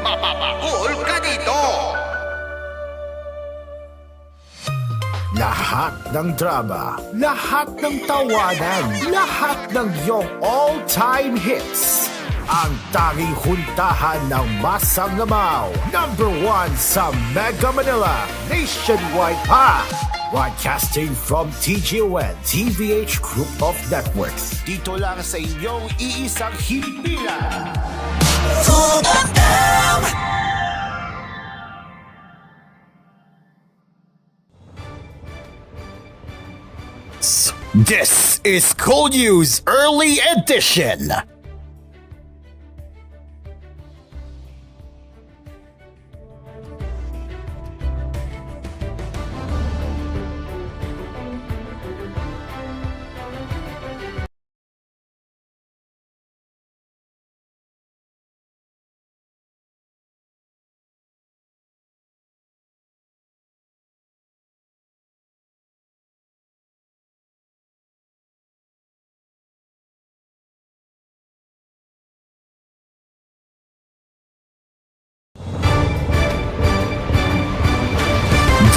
Mapapakul ka dito! Lahat ng drama, lahat ng tawanan, lahat ng iyong all-time hits. Ang tanging huntahan ng Masang Ngamaw. Number 1 sa Mega Manila, nationwide pa. Broadcasting from TVH Group of Networks. Dito lang sa inyong iisang himpilan. This is koolNews Early Edition.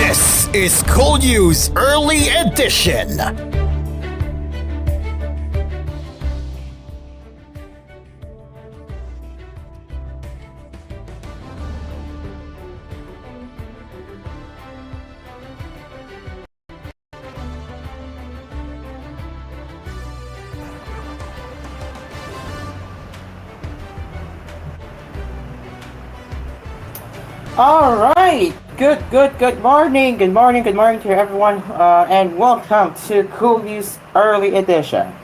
This is koolNews Early Edition. All right. Good morning. Good morning to everyone, and welcome to koolNews Early Edition.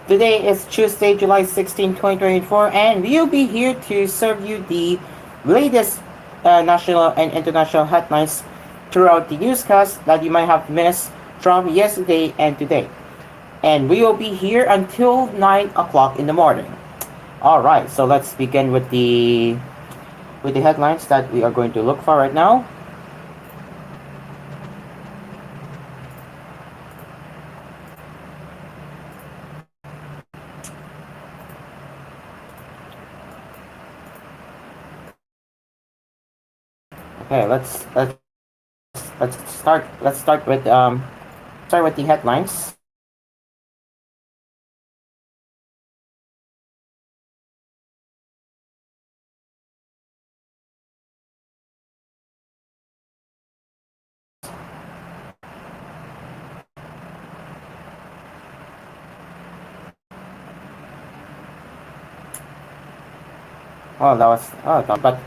Today is Tuesday, July 16, 2024, and we'll be here to serve you the latest national and international headlines throughout the newscast that you might have missed from yesterday and today. And we will be here until 9 o'clock in the morning. All right, so let's begin with the headlines that we are going to look for right now. Okay, let's start with the headlines. But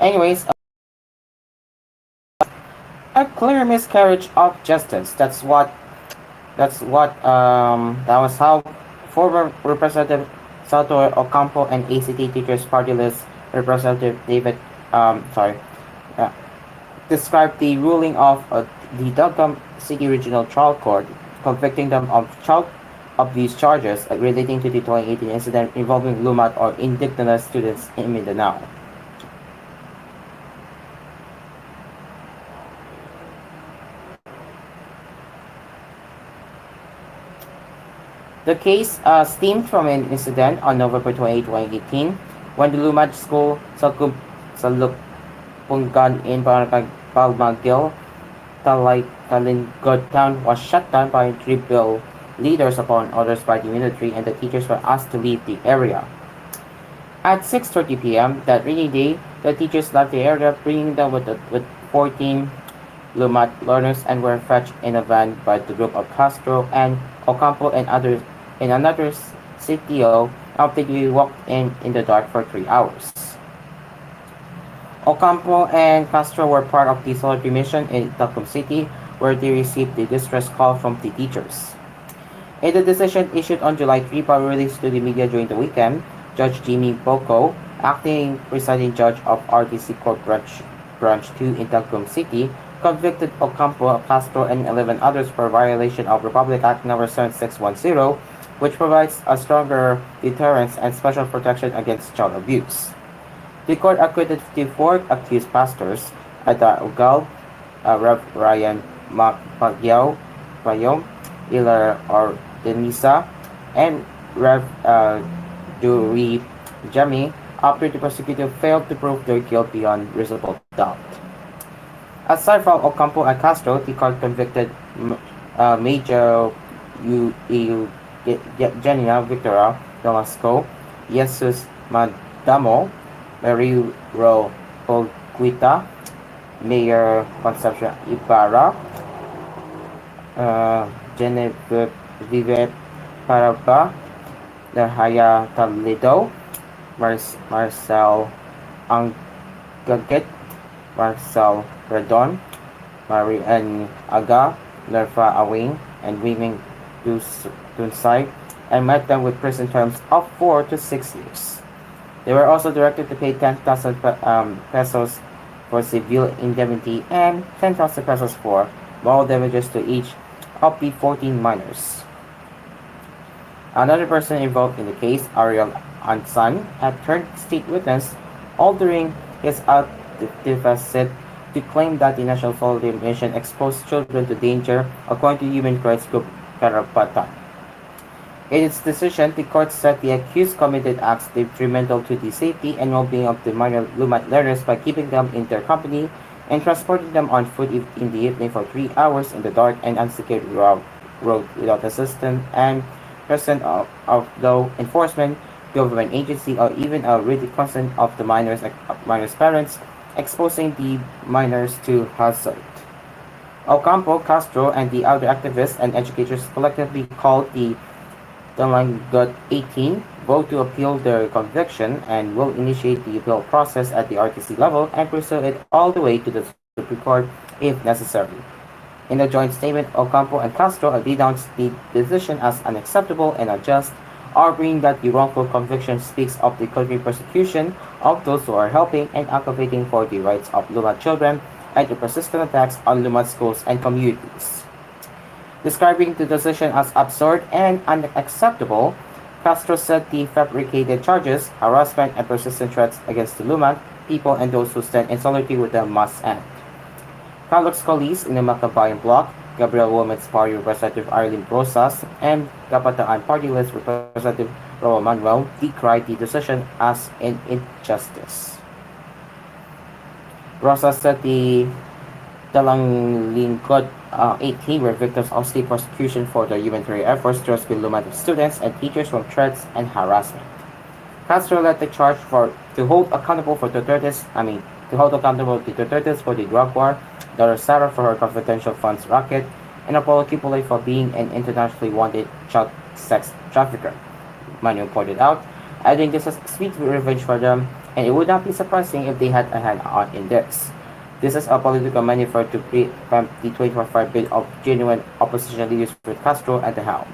anyways, a clear miscarriage of justice. That was how former Representative Salvatore Ocampo and ACT Teachers Party List Representative David described the ruling of the Dugam City Regional Trial Court, convicting them of child abuse charges relating to the 2018 incident involving Lumat or indigenous students in Mindanao. The case stemmed from an incident on November 28, 2018, when the Lumat School Salukpungan in Barangay Palmagil, Talingod Town was shut down by tribal leaders upon orders by the military, and the teachers were asked to leave the area. At 6:30 p.m. that rainy day, the teachers left the area, bringing them with 14 Lumat learners, and were fetched in a van by the group of Castro and Ocampo and others in another CTO after they walked in the dark for 3 hours. Ocampo and Castro were part of the solidarity mission in Tacloban City, where they received the distress call from the teachers. In the decision issued on July 3 but released to the media during the weekend, Judge Jimmy Boko, acting presiding judge of RTC Court Branch 2 in Tacloban City, convicted Ocampo, Castro, and 11 others for violation of Republic Act No. 7610, which provides a stronger deterrence and special protection against child abuse. The court acquitted 54 accused pastors: Ada Ugal, Rev. Ryan Pagyaw, Ilar Denisa, and Rev. Duri Jami, after the prosecutor failed to prove their guilt beyond reasonable doubt. Aside from Ocampo and Castro, the court convicted Major Eugenia Victoria Nolasco, Jesus Madamo, Mary Ro Polguita, Mayor Concepcion Ibarra, Genevieve Paraba, Nahaya Toledo, Marcel Angagit, Marcel Redon, Marian Aga, Lerfa Awing, and Wiming Dunsai, and met them with prison terms of 4 to 6 years. They were also directed to pay 10,000 pesos for civil indemnity and 10,000 pesos for moral damages to each of the 14 minors. Another person involved in the case, Ariel Ansan, had turned state witness, altering his affidavit to claim that the National Solidarity Mission exposed children to danger, according to human rights group Karapatan. In its decision, the court said the accused committed acts detrimental to the safety and well-being of the minor Lumat learners by keeping them in their company and transporting them on foot in the evening for 3 hours in the dark and unsecured road without assistance and presence of law enforcement, government agency, or even a written consent of the minors' parents, exposing the minors to hazard. Ocampo, Castro, and the other activists and educators collectively called the Talangot 18 vote to appeal their conviction and will initiate the appeal process at the RTC level and pursue it all the way to the Supreme Court if necessary. In a joint statement, Ocampo and Castro denounced the decision as unacceptable and unjust, arguing that the wrongful conviction speaks of the continuing persecution of those who are helping and advocating for the rights of Lumat children and the persistent attacks on Lumat schools and communities. Describing the decision as absurd and unacceptable, Castro said the fabricated charges, harassment, and persistent threats against the Lumat people and those who stand in solidarity with them must end. Carlos Colis in the Makabayan bloc, Gabriel Women's Party Representative Arlene Rosas, and Kabataan Party List Representative Raul Manuel decried the decision as an injustice. Rosas said the Talanglingkod 18 were victims of state prosecution for their humanitarian efforts to rescue Lumat students and teachers from threats and harassment. Castro led the charge to hold accountable the Dutertes for the drug war, daughter Sarah for her confidential funds racket, and Apollo Kipolay for being an internationally wanted child sex trafficker, Manuel pointed out, adding this as sweet revenge for them, and it would not be surprising if they had a hand in this. This is a political maneuver to prevent the 2025 bid of genuine opposition leaders with Castro at the helm.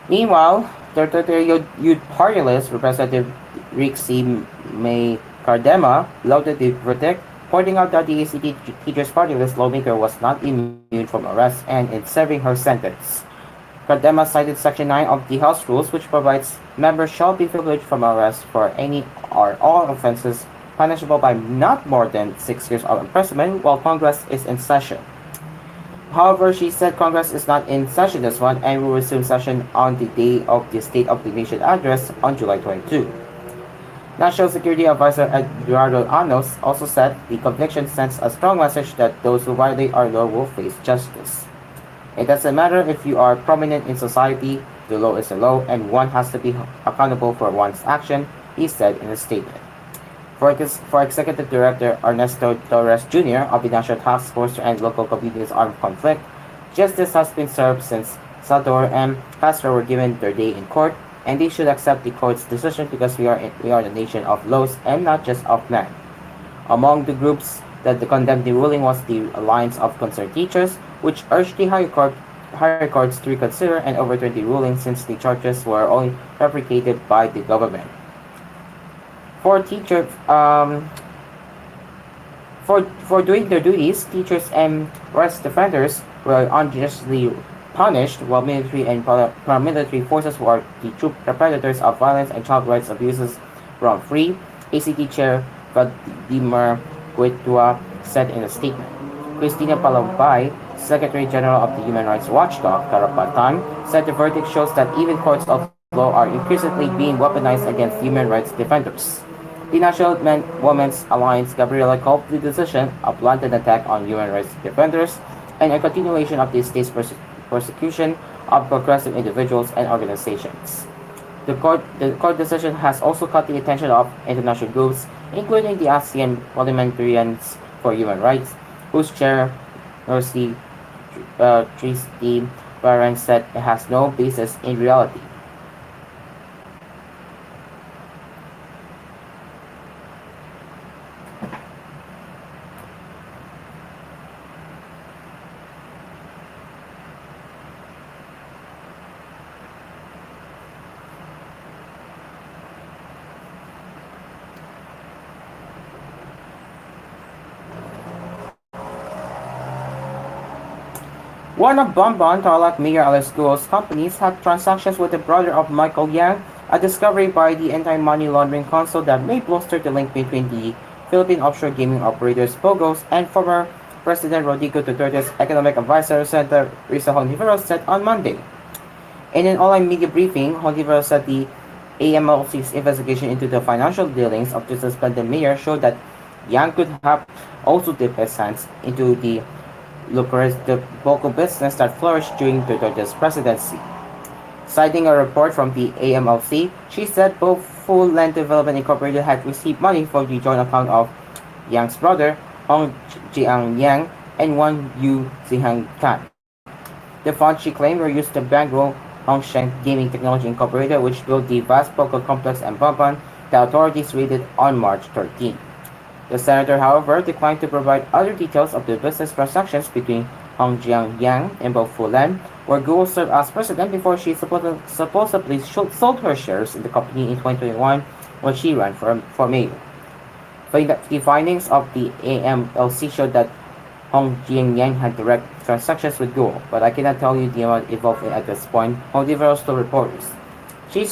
Meanwhile, Duterte Youth Party List Representative Rixie May Cardema lauded the verdict, pointing out that the ACT Teachers Party List lawmaker was not immune from arrest and in serving her sentence. Cardema cited Section 9 of the House Rules, which provides members shall be privileged from arrest for any or all offenses punishable by not more than 6 years of imprisonment while Congress is in session. However, she said Congress is not in session this month and will resume session on the day of the State of the Nation address on July 22. National Security Advisor Eduardo Anos also said the conviction sends a strong message that those who violate our law will face justice. It doesn't matter if you are prominent in society, the law is the law and one has to be accountable for one's action, he said in a statement. For Executive Director Ernesto Torres Jr. of the National Task Force to End Local Communities Armed Conflict, justice has been served since Salvador and Castro were given their day in court, and they should accept the court's decision because we are the nation of laws and not just of men. Among the groups that condemned the ruling was the Alliance of Concerned Teachers, which urged the higher courts to reconsider and overturn the ruling since the charges were only fabricated by the government. For For doing their duties, teachers and rights defenders were unjustly punished, while military and paramilitary forces who are the true perpetrators of violence and child rights abuses run free, ACT Chair Vladimir Guetua said in a statement. Christina Palambay, Secretary General of the Human Rights Watchdog, Karapatan, said the verdict shows that even courts of law are increasingly being weaponized against human rights defenders. The National Women's Alliance Gabriela called the decision a blatant attack on human rights defenders and a continuation of the state's persecution of progressive individuals and organizations. The court decision has also caught the attention of international groups, including the ASEAN Parliamentarians for Human Rights, whose chair, Mercy Tristee Warren, said it has no basis in reality. One of Bonbon Tarlac Mayor Alice Guo's companies had transactions with the brother of Michael Yang, a discovery by the Anti-Money Laundering Council that may bolster the link between the Philippine offshore gaming operators Pogos and former President Rodrigo Duterte's economic advisor Senator Risa Hontiveros said on Monday. In an online media briefing, Hontiveros said the AMLC's investigation into the financial dealings of the suspended mayor showed that Yang could have also dipped his hands into the local business that flourished during Duterte's presidency. Citing a report from the AMLC, she said both Full Land Development Incorporated had received money from the joint account of Yang's brother, Hong Jiang Yang, and Wan Yu Zihang Tan. The funds she claimed were used to bankroll Hongsheng Gaming Technology Incorporated, which built the vast poker complex in Bamban the authorities raided on March 13. The senator, however, declined to provide other details of the business transactions between Hong Jiang Yang and both Fulan, where Guo served as president before she supposedly sold her shares in the company in 2021 when she ran for mayor. The findings of the AMLC showed that Hong Jiang Yang had direct transactions with Guo, but I cannot tell you the amount involved at this point, Hontiveros told reporters. She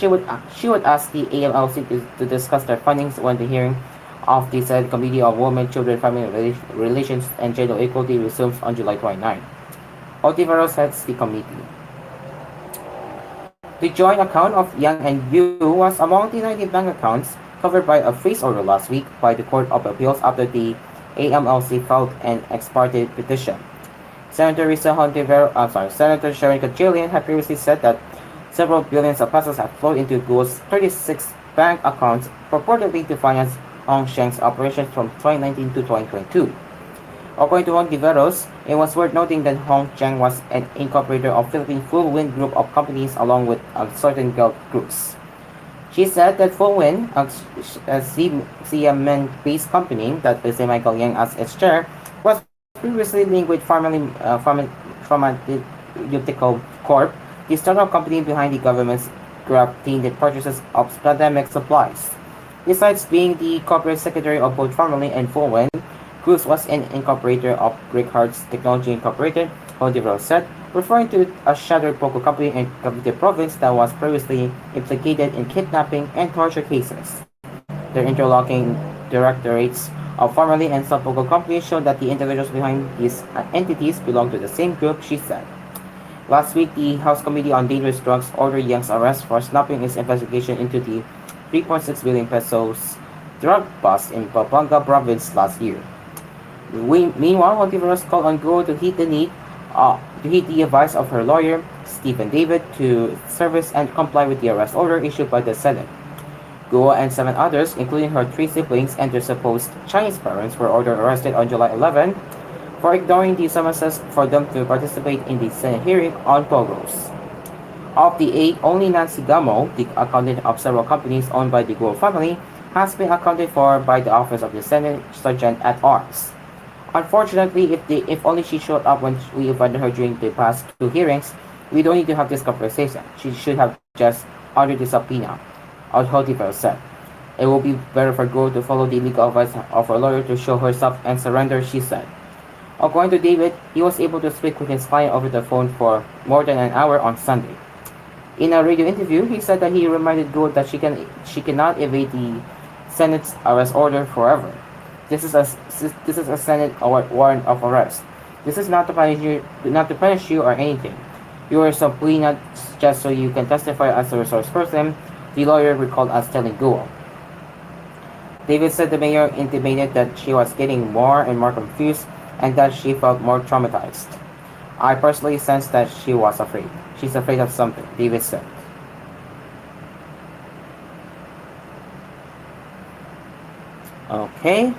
would ask the AMLC to discuss their findings when the hearing of the Senate Committee on Women, Children, Family Relations, and Gender Equality resumes on July 29. Hontiveros heads the committee. The joint account of Yang and Yu was among the 90 bank accounts covered by a freeze order last week by the Court of Appeals after the AMLC filed an ex parte petition. Senator Sharon Kajilian had previously said that several billions of pesos had flowed into Guo's 36 bank accounts purportedly to finance Hongsheng's operations from 2019 to 2022. According to Hontiveros, it was worth noting that Hongsheng was an incorporator of Philippine Full Wind Group of companies along with certain Gulf groups. She said that Full Wind, a Xiamen-based company that is Michael Yang as its chair, was previously linked with Pharmaceutical Corp, the startup company behind the government's grant-tainted purchases of pandemic supplies. Besides being the corporate secretary of both Pharmaly and Full Wind, Cruz was an incorporator of Brickhart's Technology Incorporated, Hontiveros said, referring to a shattered poker company in Cavite province that was previously implicated in kidnapping and torture cases. Their interlocking directorates of Pharmaly and sub-poker companies showed that the individuals behind these entities belong to the same group, she said. Last week, the House Committee on Dangerous Drugs ordered Yang's arrest for snapping its investigation into the 3.6 billion pesos drug bust in Pampanga province last year. Meanwhile, Hontiveros called on Guo to heed the advice of her lawyer, Stephen David, to service and comply with the arrest order issued by the Senate. Guo and 7 others, including her 3 siblings and their supposed Chinese parents, were ordered arrested on July 11 for ignoring the summonses for them to participate in the Senate hearing on Pogos. Of the 8, only Nancy Gamo, the accountant of several companies owned by the Guo family, has been accounted for by the Office of the Senate Sergeant at Arms. Unfortunately, if only she showed up when we invited her during the past 2 hearings, we don't need to have this conversation. She should have just honored the subpoena, Hontiveros said. It will be better for Go to follow the legal advice of her lawyer to show herself and surrender, she said. According to David, he was able to speak with his client over the phone for more than an hour on Sunday. In a radio interview, he said that he reminded Gould that she cannot evade the Senate's arrest order forever. This is a Senate warrant of arrest. This is not to punish you or anything. You are subpoenaed just so you can testify as a resource person, the lawyer recalled as telling Gould. David said the mayor intimated that she was getting more and more confused and that she felt more traumatized. I personally sensed that she was afraid. She's afraid of something, David said. Okay.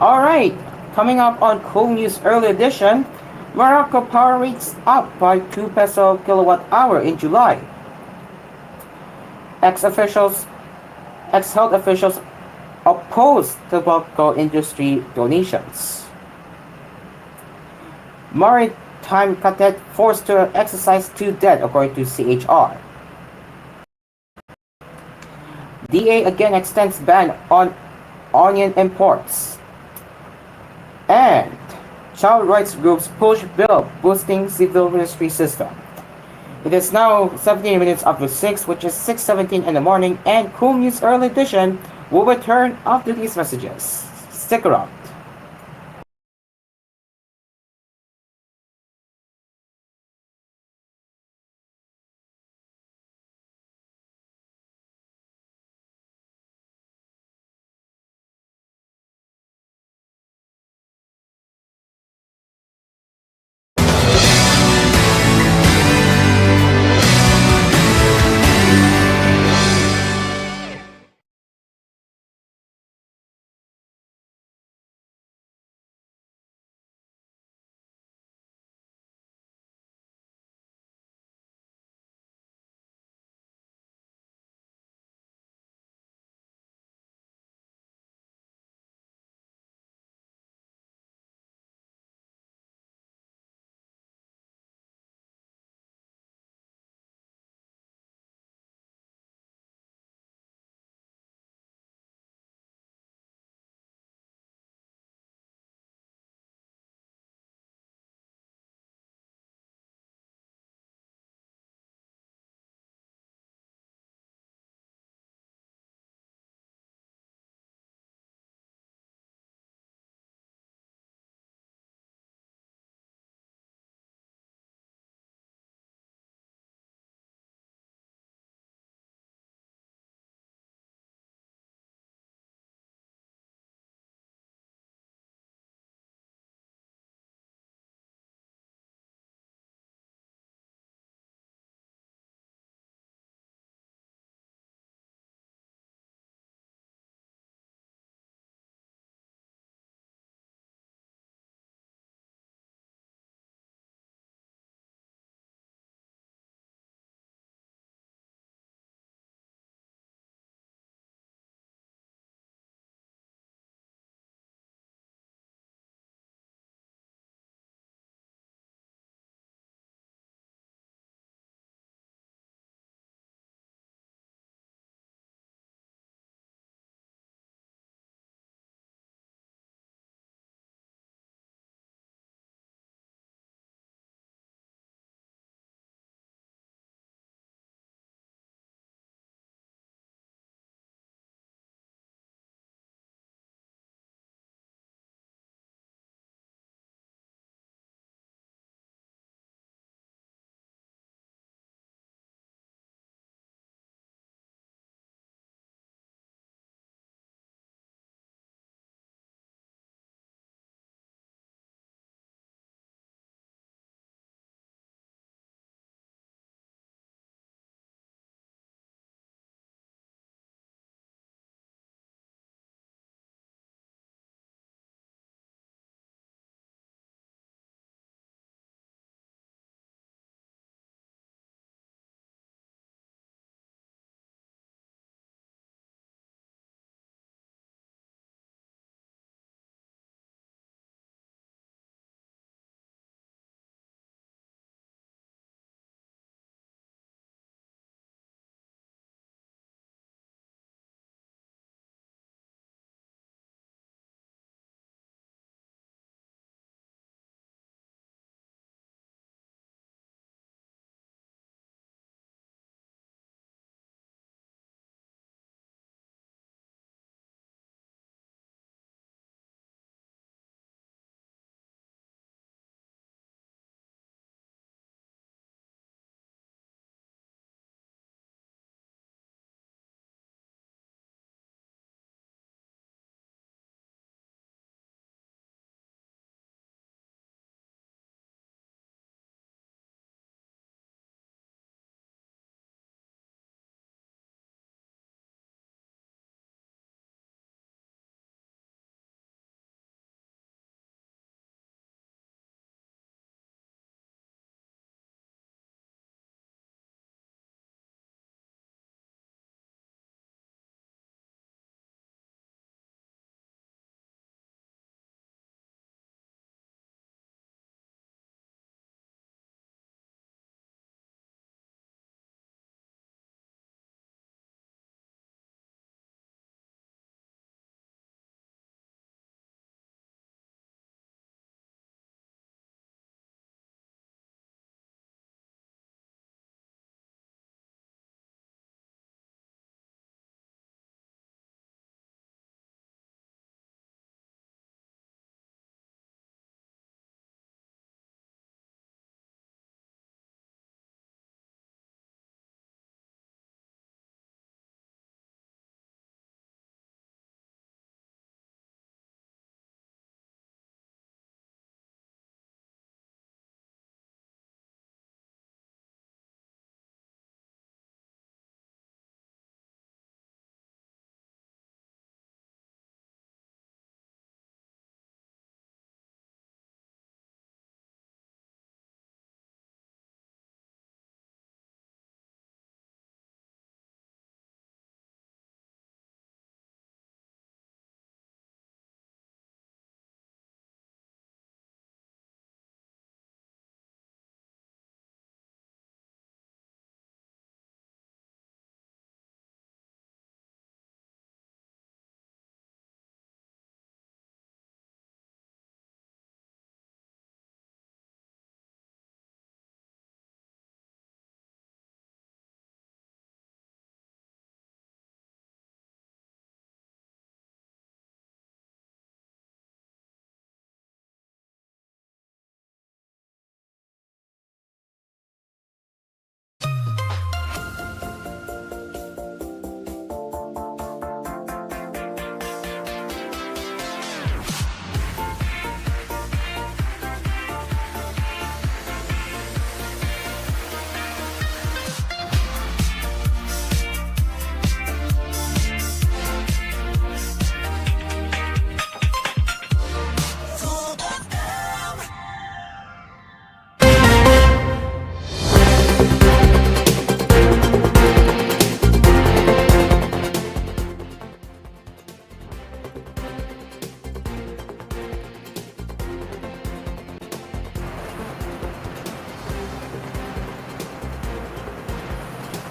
Alright, coming up on koolNews Early Edition, Morocco power rates up by 2 peso kilowatt hour in July. Ex-officials, ex-health officials oppose tobacco industry donations. Maritime cadet forced to exercise 2 dead according to CHR. DA again extends ban on onion imports. And child rights groups push bill boosting civil registry system. It is now 17 minutes after 6, which is 6:17 in the morning, and koolNews Early Edition will return after these messages. Stick around.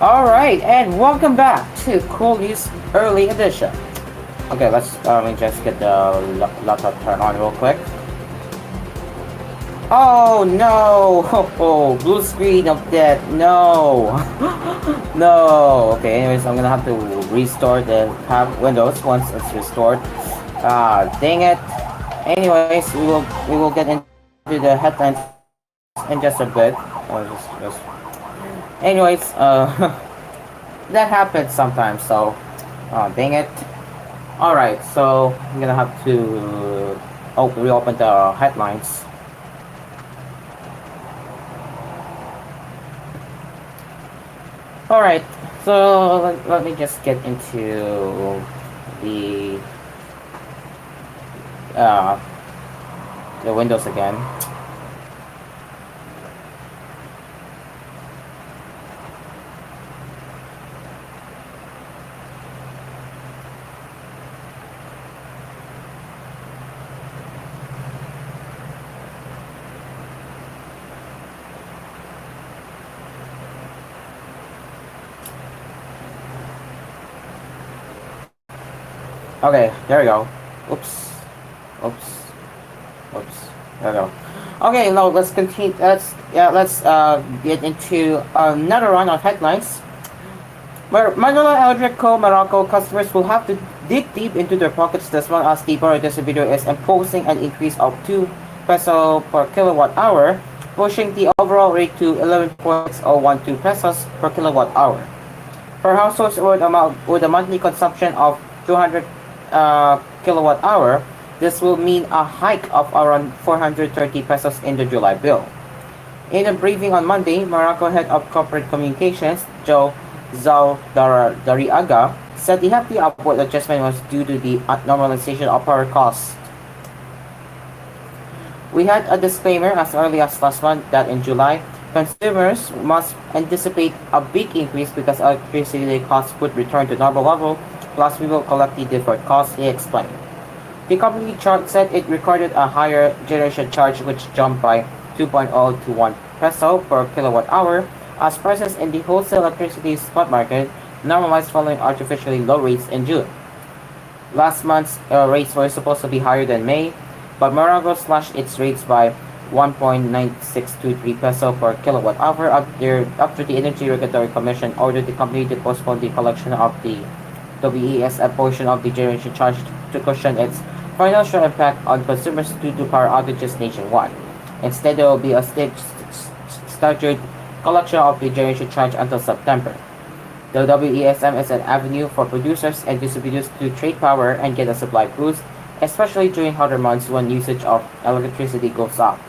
All right, and welcome back to Cool News Early Edition. Okay, let me just get the laptop turned on real quick. Oh no! Oh, blue screen of death. No, no. Okay, anyways, I'm gonna have to restore the tab Windows once it's restored. Ah, dang it. Anyways, we will get into the headlines in just a bit. Anyways, that happens sometimes. So, dang it. All right, so I'm gonna have to reopen the headlines. All right, so let me just get into the uh, the Windows again. Okay, there we go. Oops, oops, oops. There we go. Okay, now let's continue. Let's get into another round of headlines. Where Manila Electrico Morocco customers will have to dig deep into their pockets this month as the power distributor is imposing an increase of 2 peso per kilowatt hour, pushing the overall rate to 11.6012 pesos per kilowatt hour. For households with a monthly consumption of 200 kilowatt hour, this will mean a hike of around 430 pesos in the July bill. In a briefing on Monday, Morocco Head of Corporate Communications, Joe Dariaga, said the hefty upward adjustment was due to the normalization of power costs. We had a disclaimer as early as last month that in July, consumers must anticipate a big increase because electricity costs would return to normal level, plus we will collect the deferred costs, he explained. The company chart said it recorded a higher generation charge which jumped by 2.021 peso per kilowatt hour as prices in the wholesale electricity spot market normalized following artificially low rates in June. Last month's rates were supposed to be higher than May, but Morocco slashed its rates by 1.9623 peso per kilowatt hour after the Energy Regulatory Commission ordered the company to postpone the collection of the WESF portion of the generation charge to cushion its financial impact on consumers due to power outages nationwide. Instead, there will be a staggered collection of the generation charge until September. The WESM is an avenue for producers and distributors to trade power and get a supply boost, especially during hotter months when usage of electricity goes up.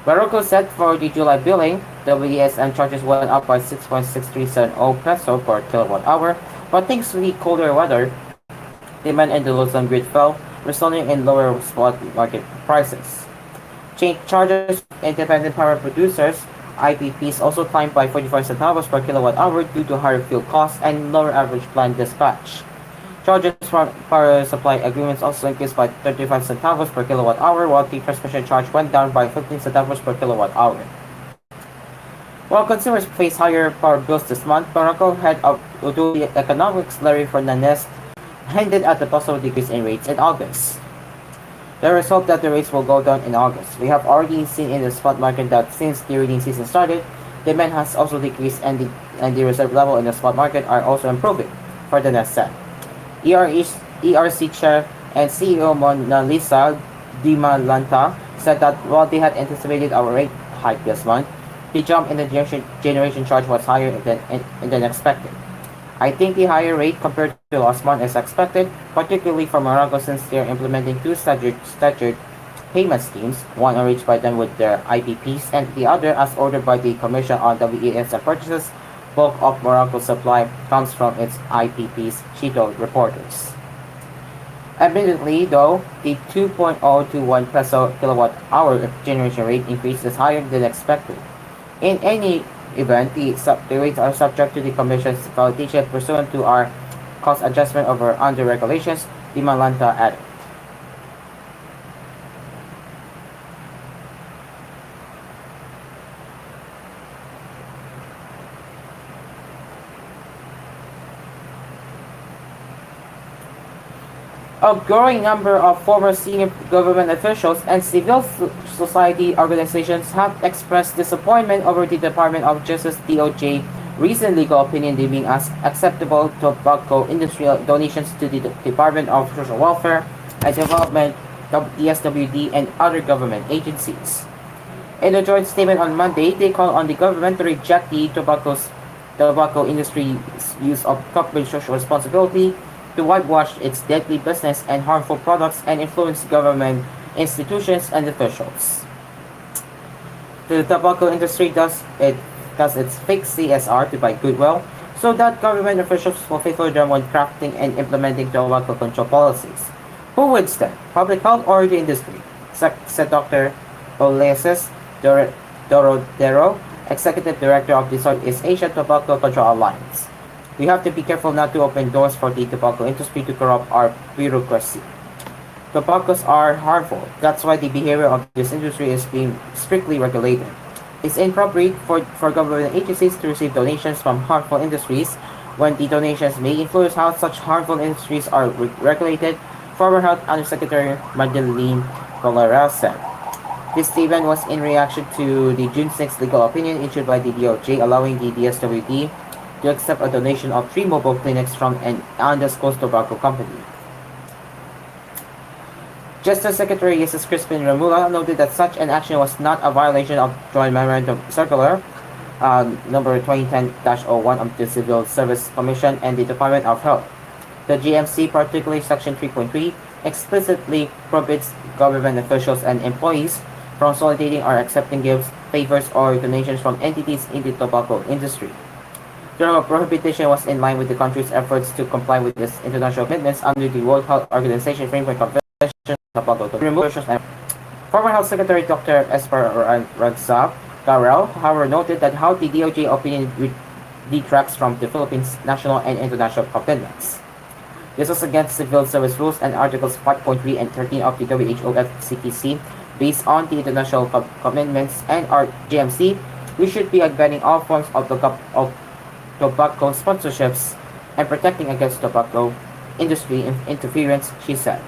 Morocco said for the July billing, WESM charges went up by 6.6370 peso per kilowatt hour, but thanks to the colder weather, demand in the Luzon grid fell, resulting in lower spot market prices. Charges independent power producers (IPPs) also climbed by 45 centavos per kilowatt hour due to higher fuel costs and lower average plant dispatch. Charges from power supply agreements also increased by 35 centavos per kilowatt hour, while the transmission charge went down by 15 centavos per kilowatt hour. While consumers face higher power bills this month, Morocco head of the economics Larry Fernandez hinted at the possible decrease in rates in August. There is hope that the rates will go down in August. We have already seen in the spot market that since the reading season started, demand has also decreased and the reserve level in the spot market are also improving, Fernandez said. ERC Chair and CEO Mona Lisa Dimalanta said that while they had anticipated our rate hike this month, the jump in the generation charge was higher than expected. I think the higher rate compared to last month is expected, particularly for Morocco since they are implementing two staggered payment schemes, one arranged by them with their IPPs and the other as ordered by the Commission on WESF purchases. Bulk of Morocco's supply comes from its IPPs, she told reporters. Admittedly, though, the 2.021 peso kilowatt hour generation rate increase is higher than expected. In any event, the rates are subject to the Commission's validation pursuant to our cost adjustment over under regulations, the Malanta added. A growing number of former senior government officials and civil society organizations have expressed disappointment over the Department of Justice (DOJ) recent legal opinion deeming as acceptable tobacco industry donations to the Department of Social Welfare and Development, DSWD, and other government agencies. In a joint statement on Monday, they called on the government to reject the tobacco industry's use of corporate social responsibility to whitewash its deadly business and harmful products and influence government institutions and officials. The tobacco industry does its fake CSR to buy goodwill, so that government officials will favor them when crafting and implementing tobacco control policies. Who wins then, public health or the industry? Said Dr. Olesis Dorodero, Executive Director of the Southeast Asia Tobacco Control Alliance. We have to be careful not to open doors for the tobacco industry to corrupt our bureaucracy. Tobaccos are harmful. That's why the behavior of this industry is being strictly regulated. It's inappropriate for government agencies to receive donations from harmful industries when the donations may influence how such harmful industries are regulated, former Health Undersecretary Madeline Colorado said. This statement was in reaction to the June 6 legal opinion issued by the DOJ allowing the DSWD to accept a donation of 3 mobile clinics from an undisclosed tobacco company. Justice Secretary Mrs. Crispin Ramula noted that such an action was not a violation of Joint Memorandum Circular number 2010-01 of the Civil Service Commission and the Department of Health. The GMC, particularly Section 3.3, explicitly prohibits government officials and employees from soliciting or accepting gifts, favors, or donations from entities in the tobacco industry. The prohibition was in line with the country's efforts to comply with its international commitments under the World Health Organization Framework Convention on Tobacco to remove and former Health Secretary Dr. Esperanza Garel, however, noted that how the DOJ opinion detracts from the Philippines' national and international commitments. This was against civil service rules and Articles 5.3 and 13 of the WHO FCTC. Based on the international commitments and our GMC, we should be banning all forms of tobacco sponsorships and protecting against tobacco industry interference, she said.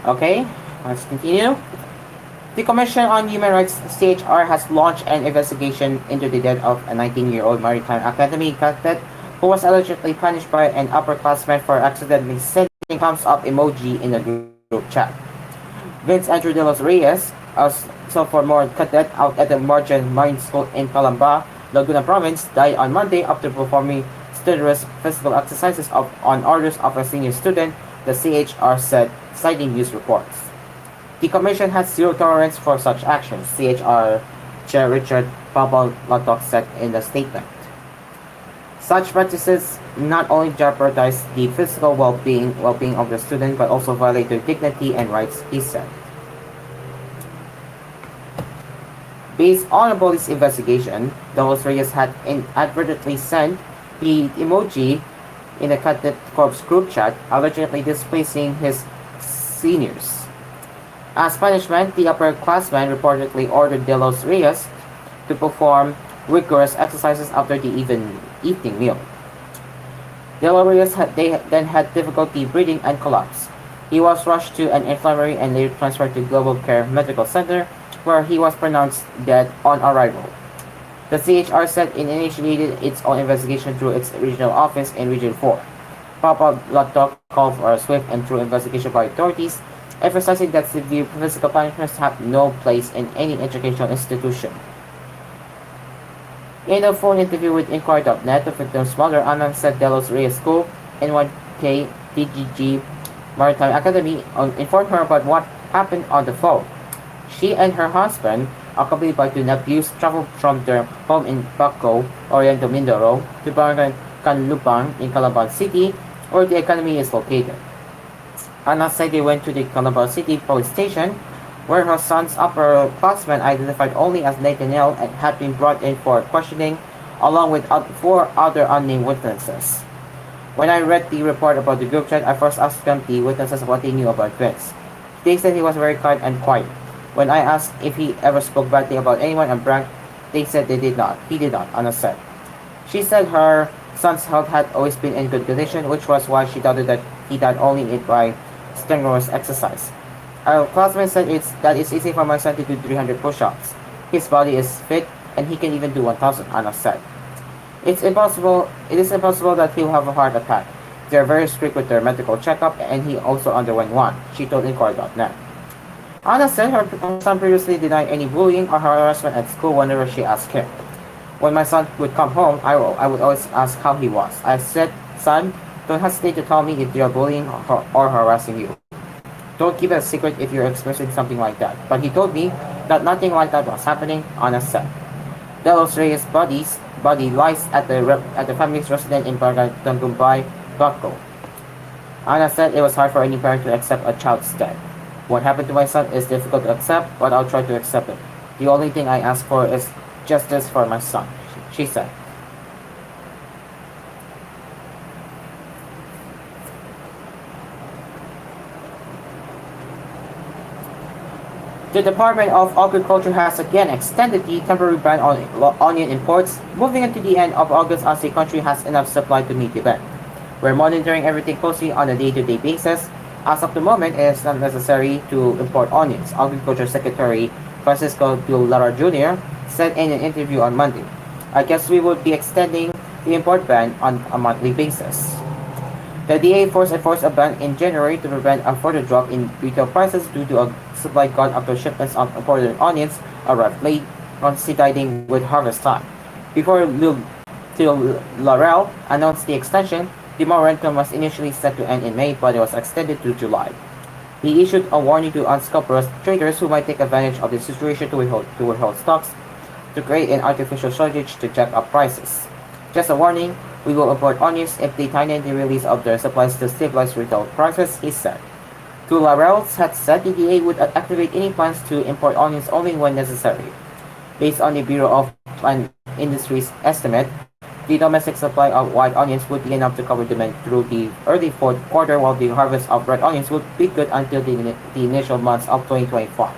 Okay, let's continue. The Commission on Human Rights (CHR) has launched an investigation into the death of a 19-year-old Maritime Academy cadet who was allegedly punished by an upperclassman for accidentally sending thumbs up emoji in a group chat. Vince Andrew de los Reyes, a sophomore cadet out at the Marjan Marine School in Calamba, Laguna Province, died on Monday after performing strenuous physical exercises on orders of a senior student, the CHR said, citing news reports. The Commission has zero tolerance for such actions, CHR Chair Richard Pabalatok said in the statement. Such practices not only jeopardize the physical well-being of the student but also violate their dignity and rights, he said. Based on a police investigation, De Los Reyes had inadvertently sent the emoji in a cadet corps group chat, allegedly displacing his seniors. As punishment, the upperclassman reportedly ordered De Los Reyes to perform rigorous exercises after the evening meal. De Los Reyes then had difficulty breathing and collapsed. He was rushed to an infirmary and later transferred to Global Care Medical Center, where he was pronounced dead on arrival. The CHR said it initiated its own investigation through its regional office in Region 4. Papa Latok called for a swift and true investigation by authorities, emphasizing that severe physical punishments have no place in any educational institution. In a phone interview with Inquirer.net, the victim's mother, Anand, said De Los Reyes School, NYK, TGG, Maritime Academy informed her about what happened on the phone. She and her husband accompanied by two nephews, traveled from their home in Baco, Oriental Mindoro, to Barangay Canlupang in Calaban City, where the academy is located. Anna said they went to the Calabar City police station, where her son's upperclassman, identified only as Nathaniel, had been brought in for questioning, along with four other unnamed witnesses. When I read the report about the group chat, I first asked them, the witnesses, what they knew about Vince. They said he was very kind and quiet. When I asked if he ever spoke badly about anyone and Brank, they said they did not. He did not, Anna said. She said her son's health had always been in good condition, which was why she doubted that he died only by strenuous exercise. Our classmate said it's easy for my son to do 300 push-ups. His body is fit and he can even do 1,000, Anna said. It is impossible that he'll have a heart attack. They are very strict with their medical checkup and he also underwent one, she told Inquirer.net. Anna said her son previously denied any bullying or harassment at school whenever she asked him. When my son would come home, I would always ask how he was. I said, son, don't hesitate to tell me if they are bullying or harassing you. Don't keep it a secret if you're experiencing something like that. But he told me that nothing like that was happening, Anna said. Delos Reyes' body lies at the family's residence in Barangay Tangumbay, Baco. Anna said it was hard for any parent to accept a child's death. What happened to my son is difficult to accept, but I'll try to accept it. The only thing I ask for is justice for my son, she said. The Department of Agriculture has again extended the temporary ban on onion imports, moving into the end of August as the country has enough supply to meet the ban. We're monitoring everything closely on a day-to-day basis. As of the moment, it is not necessary to import onions, Agriculture Secretary Francisco Lara Jr. said in an interview on Monday. I guess we would be extending the import ban on a monthly basis. The DA enforced a ban in January to prevent a further drop in retail prices due to a supply gone after shipments of imported onions arrived late, coinciding with harvest time. Before Laurel announced the extension, the moratorium was initially set to end in May, but it was extended to July. He issued a warning to unscrupulous traders who might take advantage of the situation to withhold stocks, to create an artificial shortage to jack up prices. Just a warning, we will import onions if they tighten the release of their supplies to stabilize retail prices, he said. Laurel had said the DA would activate any plans to import onions only when necessary. Based on the Bureau of Plant Industries estimate, the domestic supply of white onions would be enough to cover demand through the early fourth quarter, while the harvest of red onions would be good until the initial months of 2025.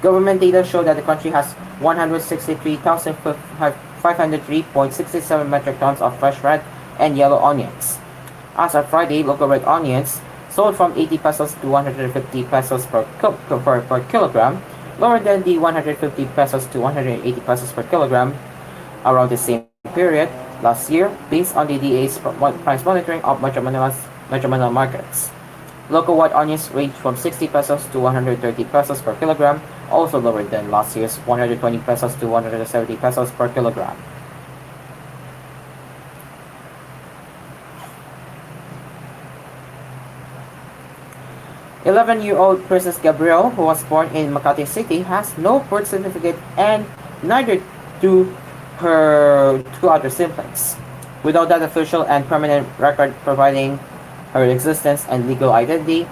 Government data show that the country has 163,503.67 metric tons of fresh red and yellow onions. As of Friday, local red onions sold from 80 pesos to 150 pesos per kilogram, lower than the 150 pesos to 180 pesos per kilogram around the same period last year, based on the DA's price monitoring of Metro Manila markets. Local white onions range from 60 pesos to 130 pesos per kilogram, also lower than last year's 120 pesos to 170 pesos per kilogram. "11-year-old Princess Gabrielle, who was born in Makati City, has no birth certificate and neither do her two other siblings. Without that official and permanent record providing her existence and legal identity,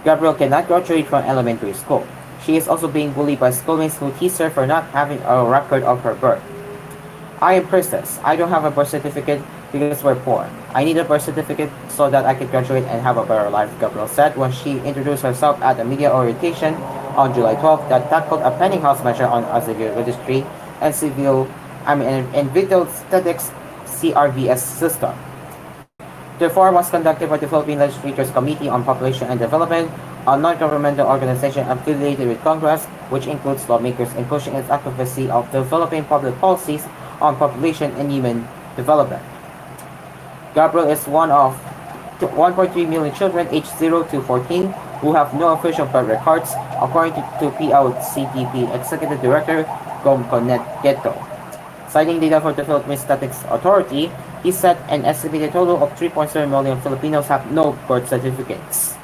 Gabrielle cannot graduate from elementary school. She is also being bullied by schoolmates who tease her for not having a record of her birth. I am Princess. I don't have a birth certificate because we're poor. I need a birth certificate so that I can graduate and have a better life," Gabrielle said when she introduced herself at a media orientation on July 12 that tackled a pending House measure on Azivir registry and Vital Statics CRVS system. The forum was conducted by the Philippine Legislature's Committee on Population and Development, a non-governmental organization affiliated with Congress, which includes lawmakers in pushing its advocacy of developing public policies on population and human development. Gabrielle is one of 1.3 million children aged 0 to 14 who have no official birth records, according to PLCTP Executive Director Gom Conet-Geto. Citing data for the Philippine Statistics Authority, he said an estimated total of 3.7 million Filipinos have no birth certificates.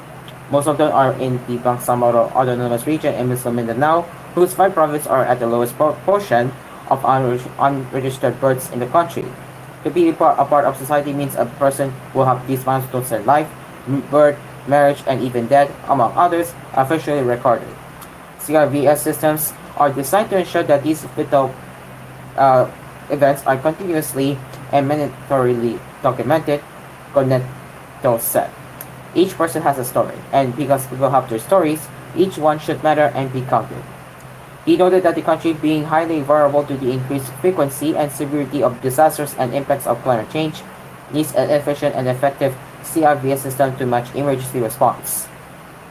Most of them are in the Bangsamoro Autonomous Region and Muslim Mindanao, whose 5 provinces are at the lowest portion of unregistered births in the country. To be a part of society means a person will have these milestones in life, birth, marriage, and even death, among others, officially recorded. CRVS systems are designed to ensure that these vital uh, events are continuously and mandatorily documented, Cornetto said. Each person has a story, and because people have their stories, each one should matter and be counted. He noted that the country, being highly vulnerable to the increased frequency and severity of disasters and impacts of climate change, needs an efficient and effective CRVS system to match emergency response.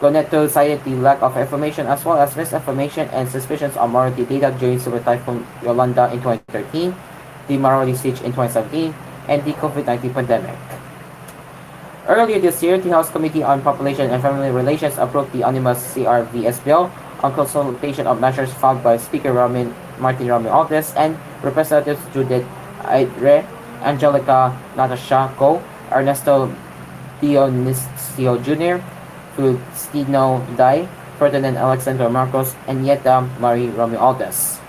Cornetto cited the lack of information as well as misinformation and suspicions of mortality data during Super Typhoon Yolanda in 2013, the Maroli siege in 2017, and the COVID-19 pandemic. Earlier this year, the House Committee on Population and Family Relations approved the omnibus CRVS bill on consultation of measures filed by Speaker Martin Romualdez and Representatives Judith Aire, Angelica Natasha Co, Ernesto Dionisio Jr., Faustino Day, Ferdinand Alexander Marcos, and Yeta Marie Romualdez.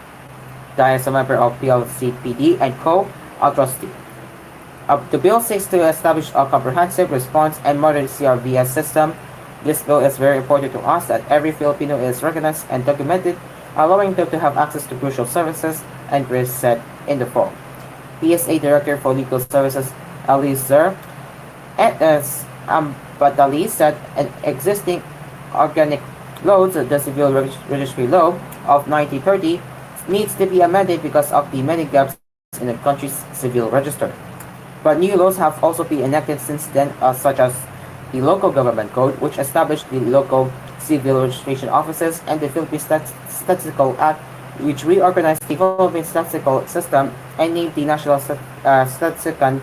Day is a member of PLCPD and Co, a trustee. The bill seeks to establish a comprehensive response and modern CRVS system. This bill is very important to us that every Filipino is recognized and documented, allowing them to have access to crucial services and risk set in the form. PSA Director for Legal Services Eliezer Batali said an existing organic law, the Civil Registry Law of 1930, needs to be amended because of the many gaps in the country's civil register. But new laws have also been enacted since then, such as the Local Government Code, which established the local civil registration offices, and the Philippine Statistical Act, which reorganized the Philippine statistical system and named the National Statistician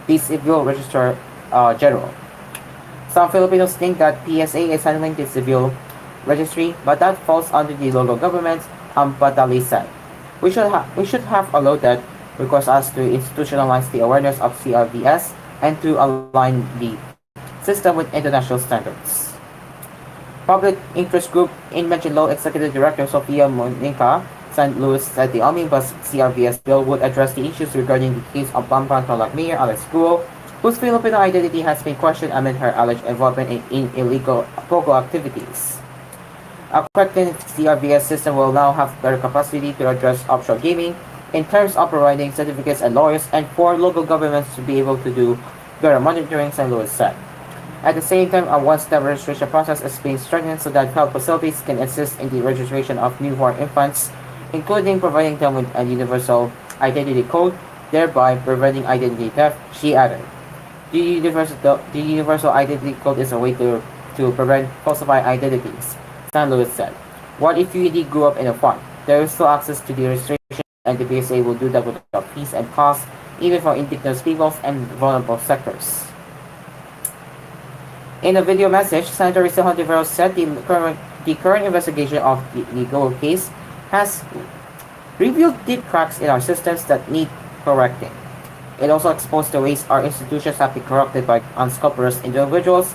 the Civil Registrar General. Some Filipinos think that PSA is handling the civil registry, but that falls under the local government, Patali said. We should have a law that requires us to institutionalize the awareness of CRVS and to align the system with international standards. Public Interest Group in Mention Law Executive Director Sofia Monica St. Louis said the omnibus CRVS bill would address the issues regarding the case of Pampanga Mayor Alex Guo, whose Filipino identity has been questioned amid her alleged involvement in illegal pogo activities. A corrected CRVS system will now have better capacity to address offshore gaming in terms of providing certificates and lawyers and for local governments to be able to do better monitoring, St. Louis said. At the same time, a one-step registration process is being strengthened so that health facilities can assist in the registration of newborn infants, including providing them with a universal identity code, thereby preventing identity theft, she added. The universal identity code is a way to prevent falsified identities, St. Louis said. What if you indeed grew up in a farm? There is still access to the registration, and the PSA will do that without fees and costs, even for indigenous peoples and vulnerable sectors. In a video message, Senator Rizal Hontiveros said the current investigation of the legal case has revealed deep cracks in our systems that need correcting. It also exposed the ways our institutions have been corrupted by unscrupulous individuals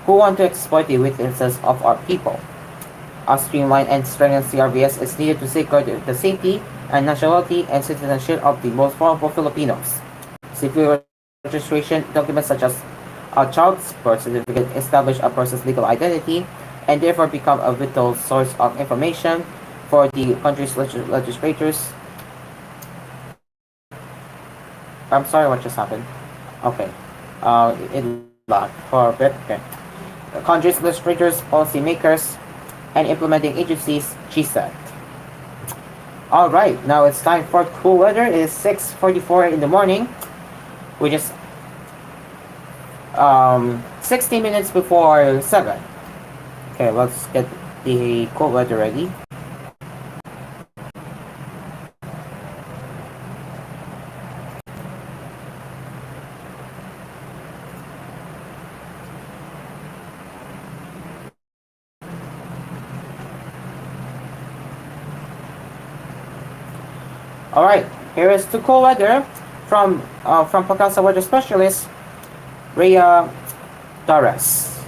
who want to exploit the weaknesses of our people. A streamlined and strengthened CRVS is needed to safeguard the safety and nationality and citizenship of the most vulnerable Filipinos. Civil registration documents such as a child's birth certificate establish a person's legal identity and therefore become a vital source of information for the country's legislators. I'm sorry, what just happened? Okay. It lagged for a bit. Okay. The country's legislators, policymakers, and implementing agencies, she said. Alright, now it's time for cool weather. It is 6:44 in the morning, which is 60 minutes before 7. Okay, let's get the cold weather ready. Alright, here is the cold weather from Pagasa Weather Specialist Rhea Torres.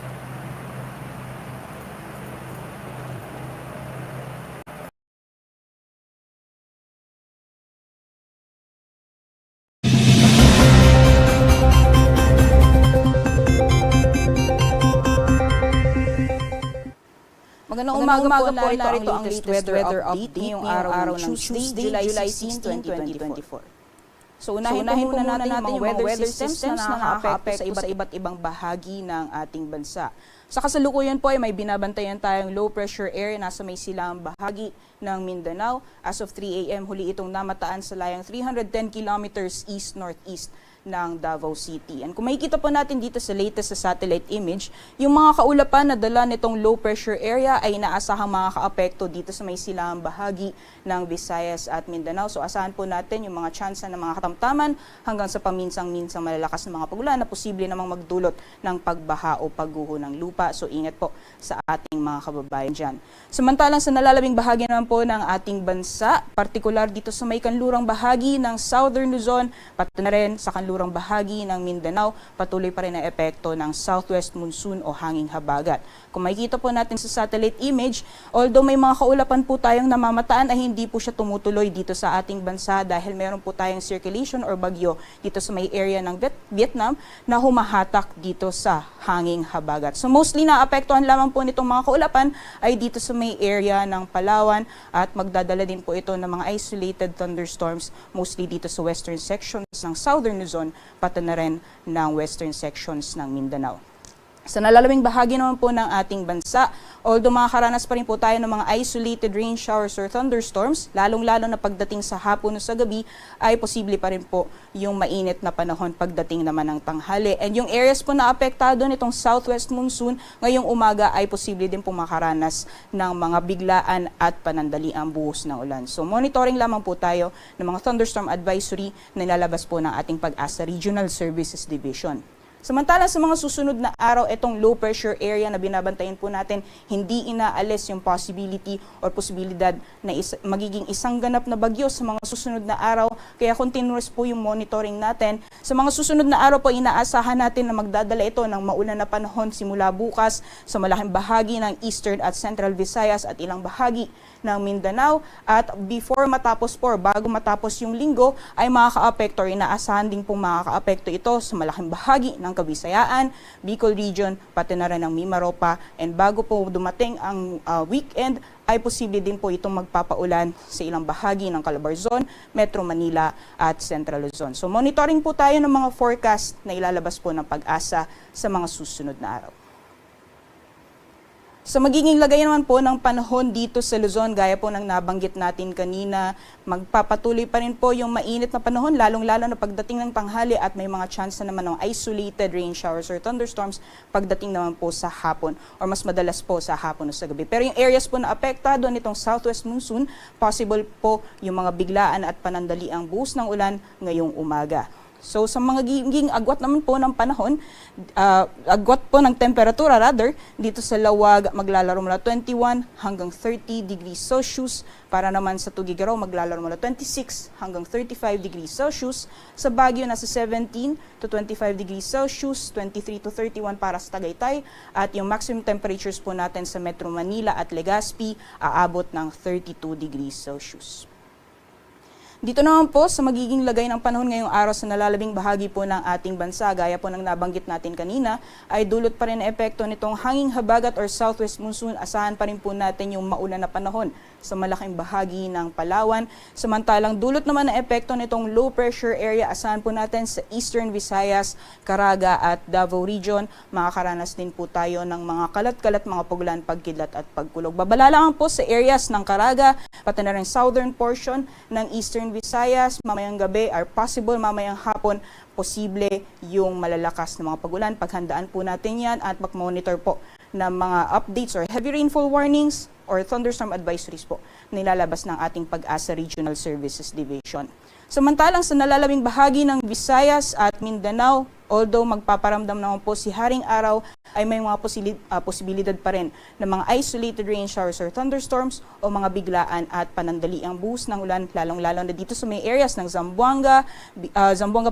umaga po, narito ang latest weather update ngayong araw ng Tuesday, July 16, 2024. So unahin po muna natin yung mga weather systems na nakaka-apekto sa iba't ibang bahagi ng ating bansa. Sa kasalukuyan po ay may binabantayan tayong low pressure area nasa may silangang bahagi ng Mindanao. As of 3 a.m. huli itong namataan sa layang 310 kilometers east-northeast ng Davao City. And kung makikita po natin dito sa latest sa satellite image, yung mga kaulapan na dala nitong low pressure area ay inaasahang makaka-apekto dito sa may silangang bahagi ng Visayas at Mindanao. So asahan po natin yung mga tsansa ng mga katamtaman hanggang sa paminsang-minsang malalakas na mga pagulan na posible namang magdulot ng pagbaha o pagguho ng lupa. So ingat po sa ating mga kababayan dyan. Samantalang sa nalalabing bahagi naman po ng ating bansa, partikular dito sa may kanlurang bahagi ng Southern Luzon, pati na rin sa kanlurang bahagi ng Mindanao, patuloy pa rin ang epekto ng southwest monsoon o hanging habagat. Kung makikita po natin sa satellite image, although may mga kaulapan po tayong namamataan, ay hindi po siya tumutuloy dito sa ating bansa dahil meron po tayong circulation or bagyo dito sa may area ng Vietnam na humahatak dito sa hanging habagat. So mostly naapektuhan lamang po nitong mga kaulapan ay dito sa may area ng Palawan at magdadala din po ito ng mga isolated thunderstorms mostly dito sa western sections ng Southern Luzon pati na rin ng western sections ng Mindanao. Sa nalalabing bahagi naman po ng ating bansa, although makakaranas pa rin po tayo ng mga isolated rain showers or thunderstorms, lalong-lalo na pagdating sa hapon o sa gabi, ay posible pa rin po yung mainit na panahon pagdating naman ng tanghali. And yung areas po na apektado nitong southwest monsoon, ngayong umaga ay posible din po makaranas ng mga biglaan at panandaliang buhos ng ulan. So monitoring lamang po tayo ng mga thunderstorm advisory na nilalabas po ng ating Pag-asa Regional Services Division. Samantala sa mga susunod na araw, itong low pressure area na binabantayan po natin, hindi inaalis yung possibility or posibilidad na magiging isang ganap na bagyo sa mga susunod na araw. Kaya continuous po yung monitoring natin. Sa mga susunod na araw po, inaasahan natin na magdadala ito ng maulan na panahon simula bukas sa malaking bahagi ng Eastern at Central Visayas at ilang bahagi ng Mindanao. At before matapos po, bago matapos yung linggo, ay makaka-apekto or inaasahan din po makaka-apekto ito sa malaking bahagi ng Kabisayaan, Bicol Region, pati na rin ang Mimaropa. And bago po dumating ang weekend, ay posible din po itong magpapaulan sa ilang bahagi ng Calabarzon, Metro Manila at Central Luzon. So monitoring po tayo ng mga forecast na ilalabas po ng Pag-asa sa mga susunod na araw. Sa magiging lagay naman po ng panahon dito sa Luzon, gaya po ng nabanggit natin kanina, magpapatuloy pa rin po yung mainit na panahon, lalong-lalo na pagdating ng tanghali at may mga chance na naman ng isolated rain showers or thunderstorms pagdating naman po sa hapon or mas madalas po sa hapon o sa gabi. Pero yung areas po na apektado nitong southwest monsoon, possible po yung mga biglaan at panandaliang buhos ng ulan ngayong umaga. So sa mga giging agwat naman po ng panahon, agwat po ng temperatura rather, dito sa Lawag maglalaro mula 21 hanggang 30 degrees Celsius. Para naman sa Tugigaraw maglalaro mula 26 hanggang 35 degrees Celsius. Sa Baguio nasa 17 to 25 degrees Celsius, 23 to 31 para sa Tagaytay. At yung maximum temperatures po natin sa Metro Manila at Legazpi aabot ng 32 degrees Celsius. Dito naman po sa magiging lagay ng panahon ngayong araw sa nalalabing bahagi po ng ating bansa, gaya po ng nabanggit natin kanina, ay dulot pa rin na epekto nitong hanging habagat or southwest monsoon. Asahan pa rin po natin yung maulan na panahon sa malaking bahagi ng Palawan. Samantalang dulot naman na epekto nitong low pressure area, asahan po natin sa Eastern Visayas, Caraga at Davao Region. Makakaranas din po tayo ng mga kalat-kalat, mga pagulan, pagkidlat at pagkulog. Babala lang po sa areas ng Caraga, pati na rin southern portion ng Eastern Visayas, mamayang gabi or possible mamayang hapon, posible yung malalakas na mga pagulan. Paghandaan po natin yan at mag-monitor po ng mga updates or heavy rainfall warnings or thunderstorm advisories po na nilalabas ng ating Pag-asa Regional Services Division. Samantalang sa nalalabing bahagi ng Visayas at Mindanao, although magpaparamdam naman po si Haring Araw, ay may mga posibilidad pa rin ng mga isolated rain showers or thunderstorms o mga biglaan at panandaliang buhos ng ulan, lalong-lalo na dito sa may areas ng Zamboanga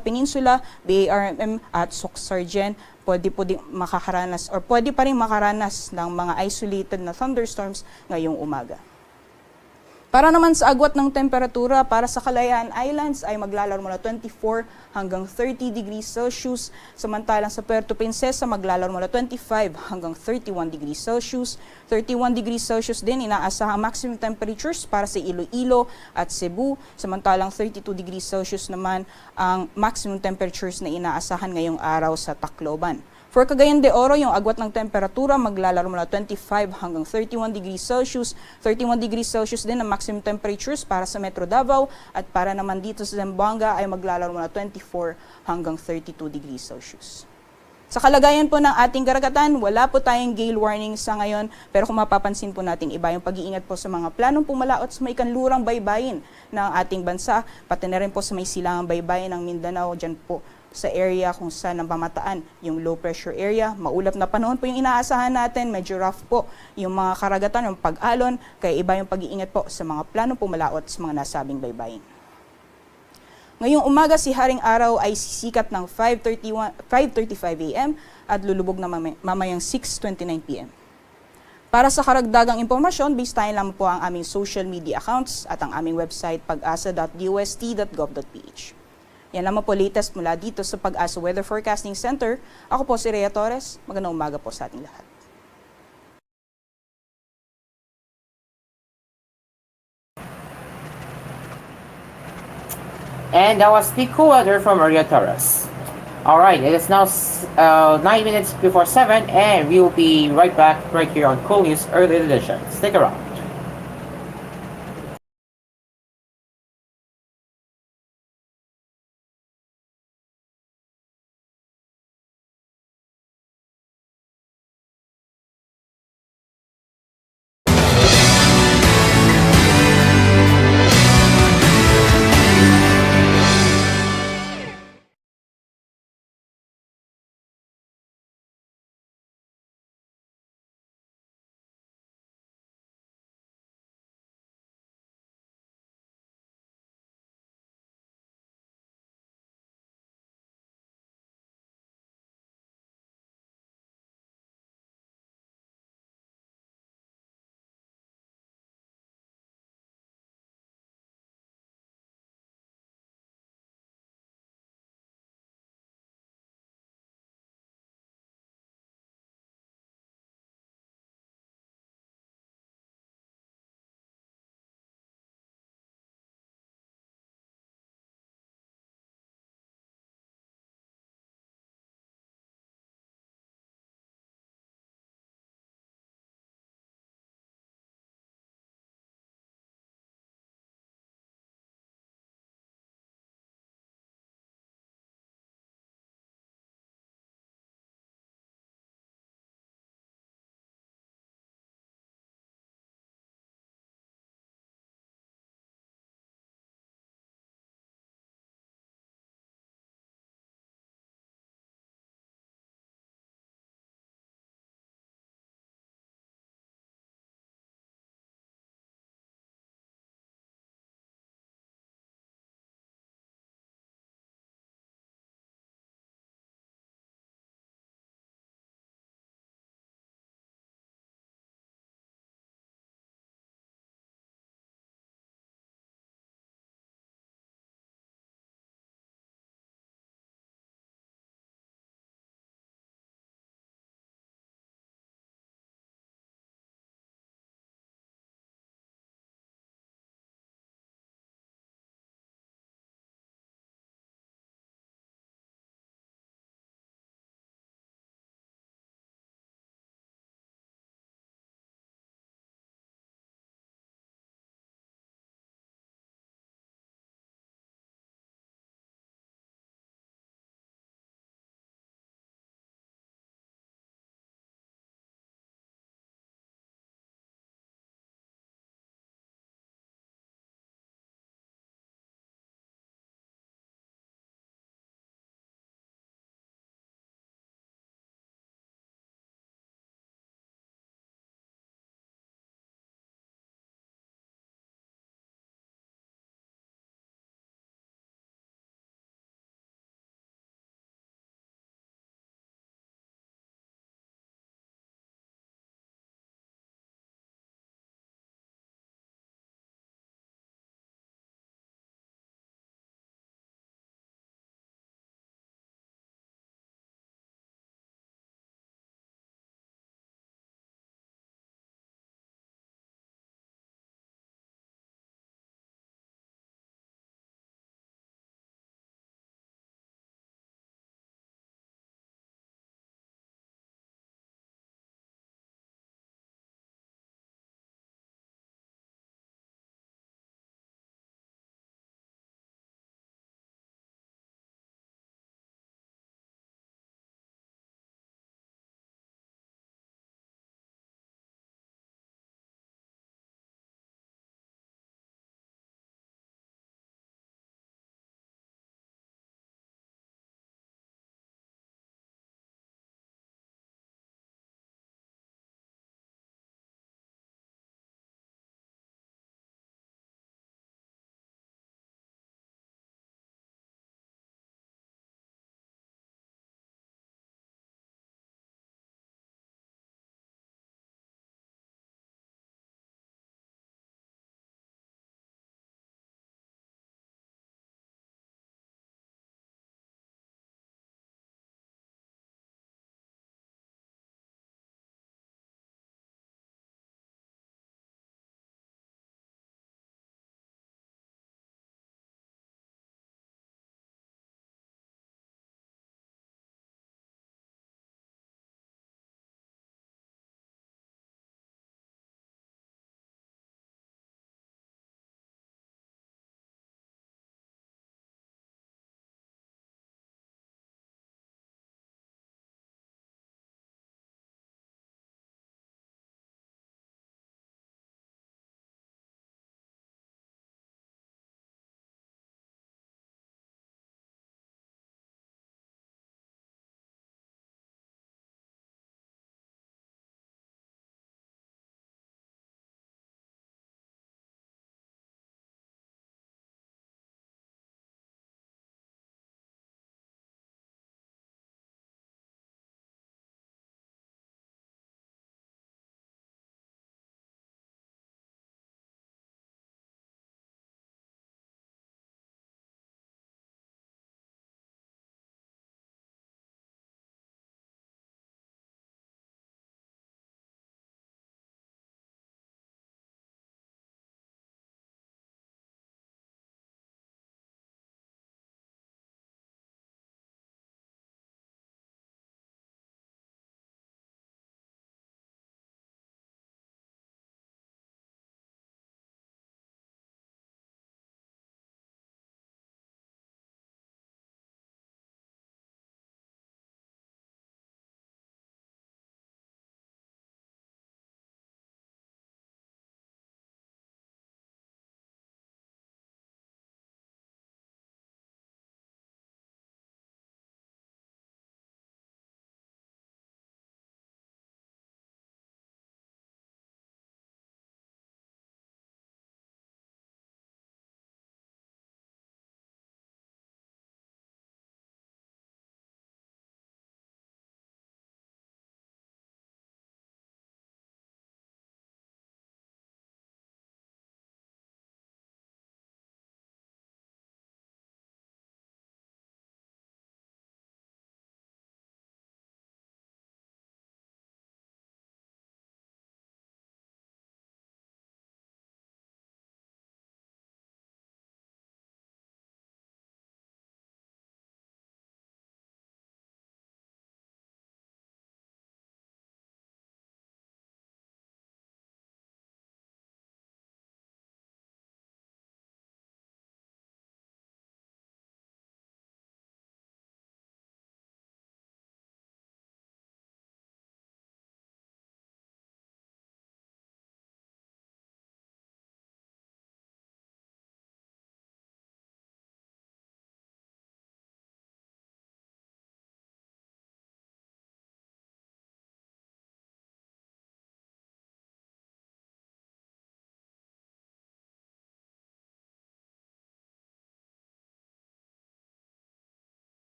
Peninsula, BARMM at Soc-Sargen. Pwede makakaranas or pwede pa rin makaranas ng mga isolated na thunderstorms ngayong umaga. Para naman sa agwat ng temperatura, para sa Kalayaan Islands ay maglalaro mula 24 hanggang 30 degrees Celsius. Samantalang sa Puerto Princesa maglalaro mula 25 hanggang 31 degrees Celsius. 31 degrees Celsius din inaasahang maximum temperatures para sa Iloilo at Cebu. Samantalang 32 degrees Celsius naman ang maximum temperatures na inaasahan ngayong araw sa Tacloban. For Cagayan de Oro, yung agwat ng temperatura maglalaro mula 25 hanggang 31 degrees Celsius. 31 degrees Celsius din ang maximum temperatures para sa Metro Davao at para naman dito sa Zamboanga ay maglalaro mula 24 hanggang 32 degrees Celsius. Sa kalagayan po ng ating karagatan, wala po tayong gale warning sa ngayon, pero kung mapapansin po natin iba yung pag-iingat po sa mga planong pumalaot sa may kanlurang baybayin ng ating bansa, pati na rin po sa may silangang baybayin ng Mindanao, dyan po sa area kung saan pamataan yung low pressure area. Maulap na panahon po yung inaasahan natin, medyo rough po yung mga karagatan, yung pag-alon, kaya iba yung pag-iingat po sa mga planong pumalaot sa mga nasabing baybayin. Ngayong umaga, si Haring Araw ay sisikat ng 5:35 a.m. at lulubog na mamayang 6:29 p.m. Para sa karagdagang impormasyon, baseline lang po ang aming social media accounts at ang aming website pag-asa.dost.gov.ph. Yan lamang po latest mula dito sa Pag-asa Weather Forecasting Center. Ako po si Rhea Torres. Magandang umaga po sa ating lahat. And that was the cool weather from Rhea Torres. Alright, it is now 9 minutes before 7 and we will be right back right here on koolNews Early Edition. Stick around.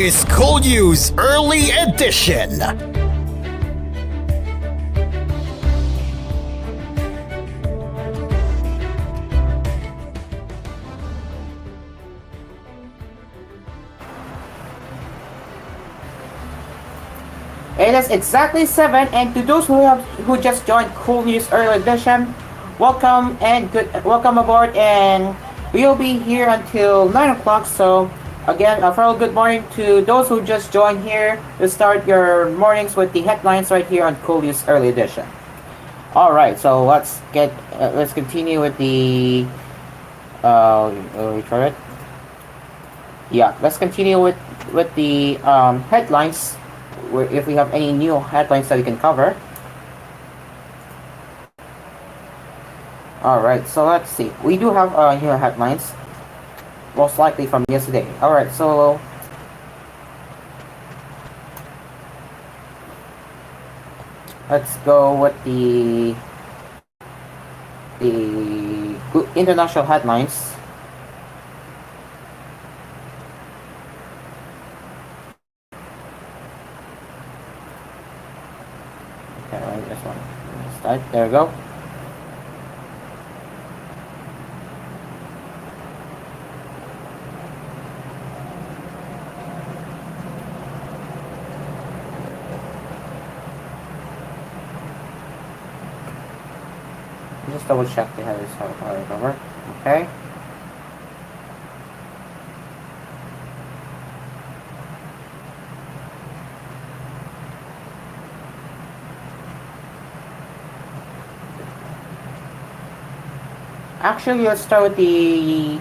is koolNews Early Edition. It is exactly 7, and to those who just joined koolNews Early Edition, welcome aboard, and we'll be here until 9 o'clock. So again, a very good morning to those who just joined here to start your mornings with the headlines right here on koolNews Early Edition. All right, so let's continue with the retry it. Yeah, let's continue with the headlines. If we have any new headlines that we can cover. Alright, so let's see. We do have new headlines, most likely from yesterday. Alright, so let's go with the international headlines. There we go. Just double check the headers cover. Okay. Actually, let's start with the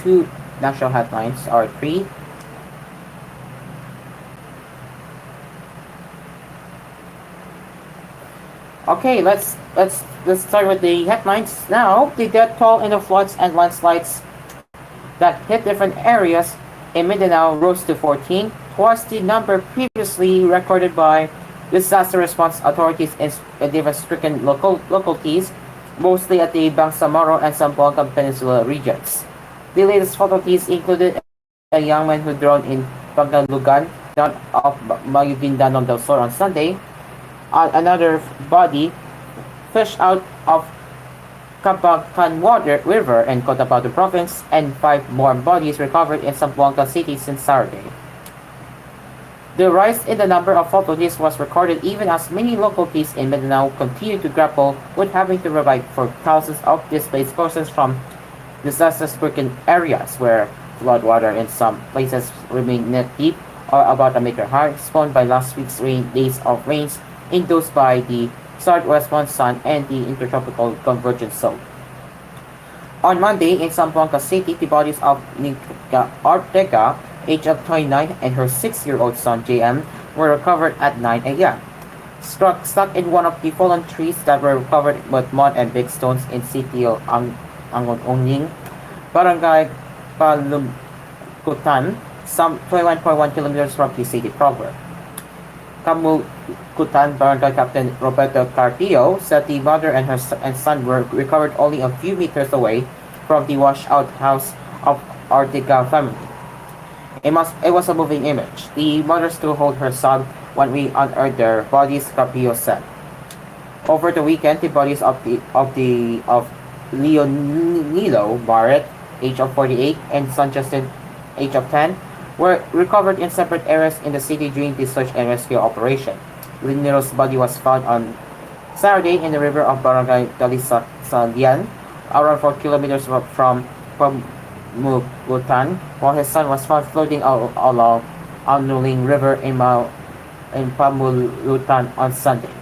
two national headlines, or three. Okay, let's start with the headlines now. The death toll in the floods and landslides that hit different areas in Mindanao rose to 14, twice the number previously recorded by disaster response authorities in disaster-stricken localities, mostly at the Bangsamoro and Zamboanga Peninsula regions. The latest fatalities included a young man who drowned in Pagnalugan, down off Mayugindanon del Sur on Sunday, another body fished out of Cabacan River in Cotabato province, and 5 more bodies recovered in Zamboanga City since Saturday. The rise in the number of fatalities was recorded even as many localities in Mindanao continue to grapple with having to provide for thousands of displaced persons from disaster-stricken areas where floodwater in some places remain neck deep or about a meter high, spawned by last week's days of rains induced by the southwest monsoon and the intertropical convergence zone. On Monday, in Zamboanga City, the bodies of Nika Ortega, age of 29, and her 6-year-old son, JM, were recovered at 9 a.m. Stuck in one of the fallen trees that were covered with mud and big stones in Sitio Angoning, Barangay Palumkutan, some 21.1 kilometers from the city proper. Kamukutan Barangay Captain Roberto Carpio said the mother and her son were recovered only a few meters away from the washed-out house of Ortega family. It was a moving image. The mother still held her son when we unearthed their bodies, Carpio said. Over the weekend, the bodies of Leonilo Barrett, age of 48, and son Justin, age of 10, were recovered in separate areas in the city during the search and rescue operation. Leonilo's body was found on Saturday in the river of Barangay Dalisalian, around 4 kilometers from Pamugutan, while his son was found floating along Anuling River in Pamulutan on Sunday.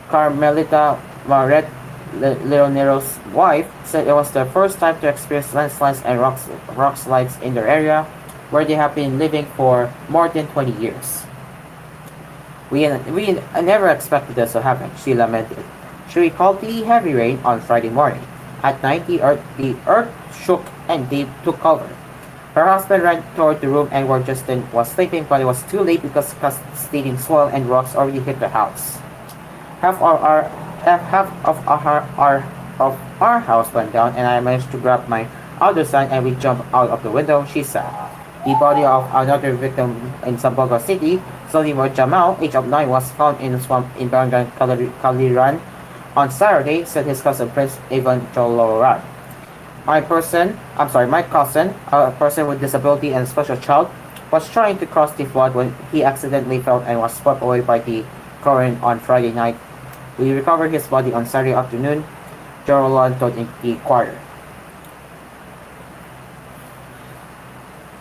Carmelita Maret, Leonero's wife, said it was their first time to experience landslides and rock slides in their area, where they have been living for more than 20 years. We never expected this to happen, she lamented. She recalled the heavy rain on Friday morning. At night, the earth shook and they took cover. Her husband ran toward the room and where Justin was sleeping, but it was too late because cascading soil and rocks already hit the house. Half of our house went down, and I managed to grab my other son and we jumped out of the window, she said. The body of another victim in Zamboanga City, Solimo Jamal, age of 9, was found in a swamp in Barangay Caliran on Saturday, said his cousin Prince Evan Joloran. My cousin, a person with disability and a special child, was trying to cross the flood when he accidentally fell and was swept away by the current on Friday night. We recovered his body on Saturday afternoon, Joloran told the Inquirer.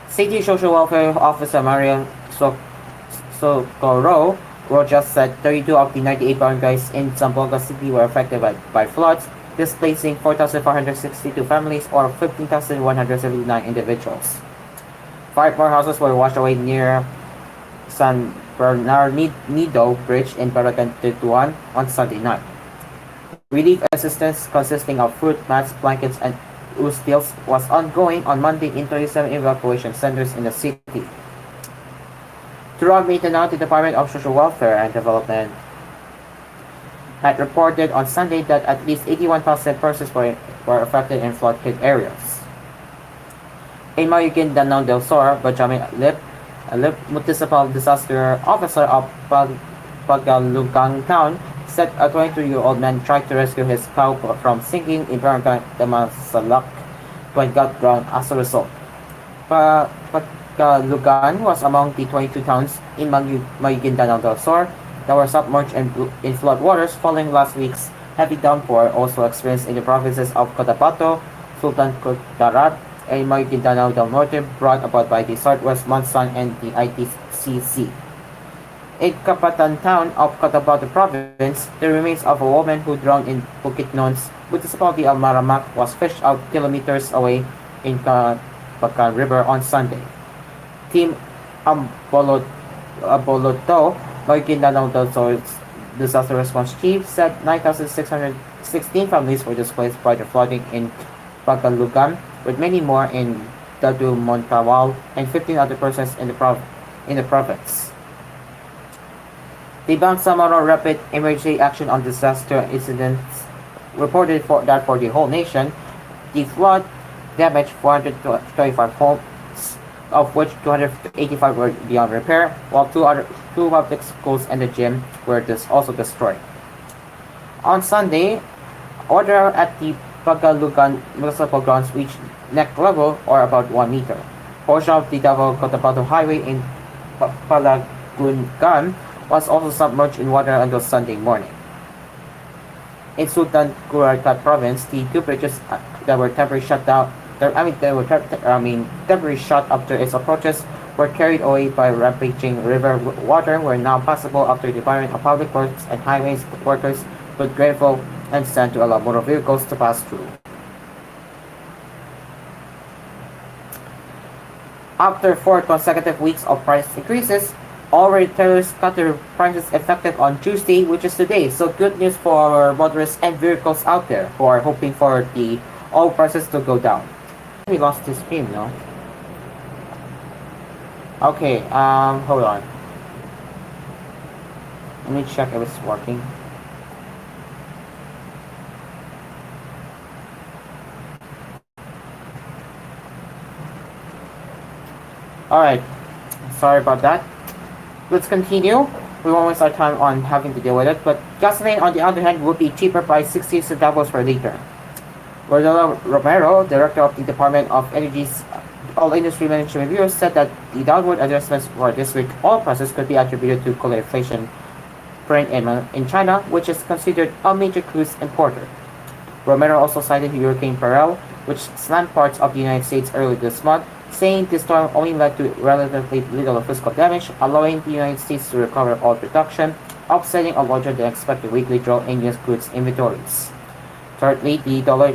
City Social Welfare Officer Maria Socorro Rojas said 32 of the 98 barangays in Zamboanga City were affected by floods, displacing 4,462 families or 15,179 individuals. 5 more houses were washed away near San Bernardino Bridge in Barangay Tetuan on Sunday night. Relief assistance consisting of fruit, mats, blankets, and Ustiles was ongoing on Monday in 37 evacuation centers in the city. Throughout Mindanao, the Department of Social Welfare and Development had reported on Sunday that at least 81,000 persons were affected in flood-hit areas. In Maguindanao del Sur, Benjamin Lip, Municipal Disaster Officer of Pagalugang Town, said a 23-year-old man tried to rescue his cow from sinking in Barangay Damasalak when got drowned as a result. Pagalugan was among the 22 towns in Maguindanao del Sur that were submerged in flood waters following last week's heavy downpour, also experienced in the provinces of Cotabato, Sultan Kudarat, and Maguindanao del Norte, brought about by the southwest monsoon and the ITCC. In Kapatan town of Cotabato province, the remains of a woman who drowned in Bukidnon's municipality of Maramak was fished out kilometers away in Kapakan River on Sunday. Team Aboloto, Maguindanao del Sur's disaster response chief, said 9,616 families were displaced by the flooding in Pagalugan, with many more in Dadu Montawal and 15 other persons in the province. The Bangsamoro Rapid Emergency Action on Disaster Incidents reported that for the whole nation, the flood damaged 425 homes, of which 285 were beyond repair, while two public schools and a gym were also destroyed. On Sunday, water at the Pagalugan municipal grounds reached neck level, or about 1 meter. Portion of the Davao-Cotabato Highway in Palagungan was also submerged in water until Sunday morning. In Sultan Kudarat province, the 2 bridges that were temporarily shut after its approaches were carried away by rampaging river water, were now passable after the Department of Public Works and Highways workers put gravel and sand to allow motor vehicles to pass through. After 4 consecutive weeks of price increases, all retailers cut their prices effective on Tuesday, which is today. So good news for motorists and vehicles out there who are hoping for the oil prices to go down. We lost this stream, no? Okay, hold on. Let me check if it's working. Alright, sorry about that. Let's continue. We won't waste our time on having to deal with it, but gasoline, on the other hand, will be cheaper by 60 centavos per liter. Rodela Romero, director of the Department of Energy's All Industry Management Bureau, said that the downward adjustments for this week oil prices could be attributed to coal inflation print in China, which is considered a major crude importer. Romero also cited Hurricane Beryl, which slammed parts of the United States earlier this month, saying the storm only led to relatively little physical damage, allowing the United States to recover oil production, offsetting a larger than expected weekly draw in U.S. goods inventories. Thirdly, the dollar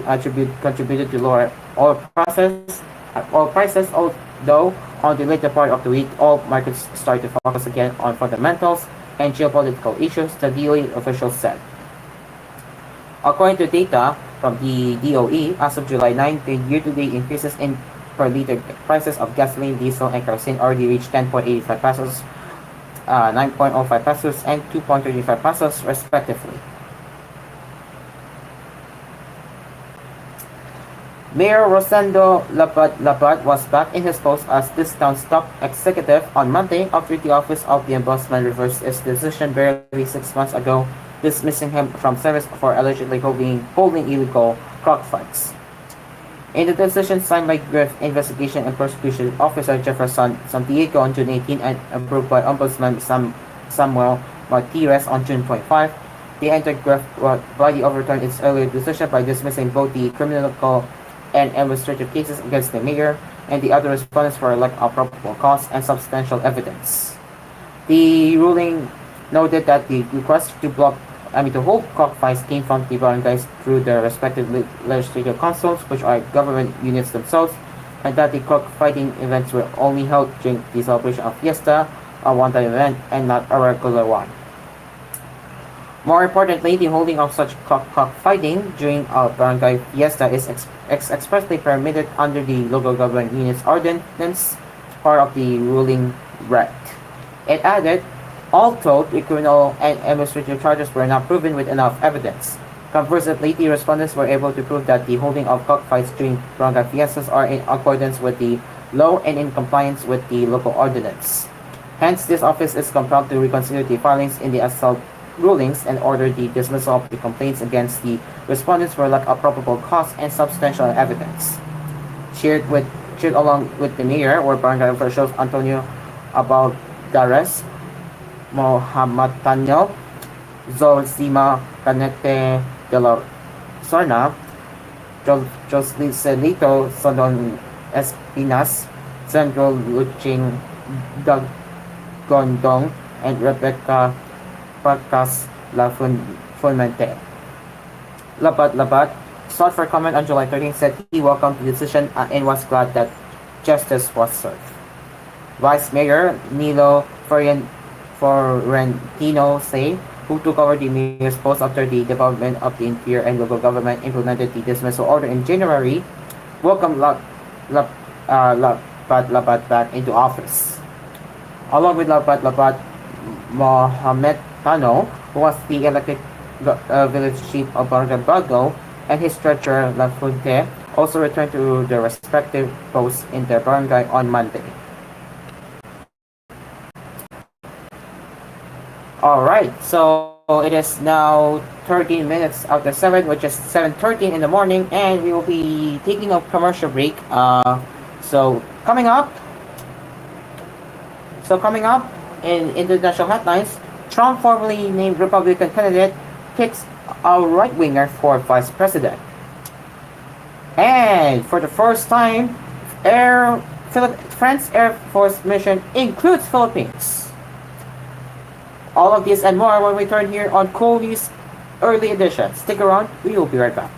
contributed to lower oil prices, although on the later part of the week, oil markets started to focus again on fundamentals and geopolitical issues, the DOE officials said. According to data from the DOE, as of July 9, the year-to-date increases in per liter prices of gasoline, diesel, and kerosene already reached 10.85 pesos, 9.05 pesos, and 2.35 pesos, respectively. Mayor Rosendo Labat was back in his post as this town's top executive on Monday after the Office of the Ombudsman reversed its decision barely 6 months ago, dismissing him from service for allegedly holding illegal cockfights. In the decision signed by Griff Investigation and Prosecution Officer Jefferson Santiago on June 18 and approved by Ombudsman Samuel Martirez on June 25, the anti-Griff body overturned its earlier decision by dismissing both the criminal and administrative cases against the mayor and the other respondents for lack of probable cause and substantial evidence. The ruling noted that the request to hold cockfights came from the barangays through their respective legislative councils, which are government units themselves, and that the cockfighting events were only held during the celebration of Fiesta, a one-time event, and not a regular one. More importantly, the holding of such cockfighting during a barangay fiesta is expressly permitted under the local government unit's ordinance, part of the ruling read. It added, although the criminal and administrative charges were not proven with enough evidence. Conversely, the respondents were able to prove that the holding of cockfights during barangay fiestas are in accordance with the law and in compliance with the local ordinance. Hence, this office is compelled to reconsider the filings in the assault rulings and order the dismissal of the complaints against the respondents for lack of probable cause and substantial evidence. Cheered along with the mayor were barangay officials Antonio Abaldares, Mohammad Tanyo, Zolsima Canete de la Sorna, Joselito Sondon Espinas, Sandro Luching Dagondong, and Rebecca Pacas La Fulmente. Labat sought for comment on July 13, said he welcomed the decision and was glad that justice was served. Vice Mayor Nilo Florentino Say, who took over the mayor's post after the Department of the Interior and local government implemented the dismissal order in January, welcomed Labat back into office. Along with Labat, Mohamed Tano, who was the elected village chief of Barangay Bago, and his treasurer La Fuente also returned to their respective posts in their barangay on Monday. Alright, so it is now 13 minutes after 7, which is 7:13 in the morning, and we will be taking a commercial break. So coming up in international headlines, Trump formally named Republican candidate picks a right-winger for vice president. And for the first time, France Air Force mission includes Philippines. All of this and more when we turn here on koolNews Early Edition. Stick around, we will be right back.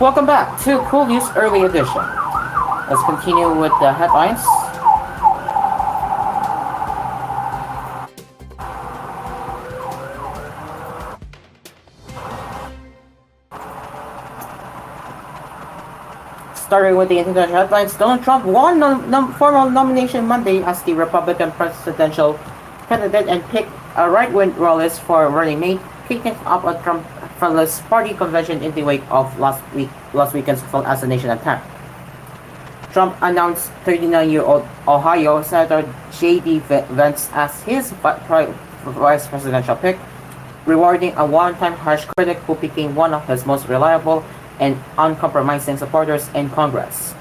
Welcome back to koolNews Early Edition. Let's continue with the headlines. Starting with the international headlines, Donald Trump won formal nomination Monday as the Republican presidential candidate and picked a right-wing royalist for running mate, kicking up a Trump-less party convention in the wake of last weekend's full assassination attempt. Trump announced 39-year-old Ohio Senator J.D. Vance as his vice presidential pick, rewarding a one-time harsh critic who became one of his most reliable and uncompromising supporters in Congress.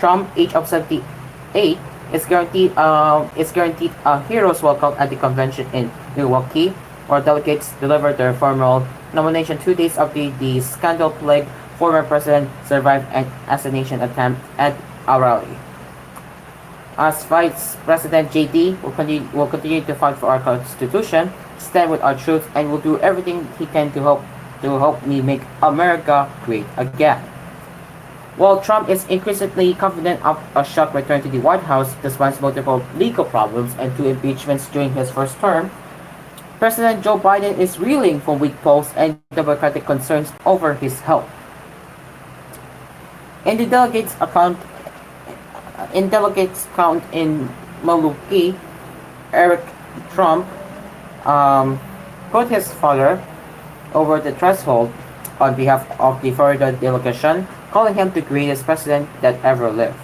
Trump, age of 78, is guaranteed a hero's welcome at the convention in Milwaukee, where delegates delivered their formal nomination 2 days after the scandal-plagued former president survived an assassination attempt at a rally. As Vice President JD will continue to fight for our Constitution, stand with our troops, and will do everything he can to help me make America great again. While Trump is increasingly confident of a shock return to the White House despite multiple legal problems and 2 impeachments during his first term, President Joe Biden is reeling from weak polls and Democratic concerns over his health. In delegates count in Milwaukee, Eric Trump put his father over the threshold on behalf of the Florida delegation, calling him the greatest president that ever lived.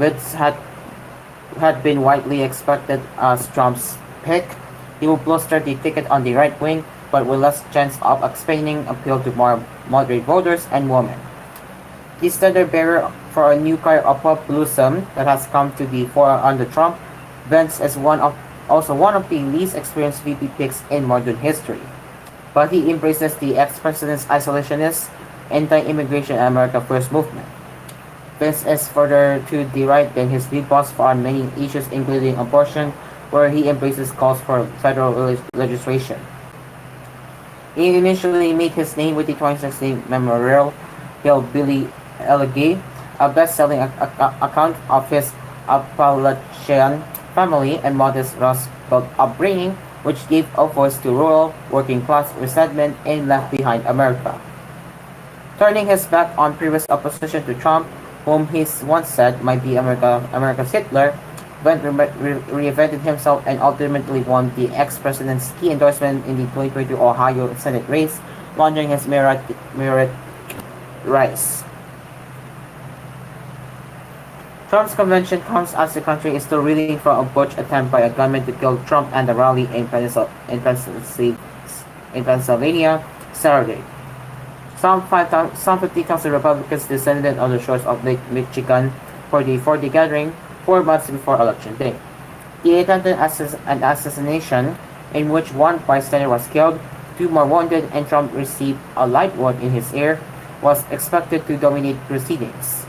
Which had been widely expected as Trump's pick. He will bolster the ticket on the right wing, but with less chance of expanding appeal to more moderate voters and women. The standard bearer for a new kind of populism that has come to the fore under Trump, Vance is also one of the least experienced VP picks in modern history. But he embraces the ex-president's isolationist, anti-immigration America First movement. Vance is further to the right than his lead boss on many issues including abortion, where he embraces calls for federal legislation. He initially made his name with the 2016 Memorial Hillbilly Elegy, a best-selling account of his Appalachian family and modest Rust Belt upbringing, which gave a voice to rural, working-class resentment in left-behind America. Turning his back on previous opposition to Trump, whom he once said might be America's Hitler, Vance reinvented himself and ultimately won the ex-president's key endorsement in the 2022 Ohio Senate race, launching his merit rise. Trump's convention comes as the country is still reeling from a botched attempt by a gunman to kill Trump at a rally in Pennsylvania Saturday. Some 50,000 Republicans descended on the shores of Lake Michigan for the gathering 4 months before Election Day. The attempted assassination, in which one bystander was killed, 2 more wounded, and Trump received a light wound in his ear, was expected to dominate proceedings.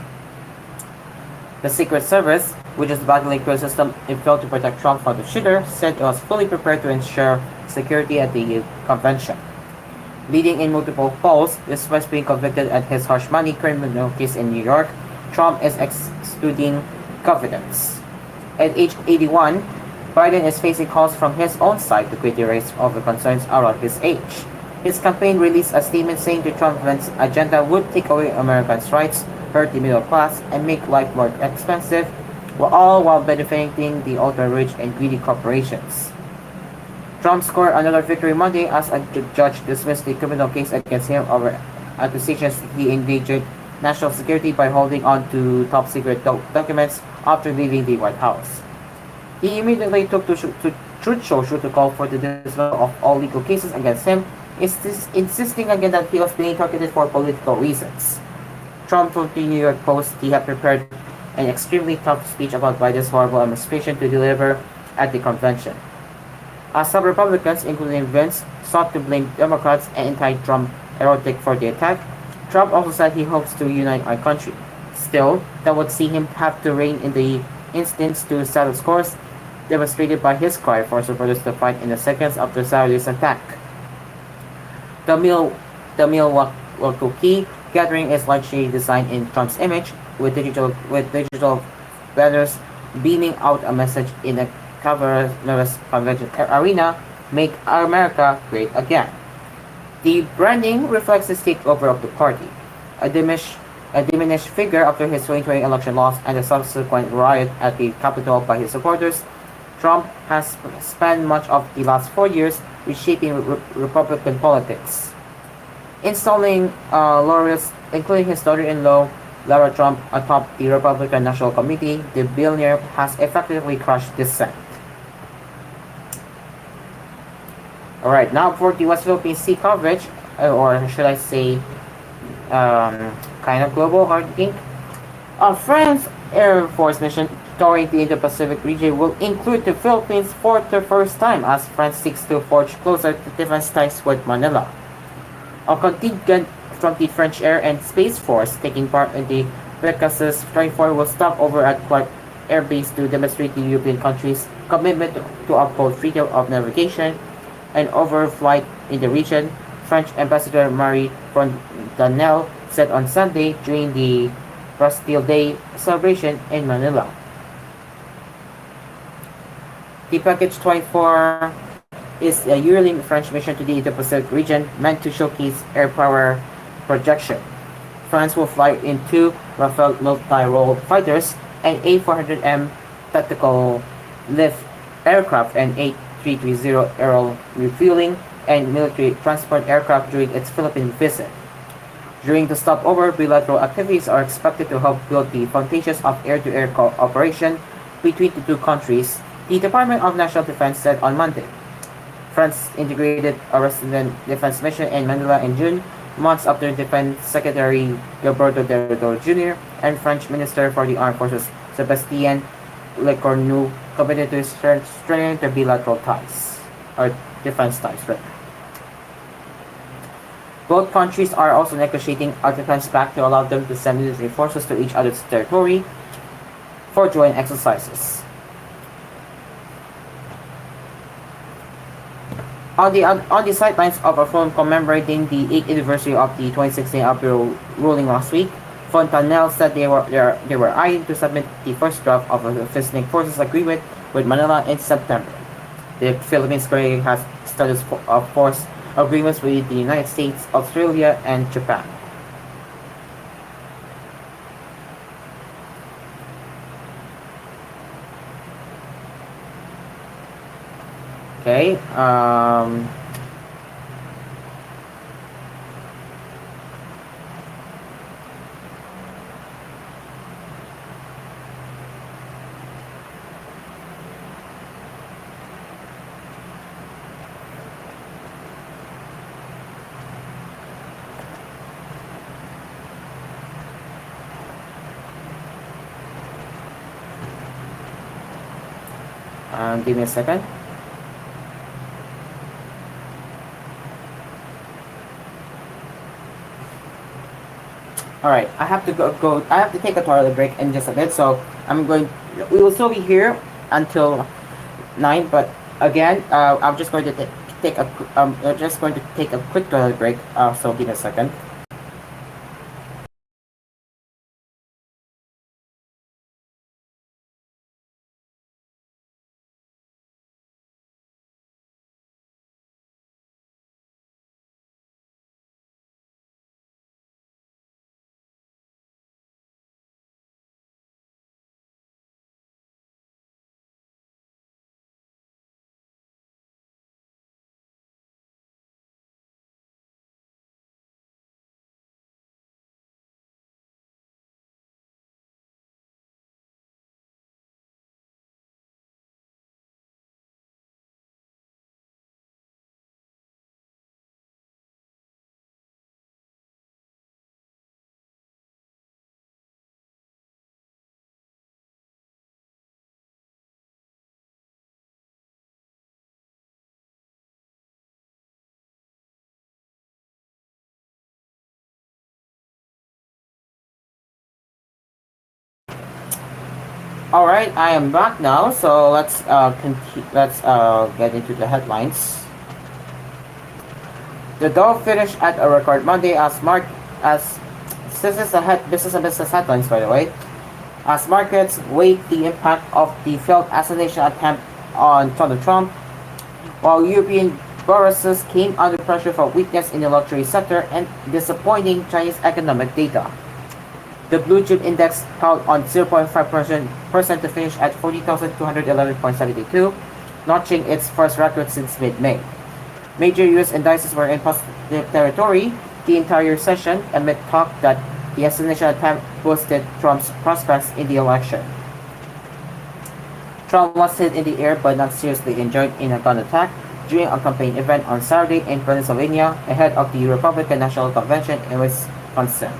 The Secret Service, which is battling through a system it failed to protect Trump from the shooter, said it was fully prepared to ensure security at the convention. Leading in multiple polls, despite being convicted at his harsh money criminal case in New York, Trump is exuding confidence. At age 81, Biden is facing calls from his own side to quit the race over concerns around his age. His campaign released a statement saying the Trump-Vance agenda would take away Americans' rights, hurt the middle class, and make life more expensive, all while benefiting the ultra-rich and greedy corporations. Trump scored another victory Monday as a judge dismissed the criminal case against him over accusations he endangered national security by holding on to top-secret documents after leaving the White House. He immediately took to Truth Social to call for the dismissal of all legal cases against him, insisting again that he was being targeted for political reasons. Trump told the New York Post he had prepared an extremely tough speech about Biden's horrible administration to deliver at the convention. As some Republicans, including Vance, sought to blame Democrats and anti-Trump rhetoric for the attack, Trump also said he hopes to unite our country. Still, that would see him have to rein in the instance to settle scores, demonstrated by his cry for supporters to fight in the seconds after Saturday's attack. The Milwaukee gathering is largely designed in Trump's image, with digital banners beaming out a message in a cavernous convention arena: "Make America Great Again." The branding reflects his takeover of the party, a diminished, a diminished figure after his 2020 election loss and the subsequent riot at the Capitol by his supporters. Trump has spent much of the last 4 years reshaping Republican politics, installing lawyers, including his daughter-in-law, Lara Trump, atop the Republican National Committee. The billionaire has effectively crushed dissent. Alright, now for the West Philippine Sea coverage, or should I say, kind of global, I think. France Air Force mission touring the Indo-Pacific region will include the Philippines for the first time as France seeks to forge closer to defense ties with Manila. A contingent from the French Air and Space Force taking part in the Pegasus 24 will stop over at Clark Air Base to demonstrate the European countries' commitment to uphold freedom of navigation and overflight in the region, French Ambassador Marie Fontanelle said on Sunday during the Bastille Day celebration in Manila. The Package 24 is a yearly French mission to the Indo-Pacific region meant to showcase air power projection. France will fly in two Rafale multi-role fighters, an A400M tactical lift aircraft, and A330 aerial refueling and military transport aircraft during its Philippine visit. During the stopover, bilateral activities are expected to help build the foundations of air-to-air cooperation between the two countries, the Department of National Defense said on Monday. France integrated a resident defense mission in Manila in June, months after Defense Secretary Gilberto Delgado Jr. and French Minister for the Armed Forces Sébastien Lecornu committed to strengthening their bilateral ties, or defense ties, rather. Both countries are also negotiating a defense pact to allow them to send military forces to each other's territory for joint exercises. On the sidelines of a film commemorating the 8th anniversary of the 2016 April ruling last week, Fontanelle said they were eyeing to submit the first draft of a visiting forces agreement with Manila in September. The Philippines currently has status of force agreements with the United States, Australia, and Japan. Okay. Give me a second. Alright, I have to go. I have to take a toilet break in just a bit, so we will still be here until 9, but again, I'm just going to take a quick toilet break, so give me a second. All right, I am back now. So let's get into the headlines. The Dow finished at a record Monday as This is business and business headlines, by the way. As markets weigh the impact of the failed assassination attempt on Donald Trump, while European bourses came under pressure for weakness in the luxury sector and disappointing Chinese economic data. The blue chip index fell on 0.5% to finish at 40,211.72, notching its first record since mid-May. Major U.S. indices were in positive territory the entire session amid talk that the assassination attempt boosted Trump's prospects in the election. Trump was hit in the air but not seriously injured in a gun attack during a campaign event on Saturday in Pennsylvania ahead of the Republican National Convention in Wisconsin.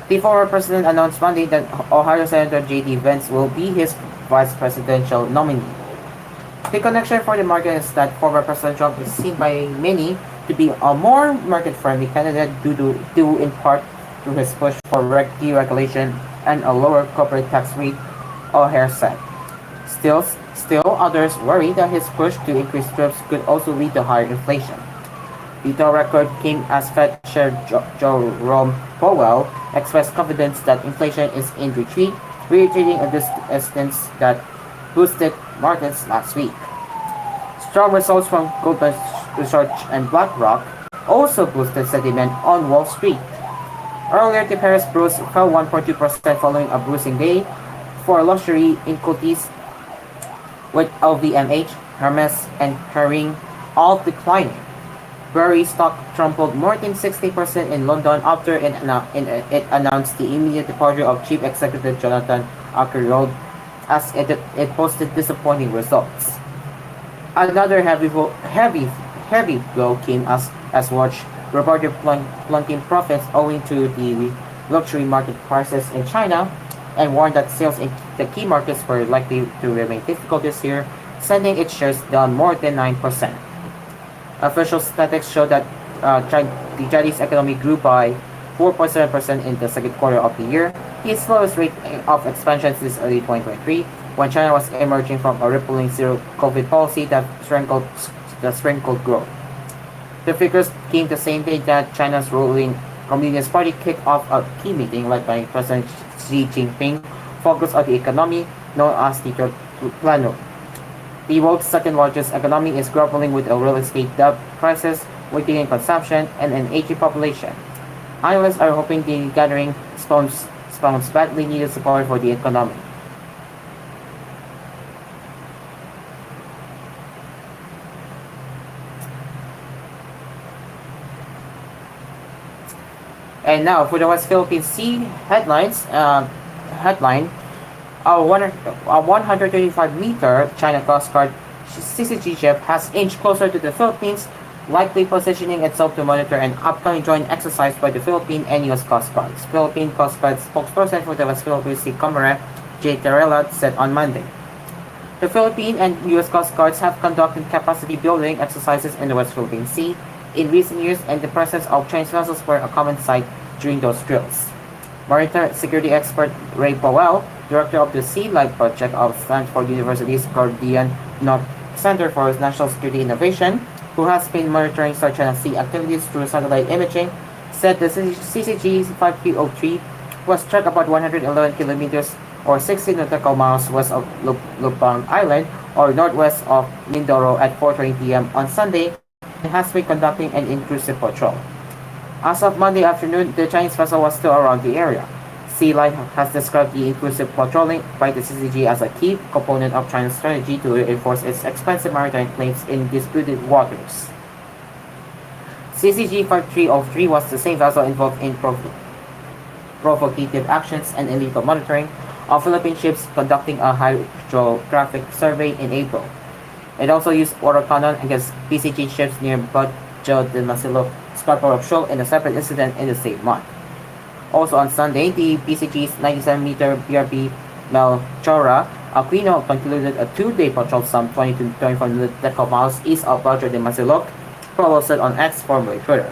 The former president announced Monday that Ohio Senator J.D. Vance will be his vice presidential nominee. The connection for the market is that former President Trump is seen by many to be a more market-friendly candidate due in part to his push for deregulation and a lower corporate tax rate, O'Hare said. Still, others worry that his push to increase trips could also lead to higher inflation. The total record came as Fed Chair Jerome Powell expressed confidence that inflation is in retreat, reiterating a distance that boosted markets last week. Strong results from Goldman Sachs and BlackRock also boosted sentiment on Wall Street. Earlier, the Paris Bourse fell 1.2% following a bruising day for luxury equities, with LVMH, Hermes, and Kering all declining. Burberry stock trampled more than 60% in London after it announced the immediate departure of Chief Executive Jonathan Akeroyd, as it posted disappointing results. Another heavy blow came as Watch reported plunging profits owing to the luxury market crisis in China and warned that sales in the key markets were likely to remain difficult this year, sending its shares down more than 9%. Official statistics show that the Chinese economy grew by 4.7% in the second quarter of the year, its slowest rate of expansion since early 2023, when China was emerging from a rippling zero-COVID policy that strangled growth. The figures came the same day that China's ruling Communist Party kicked off a key meeting led by President Xi Jinping, focused on the economy known as the Third Plano. The world's second-largest economy is grappling with a real estate debt crisis, weakening consumption, and an aging population. Analysts are hoping the gathering spawns badly needed support for the economy. And now for the West Philippine Sea headlines. Headline: a 135-meter China Coast Guard CCG ship has inched closer to the Philippines, likely positioning itself to monitor an upcoming joint exercise by the Philippine and U.S. Coast Guards. Philippine Coast Guard spokesperson for the West Philippine Sea Commodore J. Tarela said on Monday. The Philippine and U.S. Coast Guards have conducted capacity building exercises in the West Philippine Sea in recent years, and the presence of Chinese vessels were a common sight during those drills. Maritime security expert Ray Powell, director of the Sea Life Project of Stanford University's Guardian North Center for National Security Innovation, who has been monitoring South China Sea activities through satellite imaging, said the CCG 5303 was struck about 111 kilometers or 60 nautical miles west of Lubang Island or northwest of Mindoro at 4:20 p.m. on Sunday and has been conducting an intrusive patrol. As of Monday afternoon, the Chinese vessel was still around the area. Sea Life has described the intrusive patrolling by the CCG as a key component of China's strategy to enforce its expansive maritime claims in disputed waters. CCG 5303 was the same vessel involved in provocative actions and illegal monitoring of Philippine ships conducting a hydrographic survey in April. It also used water cannon against PCG ships near Badjo de Masilog, Scarborough Shoal in a separate incident in the same month. Also on Sunday, the PCG's 97-meter BRB Melchora Aquino concluded a two-day patrol some 20 to 25 nautical miles east of Badjo de Masilog, Paulo said on X, formerly Twitter.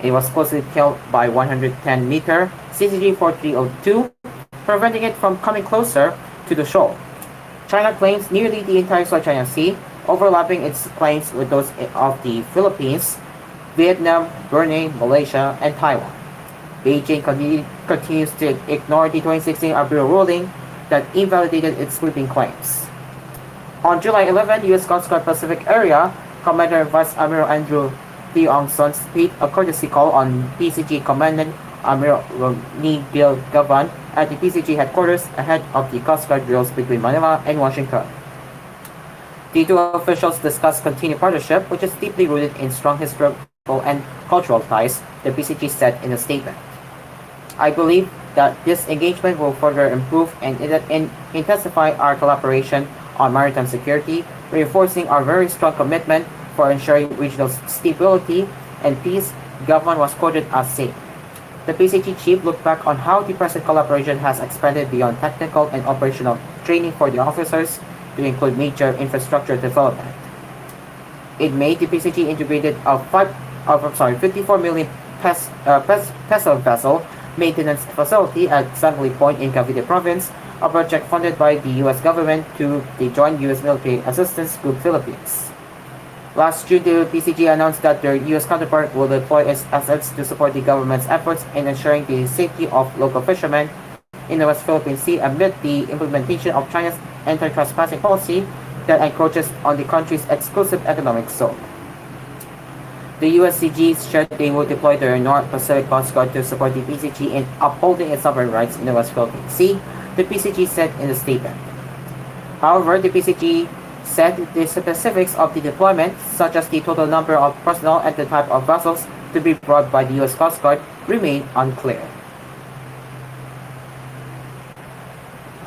It was closely held by 110-meter CCG 4302, preventing it from coming closer to the shoal. China claims nearly the entire South China Sea, overlapping its claims with those of the Philippines, Vietnam, Brunei, Malaysia, and Taiwan. Beijing continues to ignore the 2016 Abril ruling that invalidated its sweeping claims. On July 11, U.S. Coast Guard Pacific Area Commander Vice Admiral Andrew Leong Sun paid a courtesy call on PCG Commandant Admiral Ni Bill Gavan at the PCG headquarters ahead of the Coast Guard drills between Manila and Washington. The two officials discussed continued partnership, which is deeply rooted in strong historical and cultural ties, the PCG said in a statement. I believe that this engagement will further improve and intensify our collaboration on maritime security, reinforcing our very strong commitment for ensuring regional stability and peace, Gavan was quoted as saying. The PCG chief looked back on how the present collaboration has expanded beyond technical and operational training for the officers to include major infrastructure development. In May, the PCG integrated a 54 million peso vessel maintenance facility at Sangley Point in Cavite Province, a project funded by the U.S. government to the Joint U.S. Military Assistance Group Philippines. Last June, the PCG announced that their U.S. counterpart will deploy its assets to support the government's efforts in ensuring the safety of local fishermen in the West Philippine Sea amid the implementation of China's anti-trespassing policy that encroaches on the country's exclusive economic zone. The USCG said they will deploy their North Pacific Coast Guard to support the PCG in upholding its sovereign rights in the West Philippine Sea, the PCG said in a statement. However, the PCG said the specifics of the deployment, such as the total number of personnel and the type of vessels to be brought by the U.S. Coast Guard, remain unclear.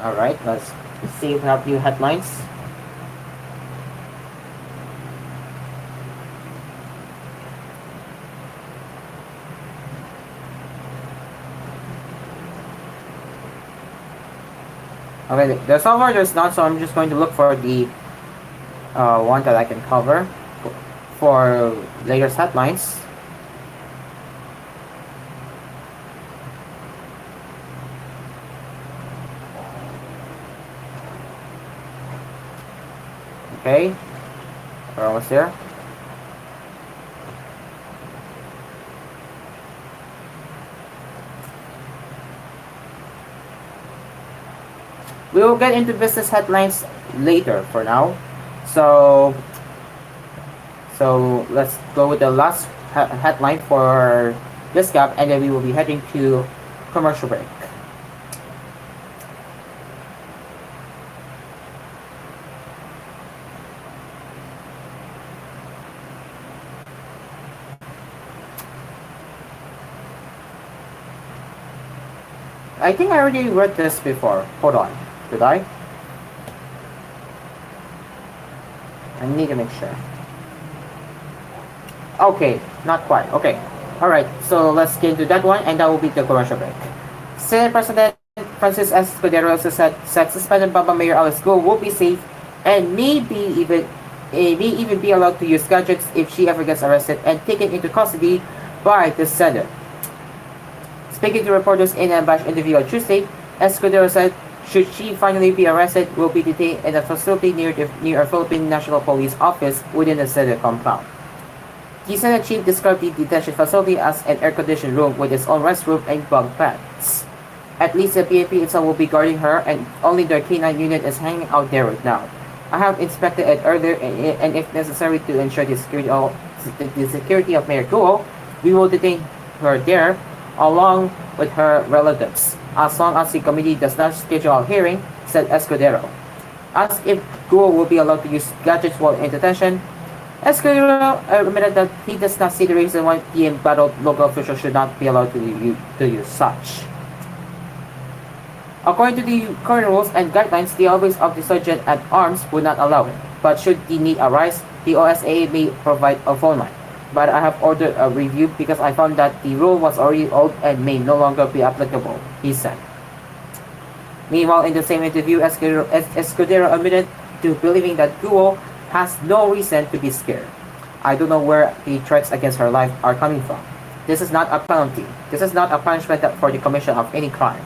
Alright, let's see if we have new headlines. Okay, so far there's not, so I'm just going to look for the one that I can cover for latest headlines. Okay, we're almost there. We will get into business headlines later for now. So let's go with the last headline for this gap, and then we will be heading to commercial break. I think I already read this before. Hold on. Did I? I need to make sure. Okay, not quite. Okay. Alright, so let's get into that one, and that will be the commercial break. Senate President Francis Escudero said suspended Bamba Mayor Alice Go will be safe and may even be allowed to use gadgets if she ever gets arrested and taken into custody by the Senate. Speaking to reporters in an ambassador interview on Tuesday, Escudero said should she finally be arrested, will be detained in a facility near a Philippine National Police office within the Senate compound. The Senate chief described the detention facility as an air-conditioned room with its own restroom and bunk beds. At least the PNP itself will be guarding her, and only their K9 unit is hanging out there right now. I have inspected it earlier, and if necessary to ensure the security of Mayor Guo, we will detain her there along with her relatives, as long as the committee does not schedule a hearing, said Escudero. Asked if Guo will be allowed to use gadgets while in detention, Escudero admitted that he does not see the reason why the embattled local officials should not be allowed to use such. According to the current rules and guidelines, the office of the Sergeant at Arms would not allow it, but should the need arise, the OSA may provide a phone line. But I have ordered a review because I found that the rule was already old and may no longer be applicable, he said. Meanwhile, in the same interview, Escudero admitted to believing that Guo has no reason to be scared. I don't know where the threats against her life are coming from. This is not a penalty. This is not a punishment for the commission of any crime.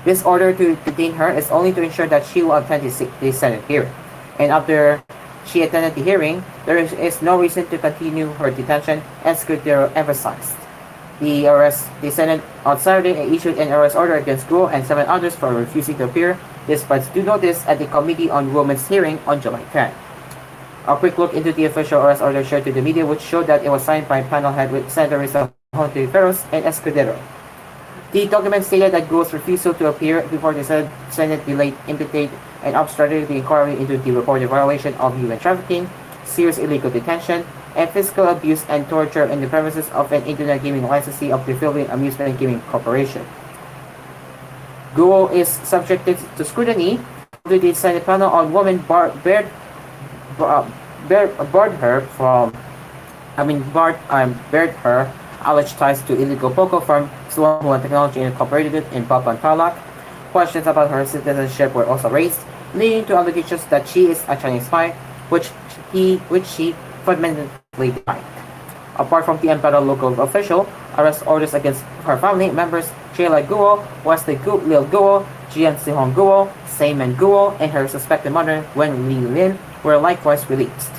This order to detain her is only to ensure that she will attend the Senate hearing. And after she attended the hearing, there is no reason to continue her detention, Escudero emphasized. The Senate on Saturday issued an arrest order against Guo and 7 others for refusing to appear despite due notice at the Committee on Women's hearing on July 10. A quick look into the official arrest order shared to the media, which showed that it was signed by panel head with Senators Hontiveros and Escudero. The document stated that Guo's refusal to appear before the Senate delayed, impeded, and obstructed the inquiry into the reported violation of human trafficking, serious illegal detention, and physical abuse and torture in the premises of an internet gaming licensee of the Philippine Amusement Gaming Corporation. Guo is subjected to scrutiny due to the Senate panel on women barred her alleged ties to illegal Poco firm Suwon Technology Incorporated in Papan Tarlac. Questions about her citizenship were also raised, leading to allegations that she is a Chinese spy, which she fundamentally denied. Apart from the embedded local official, arrest orders against her family members Sheila Guo, Wesley Lil Guo, Jian Sihong Guo, Seyman Guo, and her suspected mother Wen Li Lin were likewise released.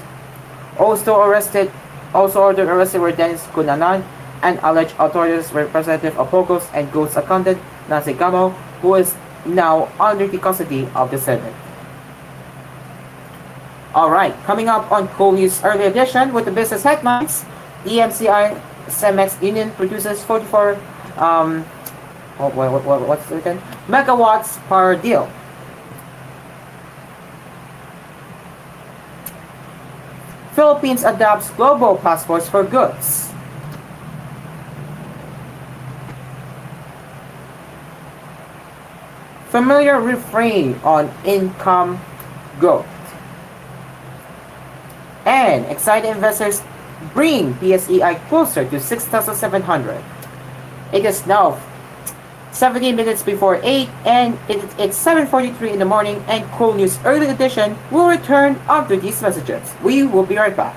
Also ordered arrested were Dennis Cunanan, an alleged authorities representative of Pocos, and Guo's accountant Nancy Gamo, who is now under the custody of the Senate. Alright, coming up on koolNews Early Edition with the business headlines, EMCI Cemex Union produces 44 what's it again? Megawatts power deal. Philippines adopts global passports for goods. Familiar refrain on income growth. And excited investors bring PSEI closer to 6,700. It is now 17 minutes before 8 and it's 7:43 in the morning, and koolNews Early Edition will return after these messages. We will be right back.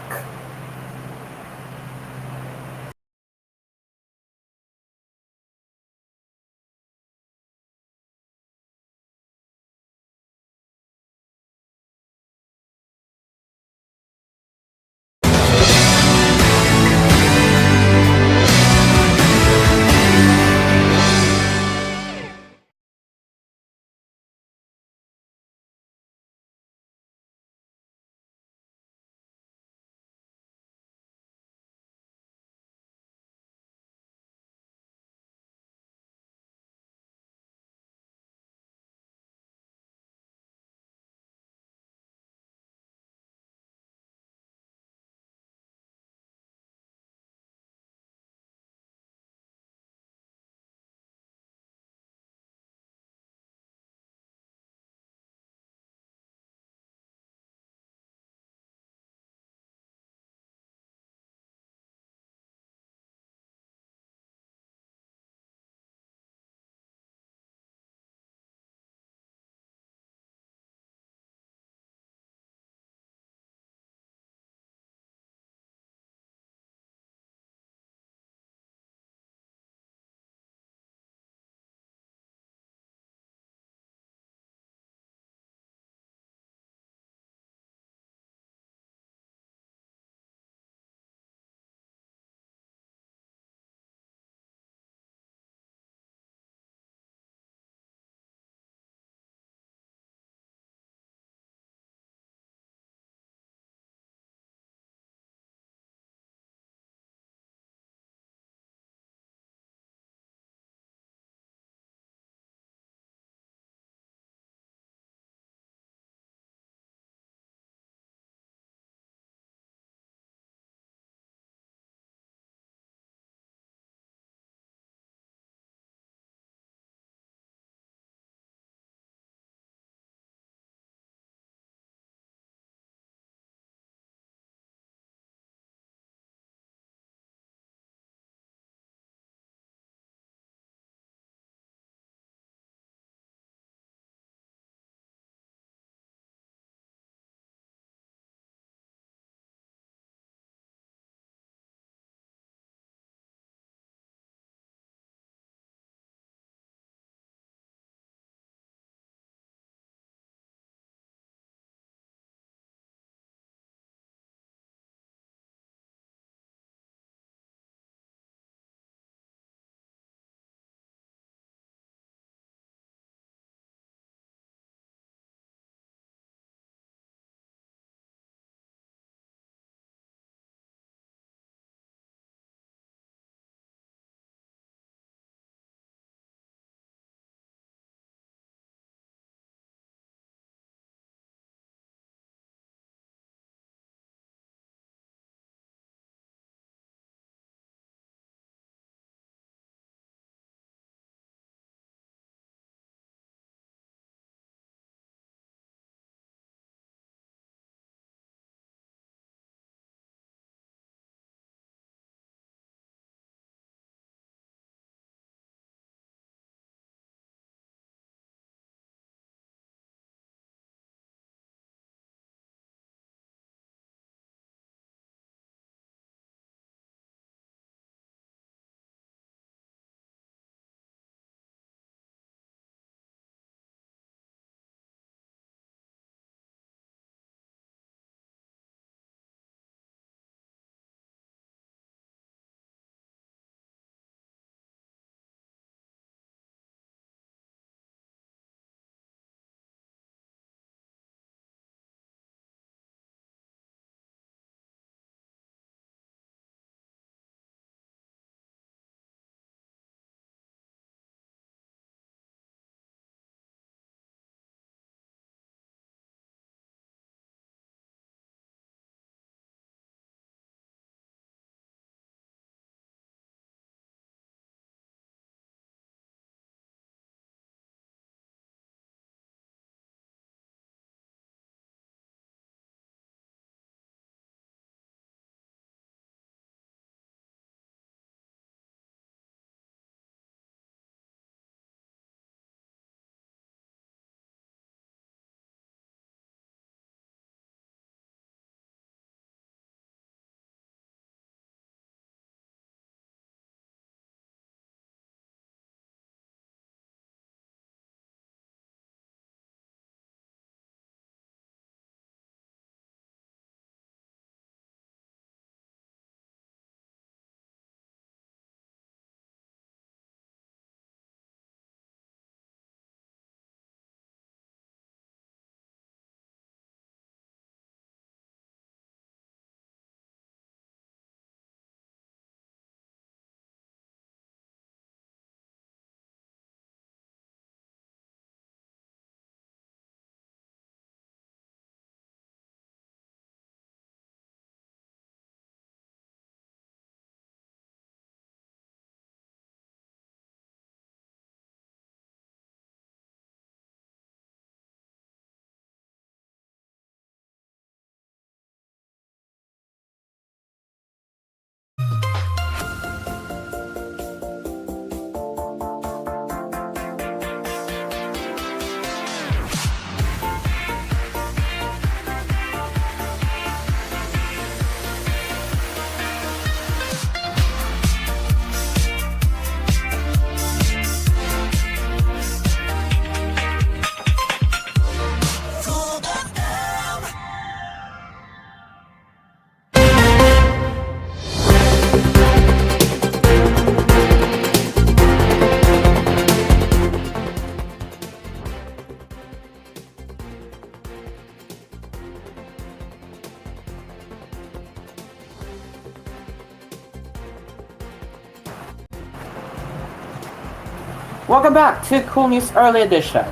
Welcome back to koolNews Early Edition.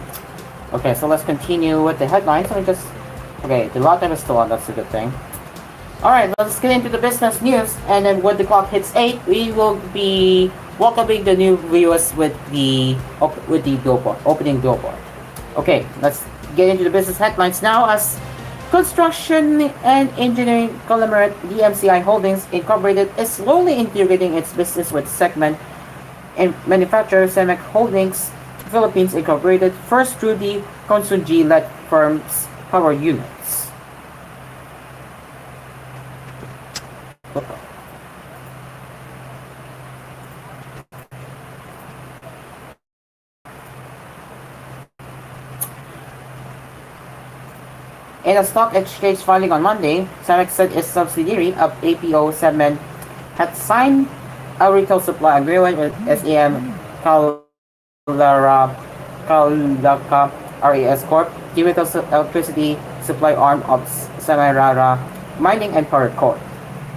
Okay, so let's continue with the headlines. Okay, the lot time is still on, that's a good thing. Alright, let's get into the business news, and then when the clock hits 8, we will be welcoming the new viewers with the billboard, opening billboard. Okay, let's get into the business headlines now. As construction and engineering conglomerate DMCI Holdings Incorporated is slowly integrating its business with segment and manufacturer Cemex Holdings Philippines Incorporated, first through the koolNews-led firm's power units. In a stock exchange filing on Monday, Cemex said its subsidiary of APO segment had signed a retail supply agreement with SAM Caldaca RAS Corp, the retail electricity supply arm of Semirara Mining and Power Corp.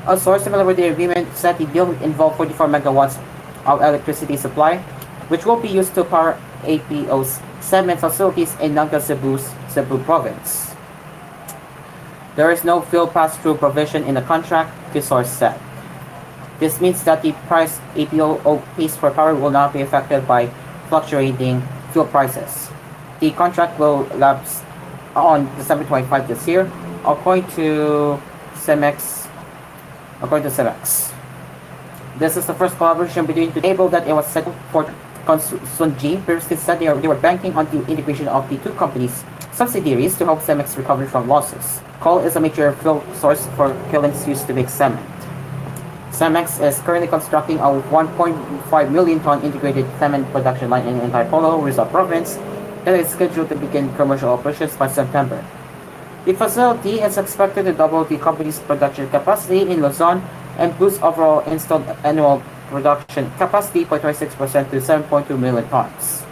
A source similar with the agreement said the deal involved 44 megawatts of electricity supply, which will be used to power APO's segment facilities in Naga Cebu province. There is no fuel pass-through provision in the contract, the source said. This means that the price APO pays for power will not be affected by fluctuating fuel prices. The contract will lapse on December 25 this year, according to Cemex. This is the first collaboration between the table that it was set for. koolNews previously said they were banking on the integration of the two companies' subsidiaries to help Cemex recover from losses. Coal is a major fuel source for kilns used to make cement. Cemex is currently constructing a 1.5 million ton integrated cement production line in Antipolo, Rizal Province that is scheduled to begin commercial operations by September. The facility is expected to double the company's production capacity in Luzon and boost overall installed annual production capacity by 26% to 7.2 million tons.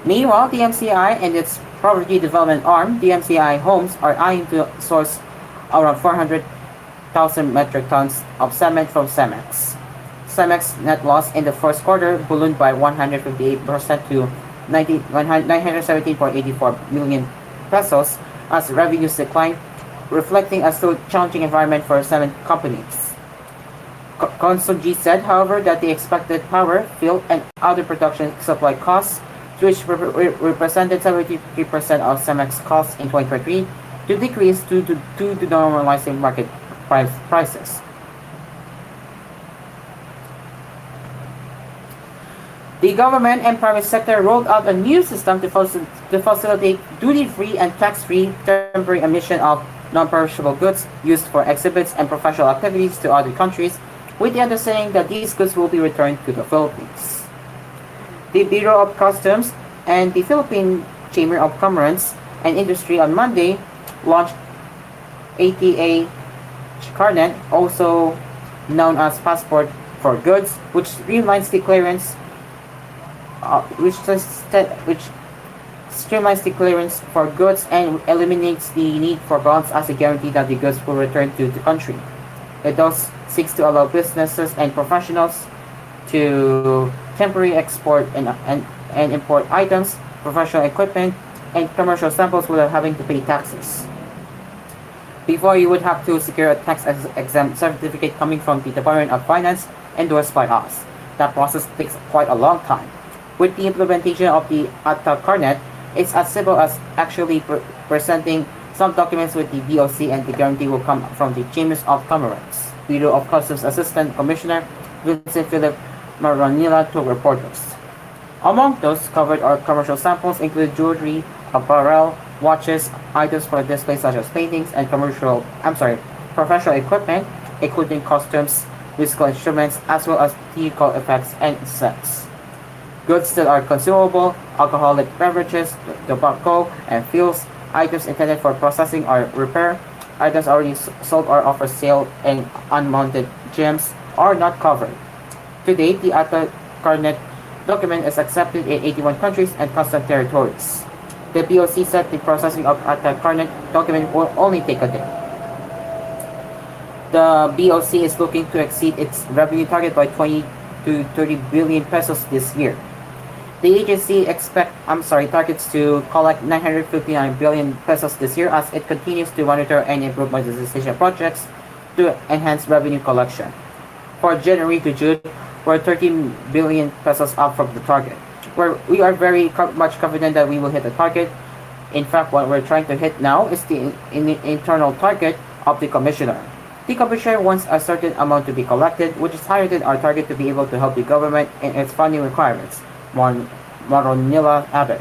Meanwhile, DMCI and its property development arm, DMCI Homes, are eyeing to source around 400,000 metric tons of cement from Cemex. Cemex net loss in the first quarter ballooned by 158% to 917.84 million pesos as revenues declined, reflecting a still challenging environment for cement companies. koolNews said, however, that the expected power, fuel, and other production supply costs, which represented 73% of Cemex costs in 2023, to decrease due to normalizing market prices. The government and private sector rolled out a new system to facilitate duty-free and tax-free temporary emission of non-perishable goods used for exhibits and professional activities to other countries, with the understanding that these goods will be returned to the Philippines. The Bureau of Customs and the Philippine Chamber of Commerce and Industry on Monday launched TVH Carnet, also known as Passport for Goods, which streamlines the clearance for goods and eliminates the need for bonds as a guarantee that the goods will return to the country. It thus seeks to allow businesses and professionals to temporarily export and import items, professional equipment, and commercial samples without having to pay taxes. Before, you would have to secure a tax-exempt certificate coming from the Department of Finance endorsed by us. That process takes quite a long time. With the implementation of the ATA Carnet, it's as simple as actually presenting some documents with the BOC, and the guarantee will come from the Chambers of Commerce. Bureau of Customs Assistant Commissioner Vincent Philip Maranilla told reporters. Among those covered are commercial samples include jewelry, apparel, watches, items for display such as paintings, and professional equipment, including costumes, musical instruments, as well as theatrical effects and sets. Goods that are consumable, alcoholic beverages, tobacco, and fuels, items intended for processing or repair, items already sold or offered sale, and unmounted gems are not covered. To date, the ATA Carnet document is accepted in 81 countries and custom territories. The BOC said the processing of ATA Carnet document will only take a day. The BOC is looking to exceed its revenue target by 20 to 30 billion pesos this year. The agency targets to collect 959 billion pesos this year as it continues to monitor and improve monetization projects to enhance revenue collection. For January to June, we're 13 billion pesos up from the target. We are very much confident that we will hit the target. In fact, what we're trying to hit now is the internal target of the commissioner. The commissioner wants a certain amount to be collected, which is higher than our target to be able to help the government in its funding requirements, Maronilla added.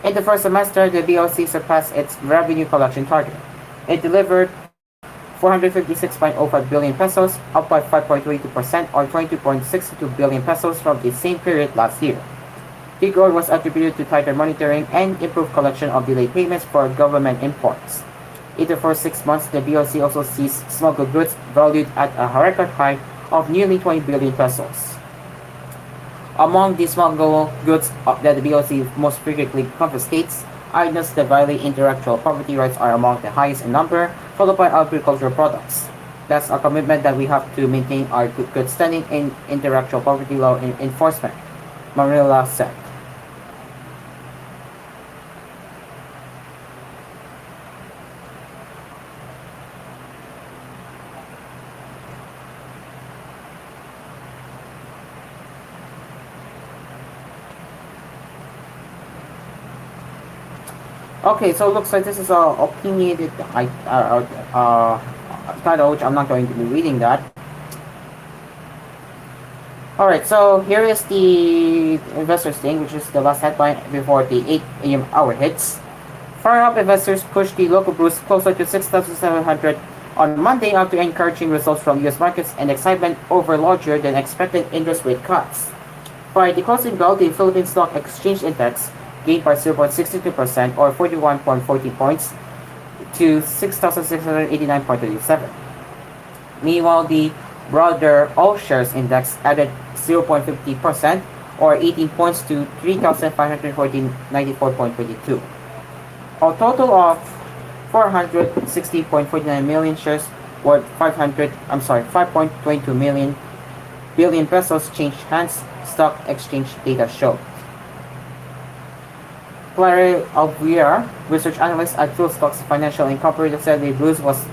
In the first semester, the BOC surpassed its revenue collection target. It delivered 456.05 billion pesos, up by 5.22% or 22.62 billion pesos from the same period last year. The growth was attributed to tighter monitoring and improved collection of delayed payments for government imports. In the first 6 months, the BOC also seized smuggled goods valued at a record high of nearly 20 billion pesos. Among the smuggled goods that the BOC most frequently confiscates, items that violate intellectual property rights are among the highest in number, followed by agricultural products. That's a commitment that we have to maintain our good standing in intellectual property law enforcement, Marilla said. Okay, so it looks like this is a opinionated title, which I'm not going to be reading that. Alright, so here is the investors thing, which is the last headline before the 8 a.m. hour hits. Fire-up investors push the local boost closer to 6,700 on Monday after encouraging results from U.S. markets and excitement over larger than expected interest rate cuts. By the closing bell, the Philippine Stock Exchange Index gained by 0.62% or 41.40 points to 6,689.37. Meanwhile, the broader all-shares index added 0.50% or 18 points to 3,594.22. A total of 460.49 million shares worth 5.22 billion pesos changed hands, stock exchange data showed. Clary Alviera, research analyst at Phil Stocks Financial Incorporated, said the boost was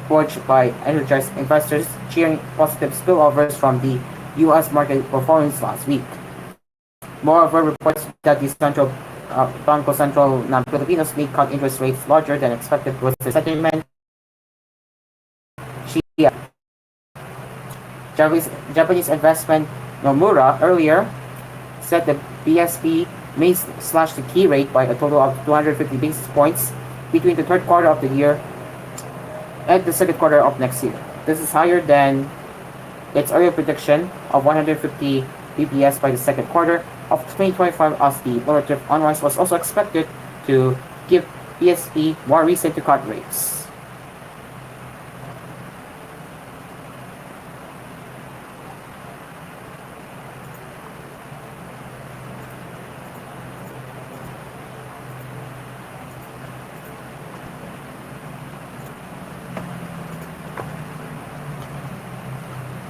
forged by energized investors cheering positive spillovers from the U.S. market performance last week. Moreover, reports that the Bangko Sentral ng Pilipinas may cut interest rates larger than expected was the sentiment. Japanese investment Nomura earlier said the BSP may slash the key rate by a total of 250 basis points between the third quarter of the year and the second quarter of next year. This is higher than its earlier prediction of 150 BPS by the second quarter of 2025, as the lower tariff unwise was also expected to give BSP more reason to cut rates.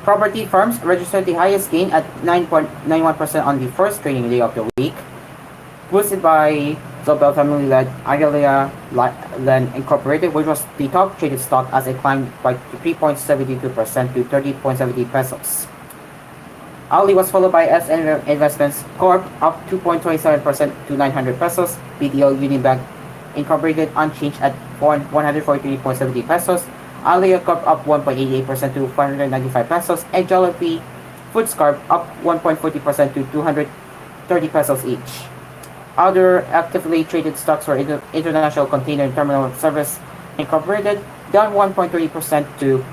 Property firms registered the highest gain at 9.91% on the first trading day of the week, boosted by Zobel family-led Agalea Land Incorporated, which was the top traded stock as it climbed by 3.72% to 30.70 pesos. Ali was followed by SN Investments Corp, up 2.27% to 900 pesos, BDO Union Bank Incorporated unchanged at 143.70 pesos, Alia Corp up 1.88% to 595 pesos, and Jollibee Foods Corp up 1.40% to 230 pesos each. Other actively traded stocks were International Container Terminal Service Incorporated, down 1.30% to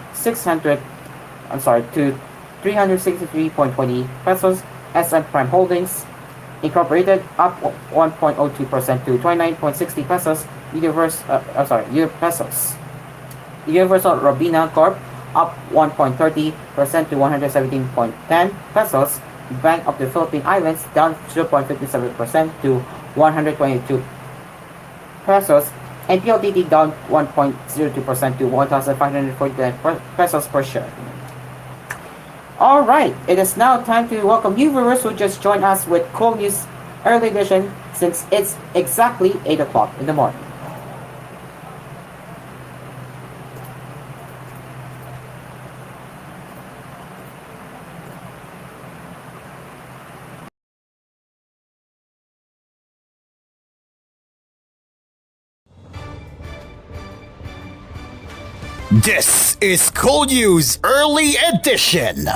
363.20 pesos. SM Prime Holdings Incorporated up 1.02% to 29.60 pesos. Universal Robina Corp up 1.30% to 117.10 pesos. Bank of the Philippine Islands down 0.57% to 122 pesos. And PLDT down 1.02% to 1,549 pesos per share. All right, it is now time to welcome new viewers who just joined us with koolNews Early Edition since it's exactly 8 o'clock in the morning. This is koolNews Early Edition.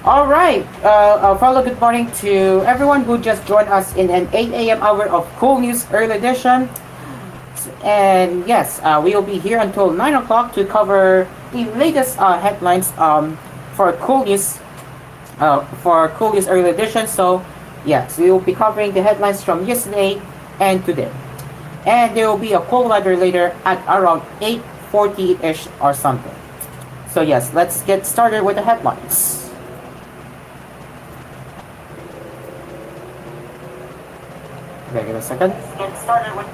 All right, a fellow good morning to everyone who just joined us in an 8 a.m. hour of koolNews Early Edition. And yes, we will be here until 9 o'clock to cover the latest headlines for koolNews Early Edition. So yes, we will be covering the headlines from yesterday and today. And there will be a cold weather later at around 8:40-ish or something. So yes, let's get started with the headlines. Okay, give me a second. Get started with.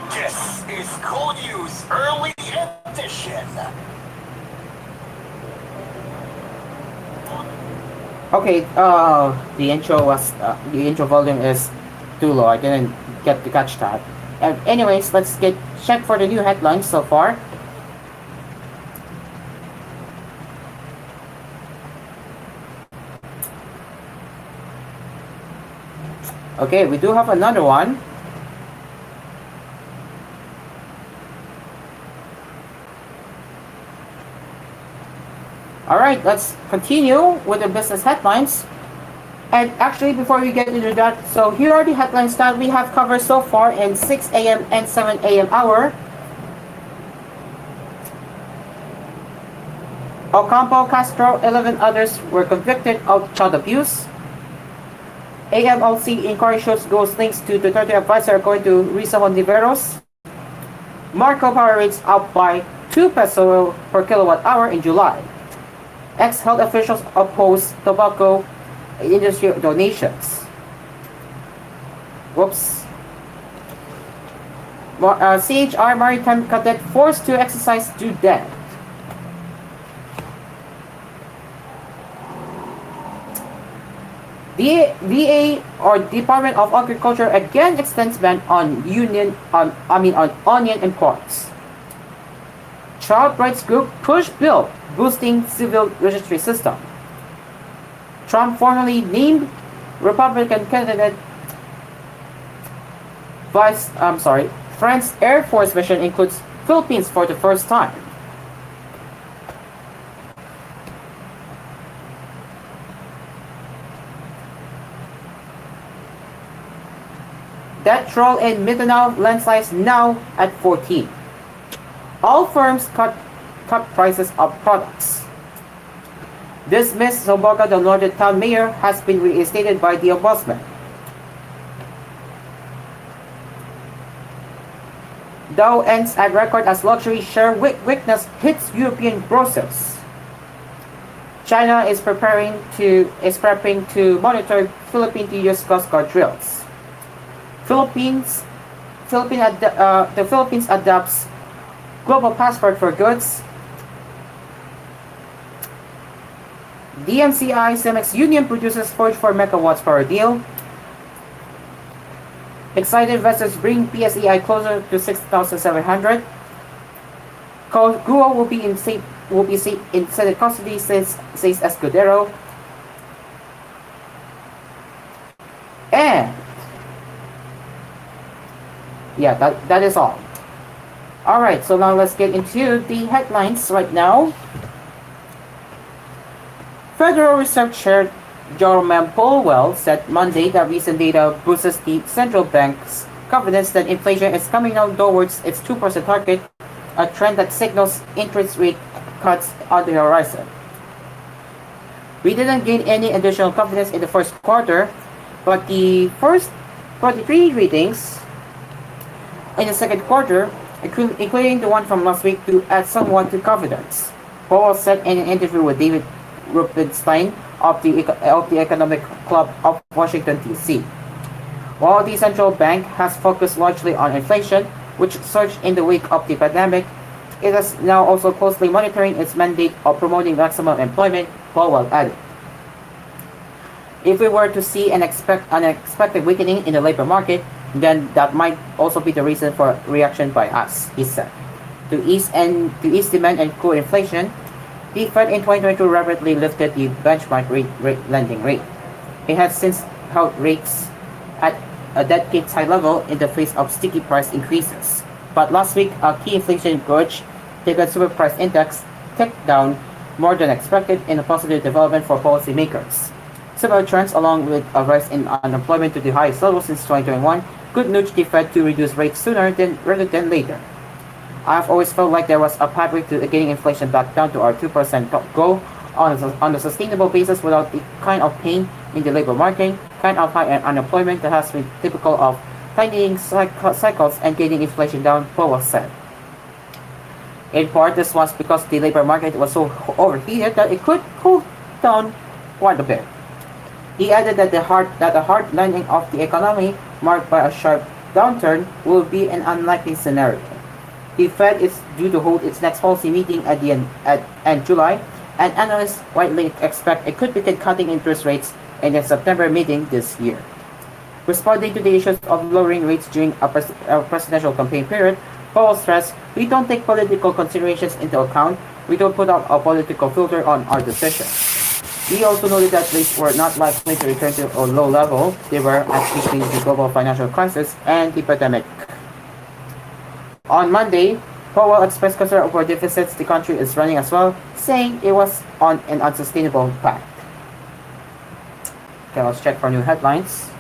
This is koolNews Early Edition. Okay, the intro volume is too low. I didn't get to catch that. And anyways, let's check for the new headlines so far. Okay, we do have another one. Alright, let's continue with the business headlines. And actually, before we get into that, so here are the headlines that we have covered so far in 6 a.m. and 7 a.m. hour. Ocampo, Castro, 11 others were convicted of child abuse. AMLC inquiry shows ghost links to Duterte advisor according to Risa Hontiveros. Marco power rates up by 2 peso per kilowatt hour in July. Ex-health officials oppose tobacco industry donations. Whoops. CHR maritime cadet forced to exercise to death. The VA or Department of Agriculture again extends ban on onion imports. Child rights group push bill boosting civil registry system. Trump formally named Republican candidate France Air Force mission includes Philippines for the first time. Death toll in Mindanao landslides now at 14. All firms cut prices of products. Dismissed Zamboanga del Norte town mayor has been reinstated by the ombudsman. Dow ends at record as luxury share weakness hits European grocers. China is prepping to monitor Philippine to use Coast Guard drills. The Philippines adopts global passport for goods. DMCI Cemex Union produces 44 megawatts power deal. Excited investors bring PSEI closer to 6,700. Guo will be in Senate custody, says Escudero. And yeah, that is all. Alright, so now let's get into the headlines right now. Federal Reserve Chair Jerome Powell said Monday that recent data boosts the central bank's confidence that inflation is coming down towards its 2% target, a trend that signals interest rate cuts on the horizon. We didn't gain any additional confidence in the first quarter, but the first 23 readings in the second quarter, including the one from last week, to add somewhat to confidence. Powell said in an interview with David Rubenstein of the Economic Club of Washington, D.C. While the central bank has focused largely on inflation, which surged in the wake of the pandemic, it is now also closely monitoring its mandate of promoting maximum employment, Powell added. If we were to see an unexpected weakening in the labor market, then that might also be the reason for reaction by us, he said. To ease demand and cool inflation, the Fed in 2022 rapidly lifted the benchmark lending rate. It has since held rates at a decade high level in the face of sticky price increases. But last week, a key inflation gauge, the Consumer Price Index, ticked down more than expected in a positive development for policymakers. Similar trends, along with a rise in unemployment to the highest level since 2021, could nudge the Fed to reduce rates sooner rather than later. I've always felt like there was a pathway to getting inflation back down to our 2% goal on a sustainable basis without the kind of pain in the labor market, kind of high unemployment that has been typical of tightening cycles and getting inflation down, Powell said. In part, this was because the labor market was so overheated that it could cool down quite a bit. He added that the hard landing of the economy, marked by a sharp downturn, will be an unlikely scenario. The Fed is due to hold its next policy meeting at end July, and analysts widely expect it could begin cutting interest rates in the September meeting this year. Responding to the issues of lowering rates during a presidential campaign period, Powell stressed, "We don't take political considerations into account. We don't put up a political filter on our decisions." He also noted that rates were not likely to return to a low level they were at between the global financial crisis and the pandemic. On Monday, Powell expressed concern over deficits the country is running as well, saying it was on an unsustainable path. Okay, let's check for new headlines.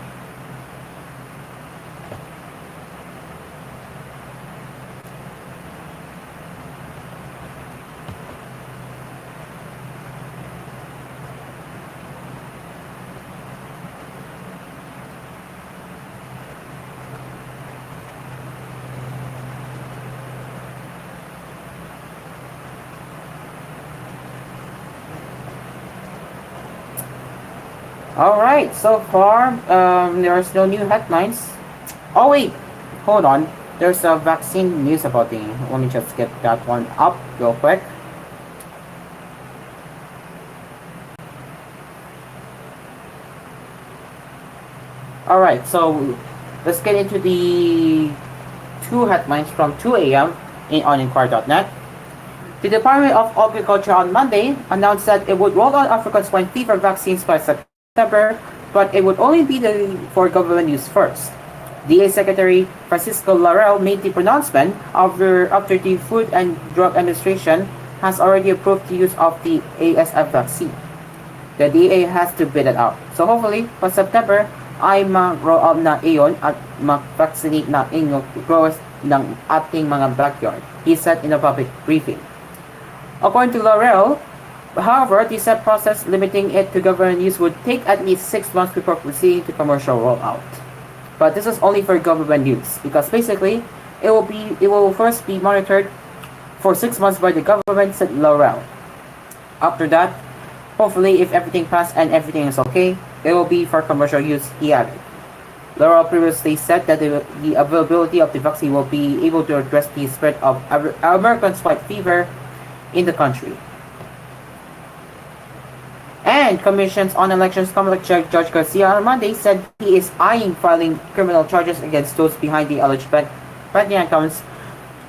Alright, so far, there's no new headlines. Oh wait, hold on. There's a vaccine news about the... Let me just get that one up real quick. Alright, so let's get into the two headlines from 2 a.m. on Inquirer.net. The Department of Agriculture on Monday announced that it would roll out African swine fever vaccines by September, but it would only be for government use first. DA Secretary Francisco Laurel made the pronouncement after the Food and Drug Administration has already approved the use of the ASF vaccine. The DA has to bid it out. So hopefully, by September, ay mag-roll out na iyon at mag-vaccinate na inyong growers ng ating mga backyard, he said in a public briefing. According to Laurel, however, the set process limiting it to government use would take at least 6 months before proceeding to commercial rollout. But this is only for government use, because basically it will first be monitored for 6 months by the government, said Laurel. After that, hopefully if everything passed and everything is okay, it will be for commercial use, he added. Laurel previously said that the availability of the vaccine will be able to address the spread of American swine fever in the country. And Commissions on Elections Committee Chair Judge Garcia on Monday said he is eyeing filing criminal charges against those behind the alleged banking accounts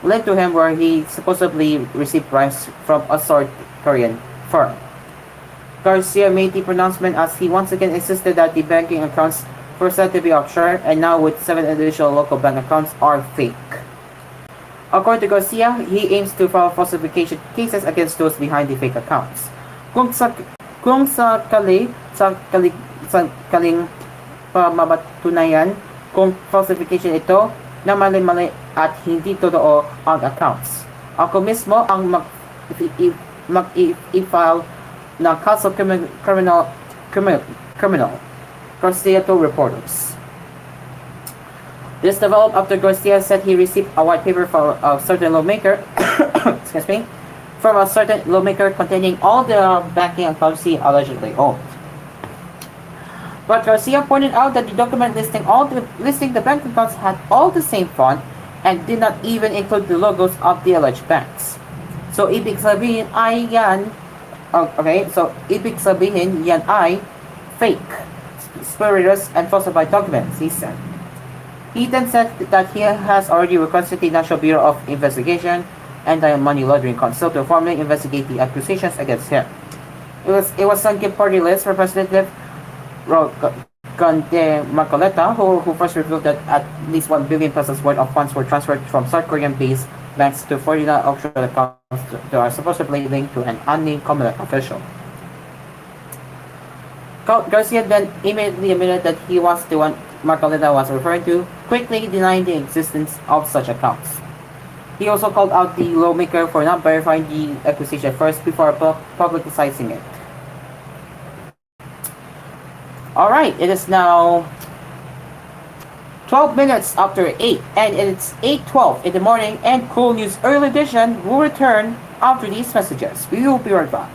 linked to him where he supposedly received bribes from a South Korean firm. Garcia made the pronouncement as he once again insisted that the banking accounts were said to be offshore and now with 7 additional local bank accounts are fake. According to Garcia, he aims to file falsification cases against those behind the fake accounts. Kung sa kaling pamatunayan kung falsification ito na mali-mali at hindi totoo ang accounts. Ako mismo ang mag-i-file non-counsel criminal Garcia told reporters. This developed after Garcia said he received a white paper from a certain lawmaker, excuse me, from a certain lawmaker containing all the banking accounts he allegedly owned. But Garcia pointed out that the document listing the bank accounts had all the same font and did not even include the logos of the alleged banks. So ibig sabihin ay yan, ibig sabihin yan ay fake, spurious, and falsified documents, he said. He then said that he has already requested the National Bureau of Investigation and the Money Laundering Council to formally investigate the accusations against him. It was Sanggip Party list Representative Conde Marcoleta who first revealed that at least 1 billion pesos worth of funds were transferred from South Korean-based banks to 49 offshore accounts that are supposedly linked to an unnamed Comelec official. Garcia then immediately admitted that he was the one Marcoleta was referring to, quickly denying the existence of such accounts. He also called out the lawmaker for not verifying the accusation first before publicizing it. Alright, it is now 12 minutes after 8, and it's 8:12 in the morning, and koolNews Early Edition will return after these messages. We will be right back.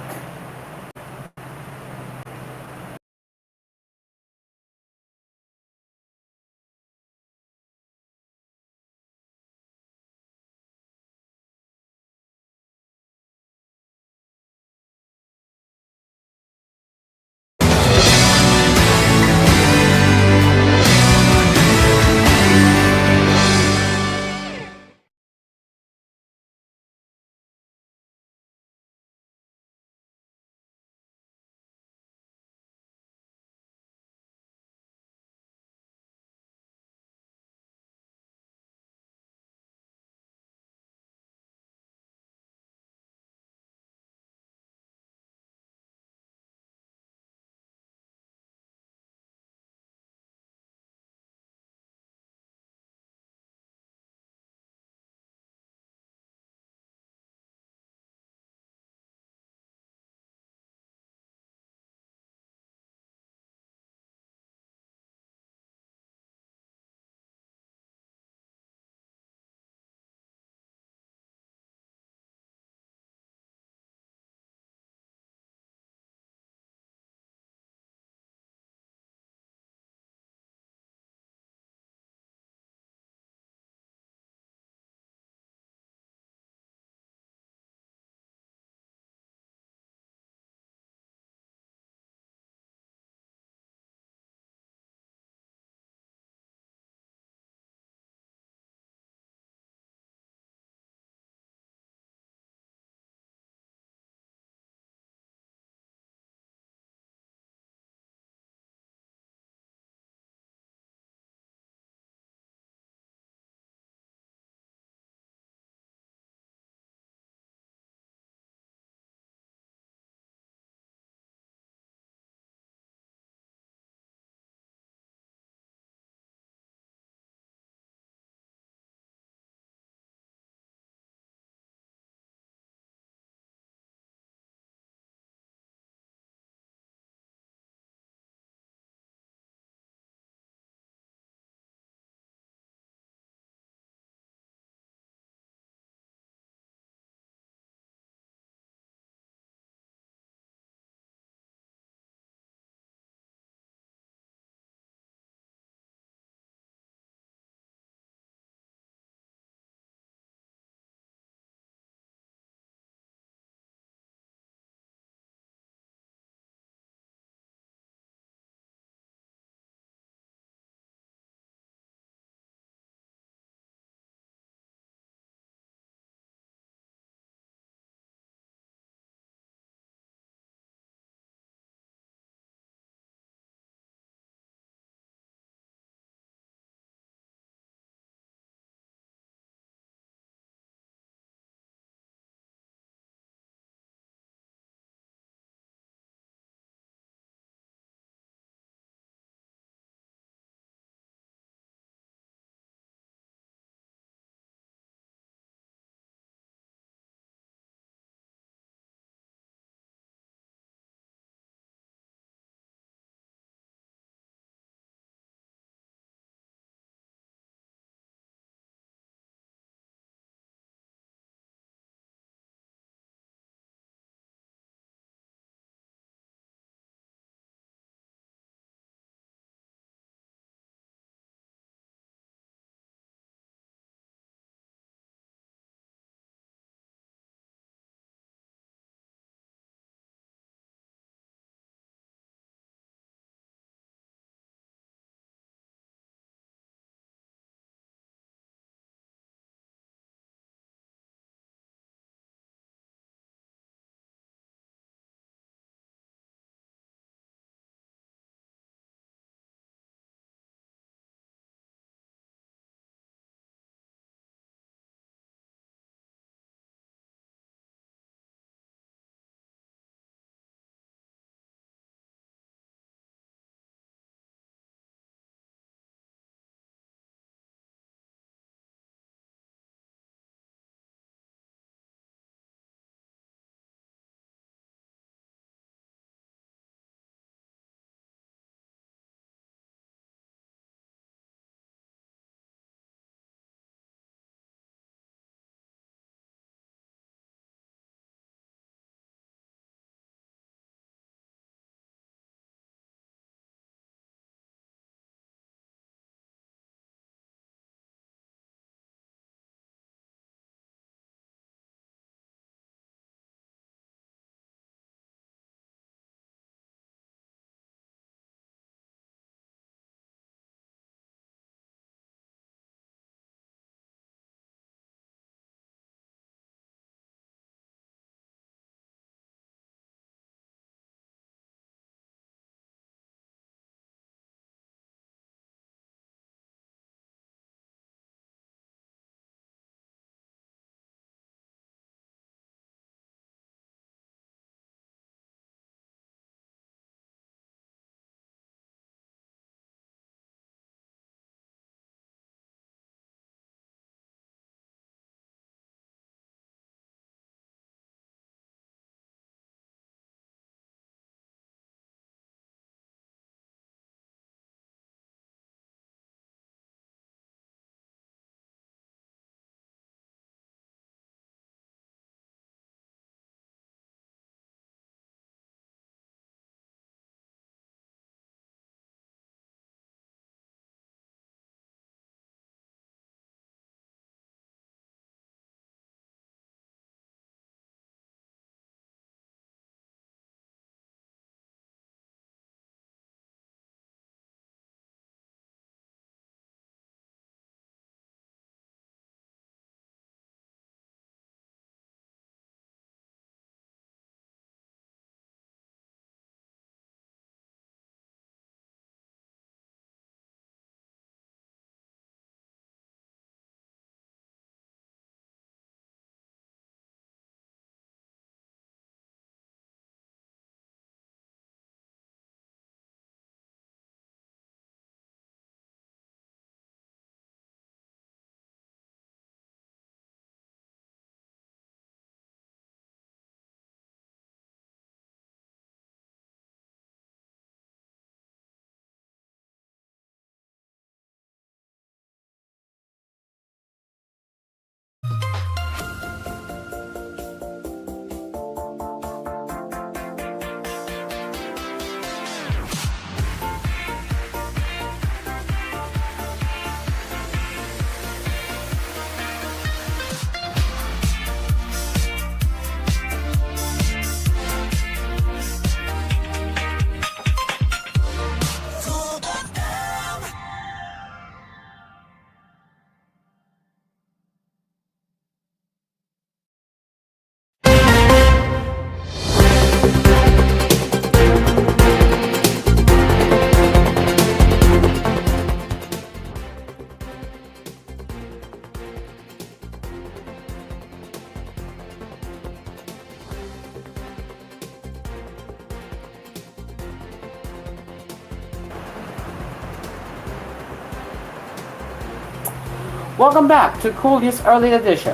Welcome back to koolNews Early Edition.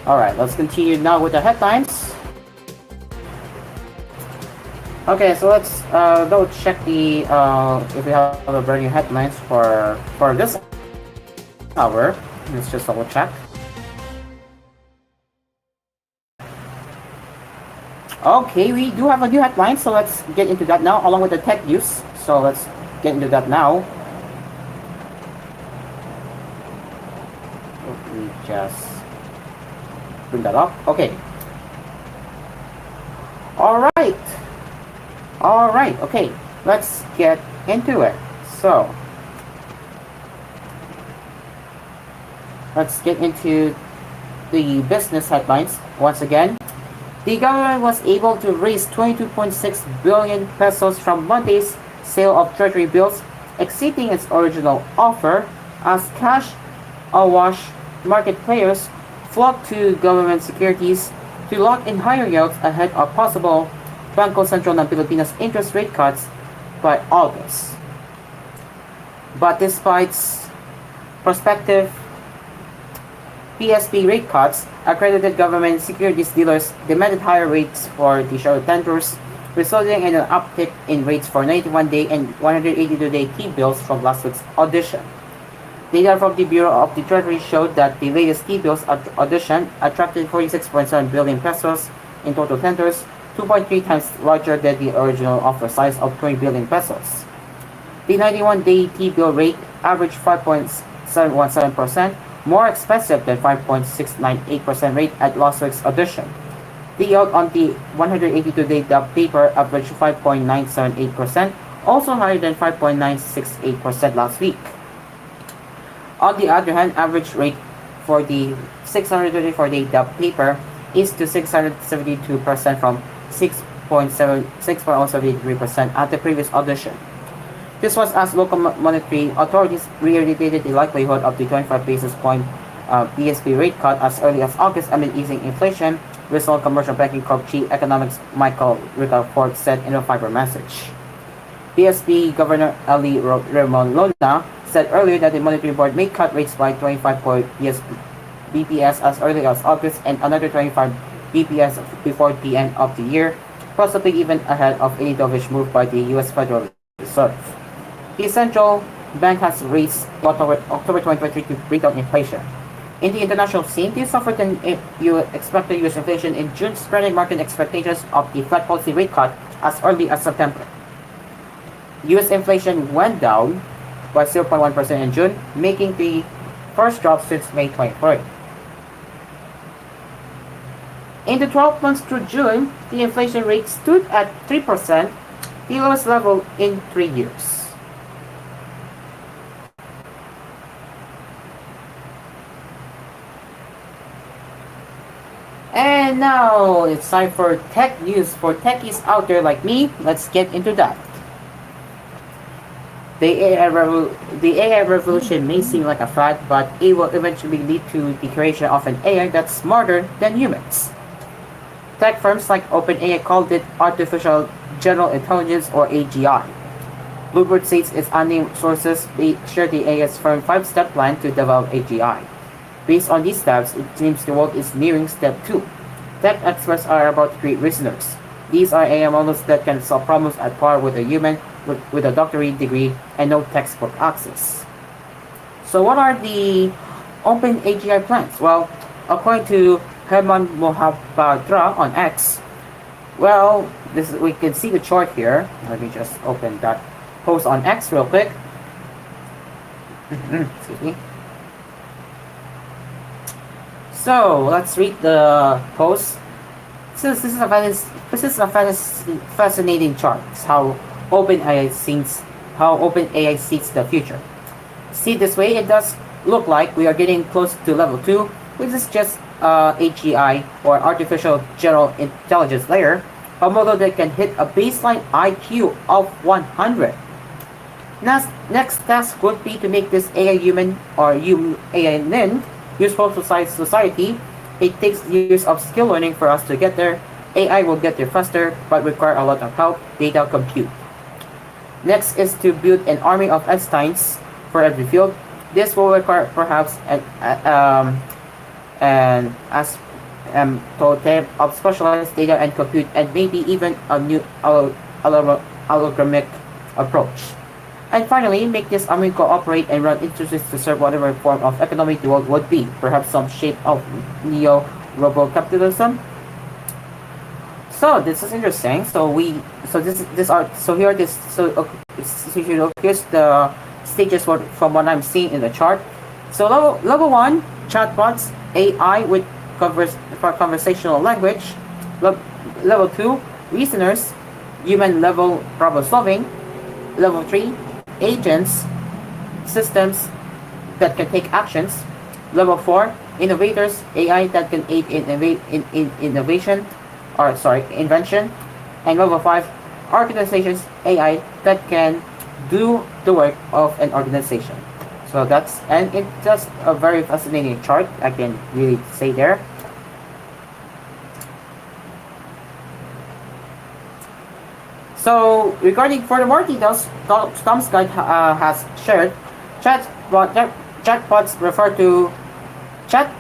Alright, let's continue now with the headlines. Okay, so let's double check the if we have the burning headlines for this hour. Let's just double check. Okay, we do have a new headline, so let's get into that now, along with the tech news. So let's get into that now. Let me just bring that up. Okay. Alright, okay. Let's get into it. So, let's get into the business headlines once again. The government was able to raise 22.6 billion pesos from Monday's sale of treasury bills, exceeding its original offer as cash awash market players flocked to government securities to lock in higher yields ahead of possible Bangko Sentral ng Pilipinas interest rate cuts by August. But despite prospective PSP rate cuts, accredited government securities dealers demanded higher rates for the short tenders, resulting in an uptick in rates for 91-day and 182-day T-bills from last week's audition. Data from the Bureau of the Treasury showed that the latest T-bills audition attracted 46.7 billion pesos in total tenders, 2.3 times larger than the original offer size of 20 billion pesos. The 91-day T-bill rate averaged 5.717%, more expensive than 5.698% rate at last week's audition. The yield on the 182-day dub paper averaged 5.978%, also higher than 5.968% last week. On the other hand, average rate for the 624-day dub paper is to 672% from 6.073% at the previous audition. This was as local monetary authorities reiterated the likelihood of the 25 basis point PSP rate cut as early as August amid easing inflation, Rizal Commercial Banking Corp Chief Economics Michael Ricafort said in a Fiber message. PSP Governor Ali Ramon Lona said earlier that the Monetary Board may cut rates by 25 BPS as early as August and another 25 BPS before the end of the year, possibly even ahead of any dovish move by the U.S. Federal Reserve. The central bank has raised October 2023 to bring down inflation. In the international scene, this suffered than expected U.S. inflation in June, spreading market expectations of the Fed policy rate cut as early as September. U.S. inflation went down by 0.1% in June, making the first drop since May 23. In the 12 months through June, the inflation rate stood at 3%, the lowest level in 3 years. And now it's time for tech news for techies out there like me. Let's get into that. The AI revolution may seem like a fad, but it will eventually lead to the creation of an AI that's smarter than humans. Tech firms like OpenAI called it Artificial General Intelligence or AGI. Bloomberg states its unnamed sources share the AI's firm 5-step plan to develop AGI. Based on these steps, it seems the world is nearing step 2. Tech experts are about to create reasoners. These are AI models that can solve problems at par with a human with a doctorate degree and no textbook access. So what are the open AGI plans? Well, according to Herman Mohabadra on X, well, we can see the chart here. Let me just open that post on X real quick. Excuse me. So let's read the post. This is a fascinating chart. It's how OpenAI sees the future. See this way, it does look like we are getting close to level 2, which is just AGI or Artificial General Intelligence layer, a model that can hit a baseline IQ of 100. Next task would be to make this AI human or AI nin useful to society. It takes years of skill learning for us to get there. AI will get there faster, but require a lot of help, data, compute. Next is to build an army of Einsteins for every field. This will require perhaps an total of specialized data and compute, and maybe even a new algorithmic approach. And finally, make this army cooperate and run interests to serve whatever form of economic the world would be, perhaps some shape of neo-robo-capitalism. So this is interesting. So here's the stages from what I'm seeing in the chart. So level 1, chatbots, AI with for conversational language. Level 2, reasoners, human level problem solving. Level 3, agents, systems that can take actions. Level 4, innovators, AI that can aid in invention. And level 5, organizations, AI that can do the work of an organization. So it's just a very fascinating chart, I can really say there. So regarding furthermore details, Tom's guide has shared chatbots refer to chat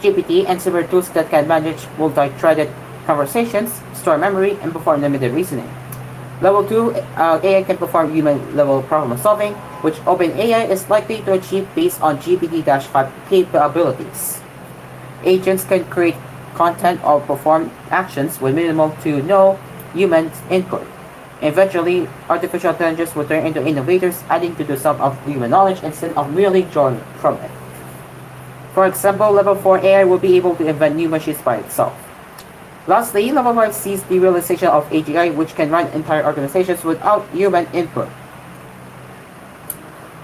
GPT and similar tools that can manage multi-threaded conversations, store memory, and perform limited reasoning. Level 2, AI can perform human-level problem solving, which OpenAI is likely to achieve based on GPT-5 capabilities. Agents can create content or perform actions with minimal to no human input. Eventually, artificial intelligence will turn into innovators, adding to the sum of human knowledge instead of merely drawing from it. For example, level 4 AI will be able to invent new machines by itself. Lastly, level 5 sees the realization of AGI, which can run entire organizations without human input.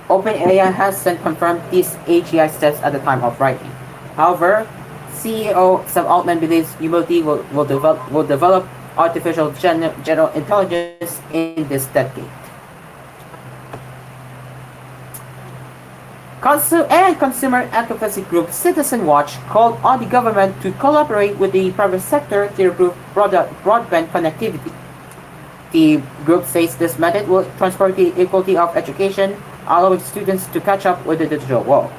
OpenAI has since confirmed these AGI steps at the time of writing. However, CEO Sam Altman believes humanity will develop artificial general intelligence in this decade. Consumer advocacy group Citizen Watch called on the government to collaborate with the private sector to improve broadband connectivity. The group says this method will transfer the equality of education, allowing students to catch up with the digital world.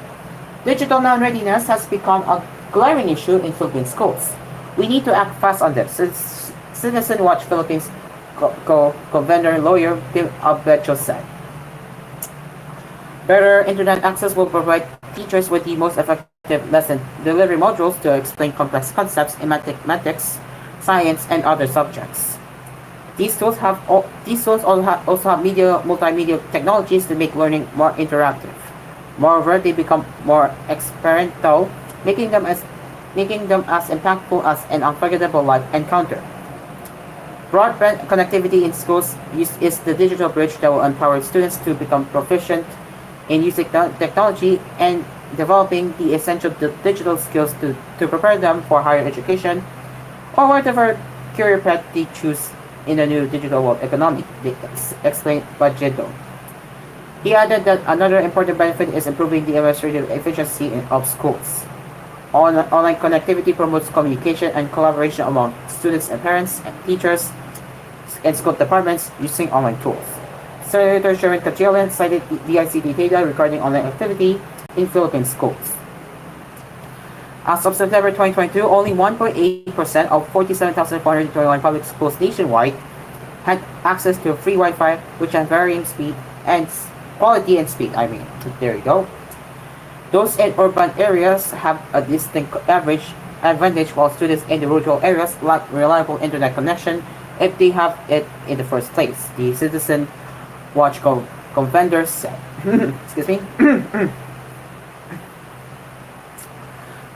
Digital non-readiness has become a glaring issue in Philippine schools. We need to act fast on this. Citizen Watch Philippines co-vendor lawyer Tim Abetcho said. Better internet access will provide teachers with the most effective lesson delivery modules to explain complex concepts in mathematics, science, and other subjects. These tools also have multimedia technologies to make learning more interactive. Moreover, they become more experiential, making them as impactful as an unforgettable life encounter. Broadband connectivity in schools is the digital bridge that will empower students to become proficient in using technology and developing the essential digital skills to prepare them for higher education or whatever career path they choose in the new digital world economy, explained Bajedo. He added that another important benefit is improving the administrative efficiency of schools. Online connectivity promotes communication and collaboration among students and parents and teachers and school departments using online tools. Senator Sharon Cachillan cited the ICT data regarding online activity in Philippine schools. As of September 2022, only 1.8% of 47,421 public schools nationwide had access to free Wi-Fi, which has varying speed and quality and speed. There you go. Those in urban areas have a distinct average advantage, while students in the rural areas lack reliable internet connection if they have it in the first place, the Citizen Watch co-vendors said. Excuse me.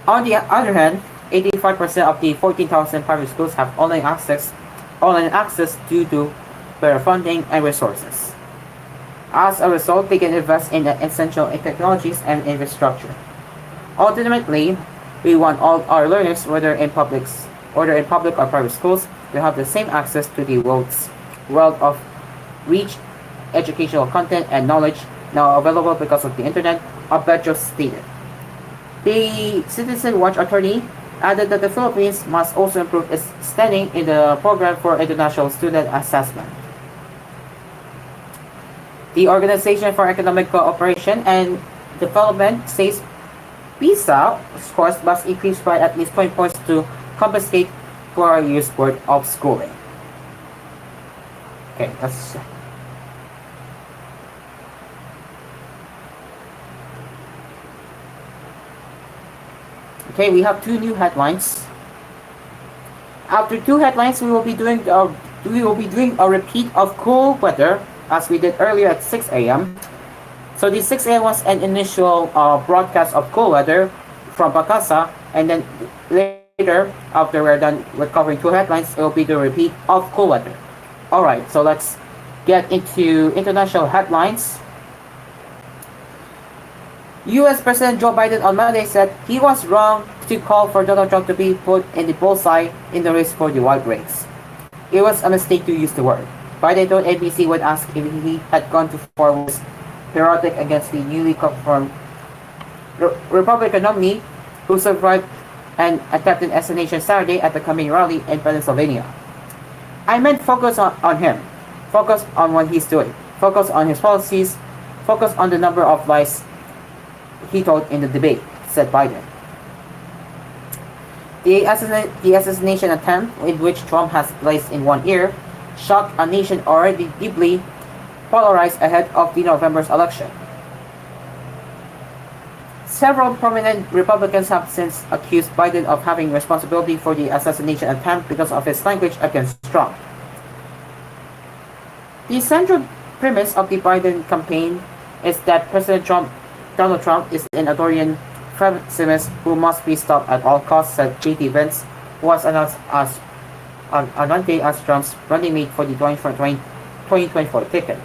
On the other hand, 85% of the 14,000 private schools have online access due to better funding and resources. As a result, they can invest in essential technologies and infrastructure. Ultimately, we want all our learners, whether in public or private schools, to have the same access to the world of rich educational content and knowledge now available because of the internet, Abetcho stated. The Citizen Watch attorney added that the Philippines must also improve its standing in the program for international student assessment. The Organization for Economic Cooperation and development says PISA scores must increase by at least 20 points to compensate for a year's worth of schooling. Okay, that's... Okay, we have two new headlines. After two headlines, we will be doing a repeat of cool weather as we did earlier at 6 a.m. So the 6 a.m. was an initial broadcast of cool weather from Bakasa, and then later, after we're done with covering two headlines, it will be the repeat of cool weather. Alright, so let's get into international headlines. U.S. President Joe Biden on Monday said he was wrong to call for Donald Trump to be put in the bullseye in the race for the White Race. It was a mistake to use the word. Biden told NBC when asked if he had gone too far with his heroic against the newly confirmed Republican nominee who survived an attempted assassination Saturday at the coming rally in Pennsylvania. I meant focus on him. Focus on what he's doing. Focus on his policies. Focus on the number of lies he told in the debate, said Biden. The assassination attempt, in which Trump has placed in one ear, shocked a nation already deeply polarized ahead of the November's election. Several prominent Republicans have since accused Biden of having responsibility for the assassination attempt because of his language against Trump. The central premise of the Biden campaign is that Donald Trump is an authoritarian pessimist who must be stopped at all costs, said J.D. Vance, who was announced on Monday as Trump's running mate for the 2024 ticket.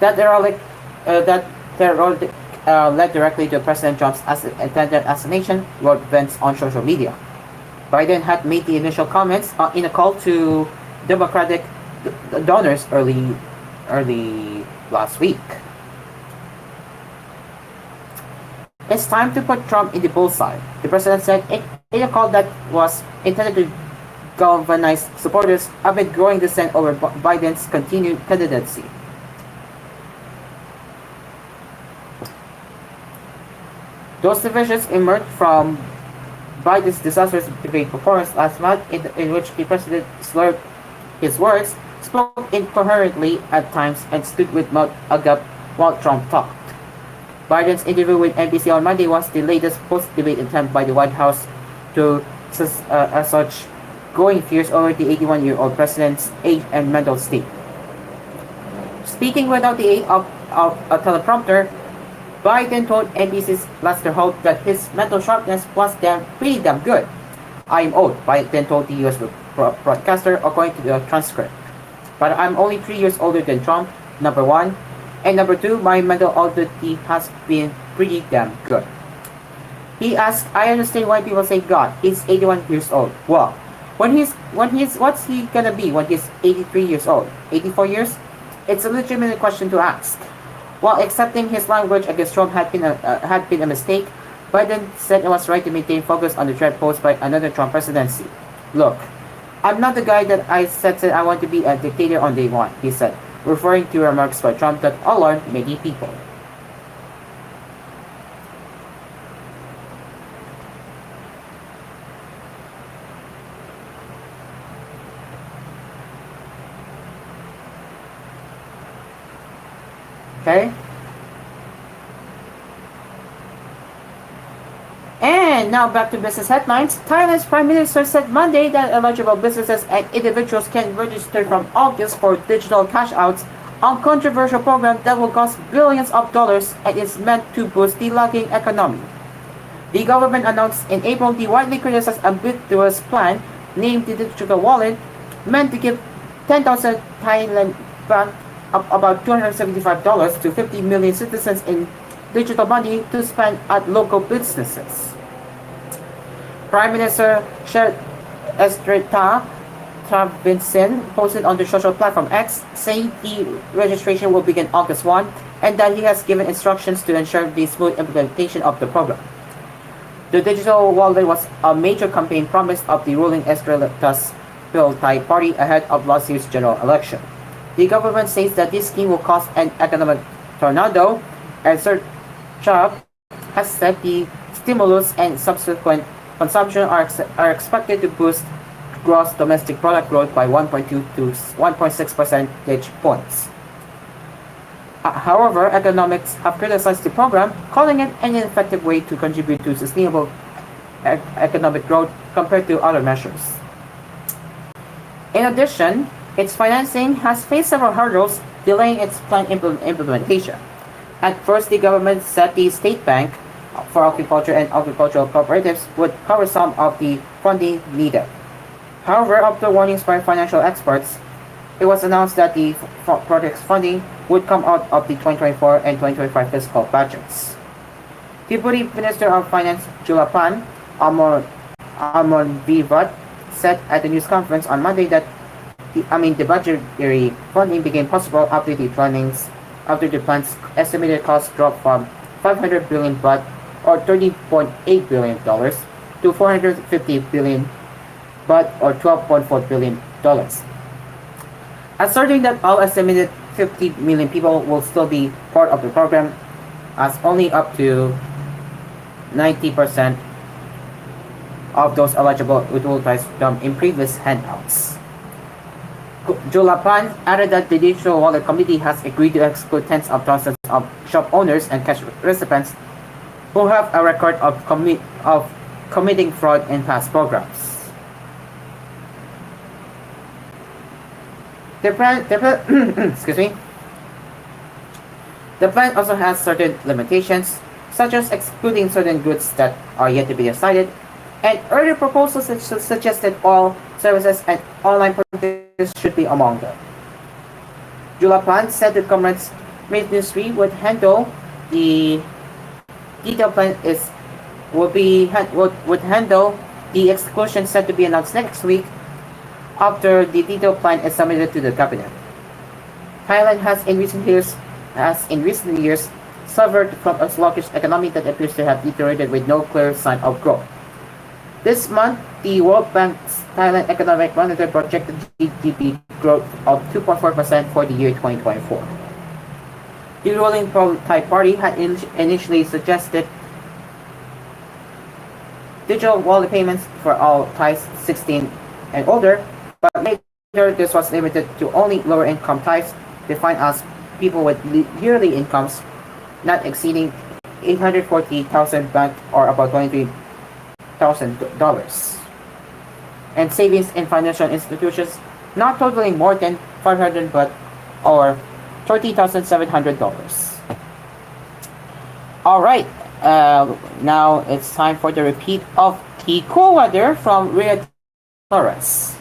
That led directly to President Trump's intended assassination, wrote Vance on social media. Biden had made the initial comments in a call to Democratic donors early last week. It's time to put Trump in the bullseye, the president said in a call that was intended to galvanize supporters amid growing dissent over Biden's continued candidacy. Those divisions emerged from Biden's disastrous debate performance last month, in which the president slurred his words, spoke incoherently at times, and stood with mouth agape while Trump talked. Biden's interview with NBC on Monday was the latest post-debate attempt by the White House to assuage growing fears over the 81-year-old president's age and mental state. Speaking without the aid of a teleprompter, Biden told NBC's Lester Holt that his mental sharpness was pretty damn good. I am old, Biden told the U.S. broadcaster, according to the transcript. But I'm only 3 years older than Trump, number one. And number two, my mental oddity has been pretty damn good. He asked, I understand why people say God. He's 81 years old. Well, what's he gonna be when he's 83 years old? 84 years? It's a legitimate question to ask. While accepting his language against Trump had been a mistake, Biden said it was right to maintain focus on the threat posed by another Trump presidency. Look, I'm not the guy that I said I want to be a dictator on day one, he said, referring to remarks by Trump that alarmed many people. Okay? And now back to business headlines. Thailand's Prime Minister said Monday that eligible businesses and individuals can register from August for digital cash outs on controversial program that will cost billions of dollars and is meant to boost the lagging economy. The government announced in April the widely criticized ambiguous plan named the digital wallet, meant to give 10,000 Thailand baht about $275 to 50 million citizens in digital money to spend at local businesses. Prime Minister Estrita Travinson posted on the social platform X, saying the registration will begin August 1 and that he has given instructions to ensure the smooth implementation of the program. The digital wallet was a major campaign promise of the ruling Estrita's Phil Thai party ahead of last year's general election. The government says that this scheme will cause an economic tornado, and job has said the stimulus and subsequent consumption are expected to boost gross domestic product growth by 1.2 to 1.6 percentage points. However, economics have criticized the program, calling it an ineffective way to contribute to sustainable economic growth compared to other measures. In addition, its financing has faced several hurdles, delaying its planned implementation. At first, the government said the State Bank for Agriculture and Agricultural Cooperatives would cover some of the funding needed. However, after warnings by financial experts, it was announced that the project's funding would come out of the 2024 and 2025 fiscal budgets. Deputy Minister of Finance Julapan Amon Vivat said at the news conference on Monday that the budgetary funding became possible after the plan's estimated cost dropped from 500 billion baht or $30.8 billion to 450 billion baht or $12.4 billion. Asserting that all estimated 50 million people will still be part of the program, as only up to 90% of those eligible utilized them in previous handouts. Julapan added that the Digital Wallet Committee has agreed to exclude tens of thousands of shop owners and cash recipients who have a record of committing fraud in past programs. The plan also has certain limitations, such as excluding certain goods that are yet to be decided, and earlier proposals suggested all services and online purchases should be among them. Julapan said the government's ministry would handle the detailed plan would handle the exclusion set to be announced next week after the detailed plan is submitted to the cabinet. Thailand has in recent years suffered from a sluggish economy that appears to have deteriorated with no clear sign of growth. This month, the World Bank's Thailand Economic Monitor projected GDP growth of 2.4% for the year 2024. The ruling Thai party had initially suggested digital wallet payments for all Thais 16 and older, but later this was limited to only lower income Thais, defined as people with yearly incomes not exceeding 840,000 baht or about $23,000, and savings in financial institutions not totaling more than 500 baht or $30,700. All right, now it's time for the repeat of the cool weather from Ria Torres.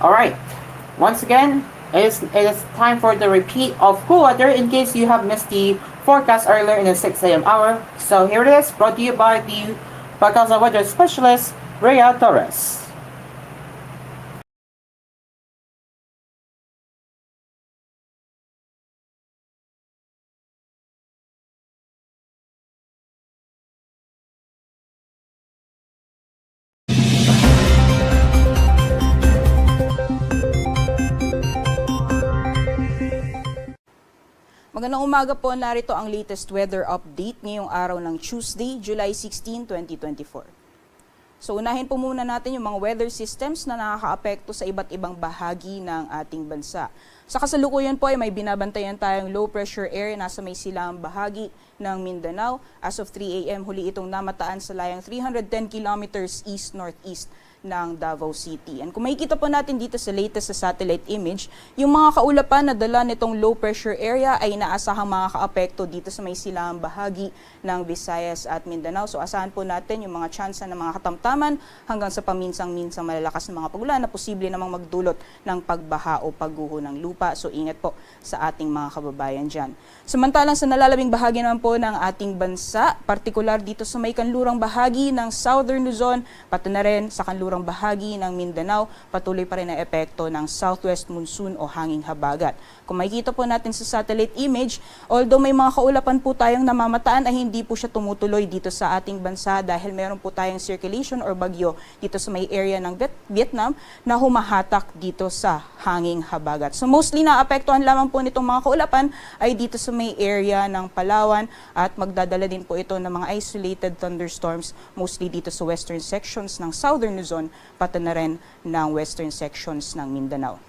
Alright, once again, it is time for the repeat of cool weather in case you have missed the forecast earlier in the 6 a.m. hour. So here it is, brought to you by the Pagkasa Weather Specialist, Rhea Torres. Magandang umaga po, narito ang latest weather update ngayong araw ng Tuesday, July 16, 2024. So unahin po muna natin yung mga weather systems na nakakaapekto sa iba't ibang bahagi ng ating bansa. Sa kasalukuyan po ay may binabantayan tayong low pressure area nasa may silangang bahagi ng Mindanao. As of 3 a.m. huli itong namataan sa layang 310 kilometers east-northeast ng Davao City. And kung makikita po natin dito sa latest sa satellite image, yung mga kaulapan na dala nitong low pressure area ay inaasahang makakaapekto dito sa may silangang bahagi ng Visayas at Mindanao. So asahan po natin yung mga tsansa ng mga katamtaman hanggang sa paminsang-minsang malalakas na mga pagulan na posible namang magdulot ng pagbaha o pagguho ng lupa. pa. So ingat po sa ating mga kababayan dyan. Samantalang sa nalalabing bahagi naman po ng ating bansa, partikular dito sa may kanlurang bahagi ng Southern Luzon, pati na rin sa kanlurang bahagi ng Mindanao, patuloy pa rin ang epekto ng southwest monsoon o hanging habagat. Kung makikita po natin sa satellite image, although may mga kaulapan po tayong namamataan ay hindi po siya tumutuloy dito sa ating bansa dahil meron po tayong circulation or bagyo dito sa may area ng Vietnam na humahatak dito sa hanging habagat. So mostly naapektuhan lamang po nitong mga kaulapan ay dito sa may area ng Palawan at magdadala din po ito ng mga isolated thunderstorms mostly dito sa western sections ng Southern Luzon pati na rin ng western sections ng Mindanao.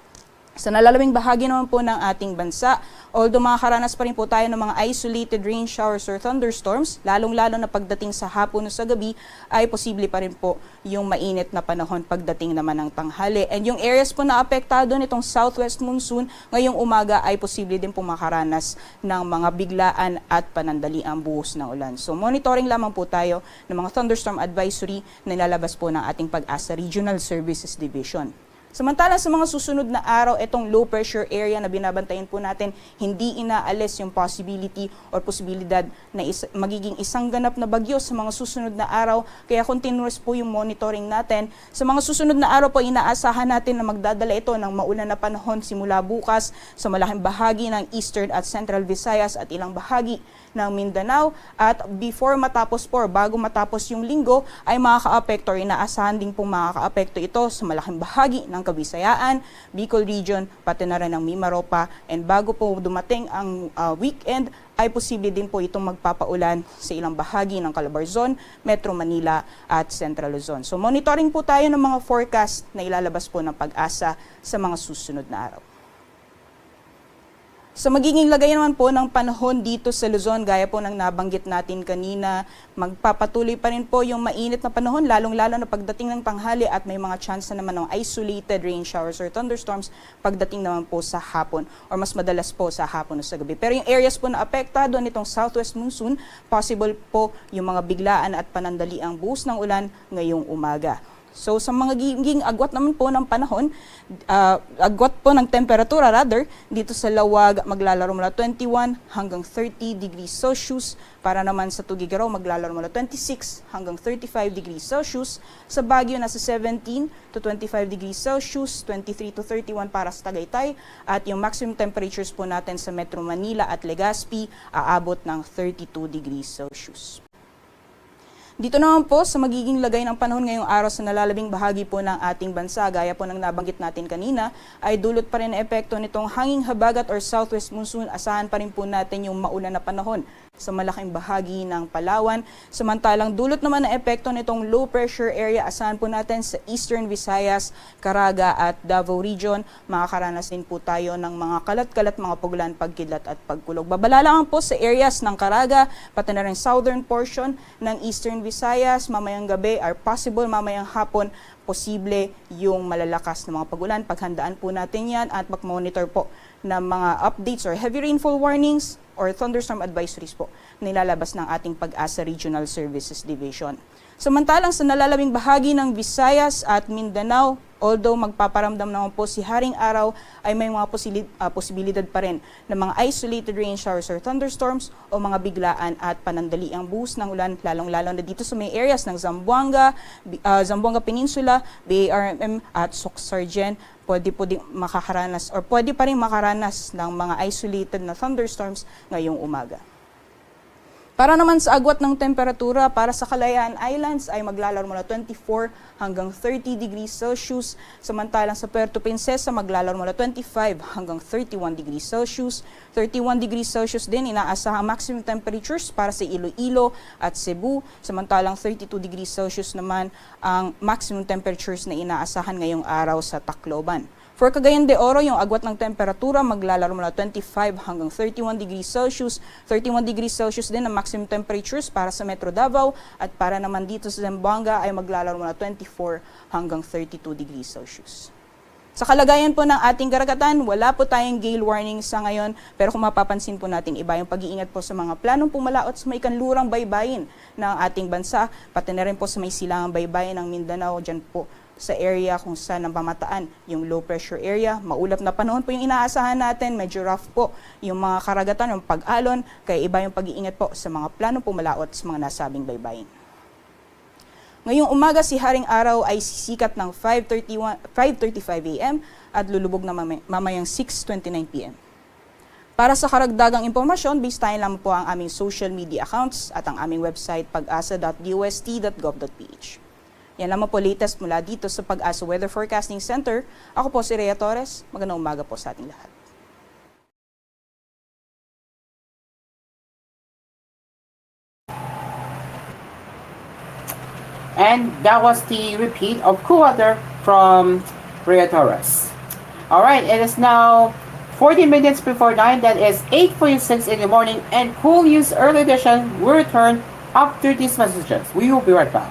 Sa nalalabing bahagi naman po ng ating bansa, although makakaranas pa rin po tayo ng mga isolated rain showers or thunderstorms, lalong-lalo na pagdating sa hapon o sa gabi, ay posible pa rin po yung mainit na panahon pagdating naman ng tanghali. And yung areas po na apektado nitong southwest monsoon, ngayong umaga ay posible din po makaranas ng mga biglaan at panandaliang buhos ng ulan. So monitoring lamang po tayo ng mga thunderstorm advisory na nilalabas po ng ating Pag-asa Regional Services Division. Samantala sa mga susunod na araw, itong low pressure area na binabantayan po natin, hindi inaalis yung possibility or posibilidad na magiging isang ganap na bagyo sa mga susunod na araw. Kaya continuous po yung monitoring natin. Sa mga susunod na araw po, inaasahan natin na magdadala ito ng maulan na panahon simula bukas sa malaking bahagi ng Eastern at Central Visayas at ilang bahagi ng Mindanao. At before matapos po, bago matapos yung linggo, ay makaka-apekto or inaasahan din pong makaka-apekto ito sa malaking bahagi ng Kabisayaan, Bicol Region, pati na rin ang Mimaropa. And bago po dumating ang weekend, ay posible din po itong magpapaulan sa ilang bahagi ng Calabarzon, Metro Manila at Central Luzon. So monitoring po tayo ng mga forecast na ilalabas po ng Pag-asa sa mga susunod na araw. Sa magiging lagay naman po ng panahon dito sa Luzon, gaya po ng nabanggit natin kanina, magpapatuloy pa rin po yung mainit na panahon, lalong-lalo na pagdating ng tanghali at may mga chance na naman ng isolated rain showers or thunderstorms pagdating naman po sa hapon or mas madalas po sa hapon o sa gabi. Pero yung areas po na apektado nitong southwest monsoon, possible po yung mga biglaan at panandaliang buhos ng ulan ngayong umaga. So sa mga giging agwat naman po ng panahon, agwat po ng temperatura rather, dito sa Lawag maglalaro mula 21 hanggang 30 degrees Celsius. Para naman sa Tugigaraw maglalaro mula 26 hanggang 35 degrees Celsius. Sa Baguio nasa 17 to 25 degrees Celsius, 23 to 31 para sa Tagaytay. At yung maximum temperatures po natin sa Metro Manila at Legazpi aabot ng 32 degrees Celsius. Dito naman po sa magiging lagay ng panahon ngayong araw sa nalalabing bahagi po ng ating bansa, gaya po ng nabanggit natin kanina, ay dulot pa rin na epekto nitong hanging habagat or southwest monsoon. Asahan pa rin po natin yung maulan na panahon sa malaking bahagi ng Palawan. Samantalang dulot naman na epekto nitong low pressure area, asahan po natin sa Eastern Visayas, Caraga at Davao Region. Makakaranas din po tayo ng mga kalat-kalat, mga pagulan, pagkidlat at pagkulog. Babala lang po sa areas ng Caraga, pati na rin southern portion ng Eastern Visayas, mamayang gabi or possible mamayang hapon, posible yung malalakas na mga pagulan. Paghandaan po natin yan at mag-monitor po ng mga updates or heavy rainfall warnings or thunderstorm advisories po na nilalabas ng ating Pag-asa Regional Services Division. Samantalang sa nalalabing bahagi ng Visayas at Mindanao, although magpaparamdam naman po si Haring Araw, ay may mga posibilidad pa rin ng mga isolated rain showers or thunderstorms o mga biglaan at panandaliang buhos ng ulan, lalong-lalo na dito sa may areas ng Zamboanga Peninsula, BARMM at Soxargen. Pwede pa rin makaranas ng mga isolated na thunderstorms ngayong umaga. Para naman sa agwat ng temperatura, para sa Kalayaan Islands ay maglalaro mula 24 hanggang 30 degrees Celsius. Samantalang sa Puerto Princesa maglalaro mula 25 hanggang 31 degrees Celsius. 31 degrees Celsius din inaasahang maximum temperatures para sa Iloilo at Cebu. Samantalang 32 degrees Celsius naman ang maximum temperatures na inaasahan ngayong araw sa Tacloban. For Cagayan de Oro, yung agwat ng temperatura maglalaro mula 25 hanggang 31 degrees Celsius. 31 degrees Celsius din ang maximum temperatures para sa Metro Davao at para naman dito sa Zamboanga ay maglalaro mula 24 hanggang 32 degrees Celsius. Sa kalagayan po ng ating karagatan, wala po tayong gale warning sa ngayon, pero kung mapapansin po natin, iba yung pag-iingat po sa mga planong pumalaot sa may kanlurang baybayin ng ating bansa, pati na rin po sa may silangang baybayin ng Mindanao, dyan po sa area kung saan ang pamataan, yung low pressure area. Maulap na panahon po yung inaasahan natin, medyo rough po yung mga karagatan, yung pag-alon, kaya iba yung pag-iingat po sa mga plano pumalaot sa mga nasabing baybayin. Ngayong umaga, si Haring Araw ay sisikat ng 5:35 a.m. at lulubog na mamayang 6:29 p.m. Para sa karagdagang impormasyon, bistahin lamang po ang aming social media accounts at ang aming website pag-asa.dust.gov.ph. Yan lamang po latest mula dito sa Pag-asa Weather Forecasting Center. Ako po si Rhea Torres. Magandang umaga po sa ating lahat. And that was the repeat of cool weather from Rhea Torres. Alright, it is now 40 minutes before 9. That is 8:46 in the morning. And Cool News Early Edition will return after these messages. We will be right back.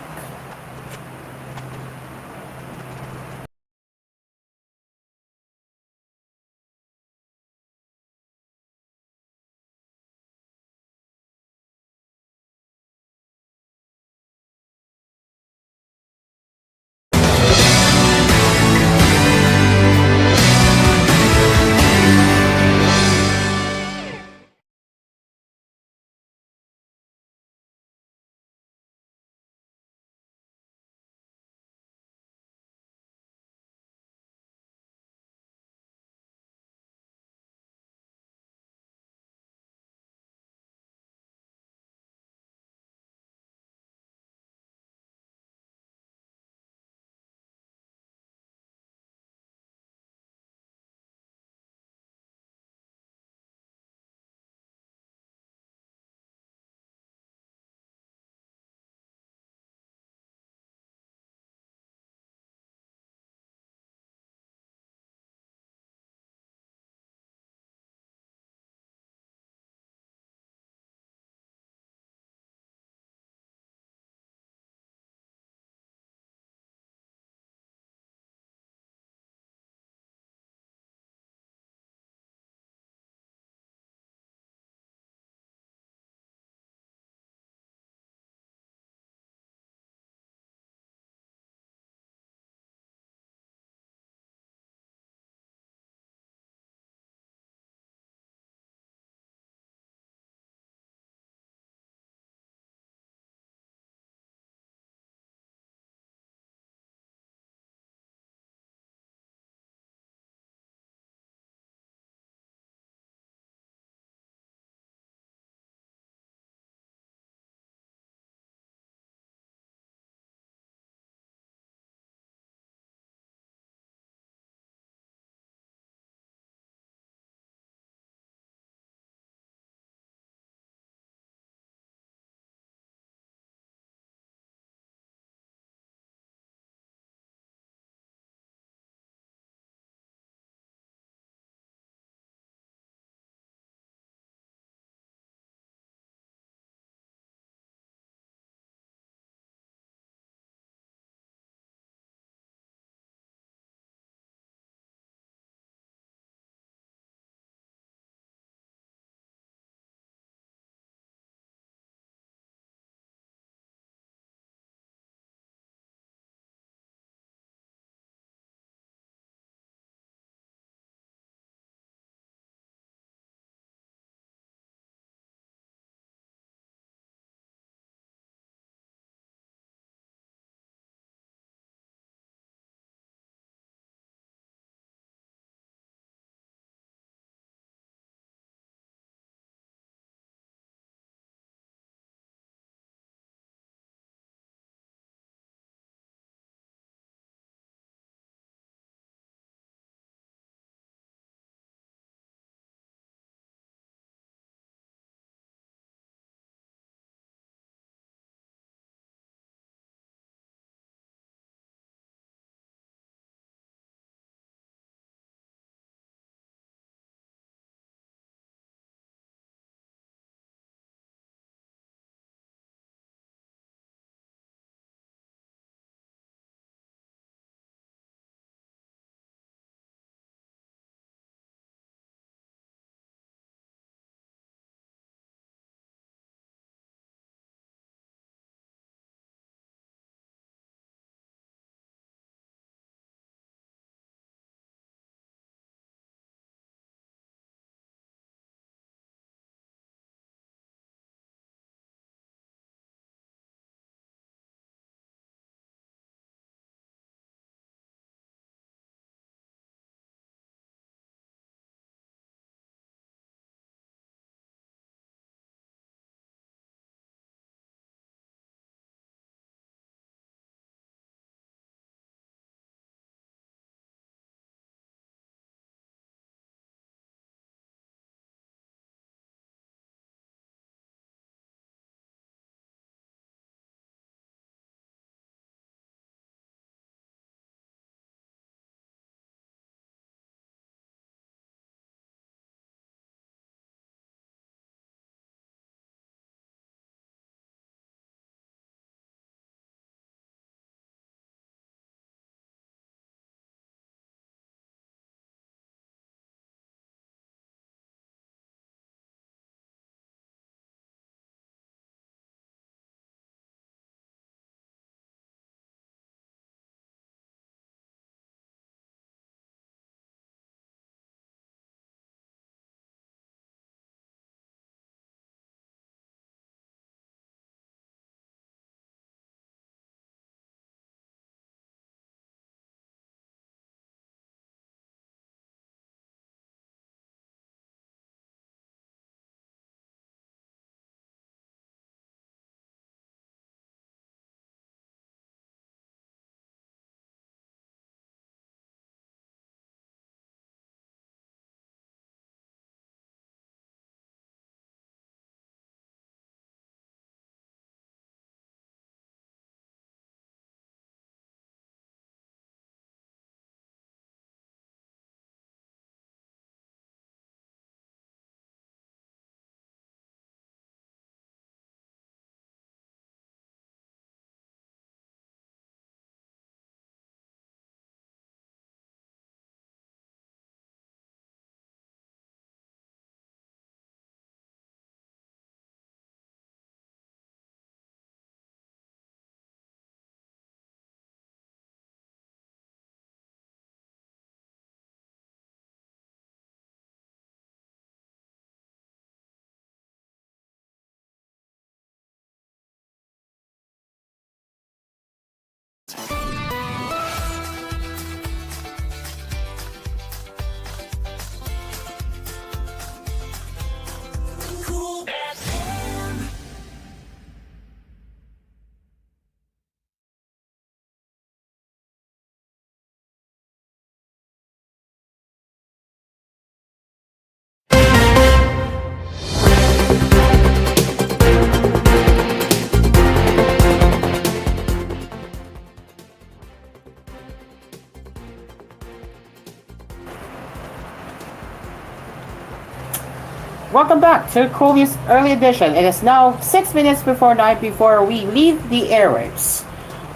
Welcome back to koolNews Early Edition. It is now 6 minutes before 9 before we leave the airwaves.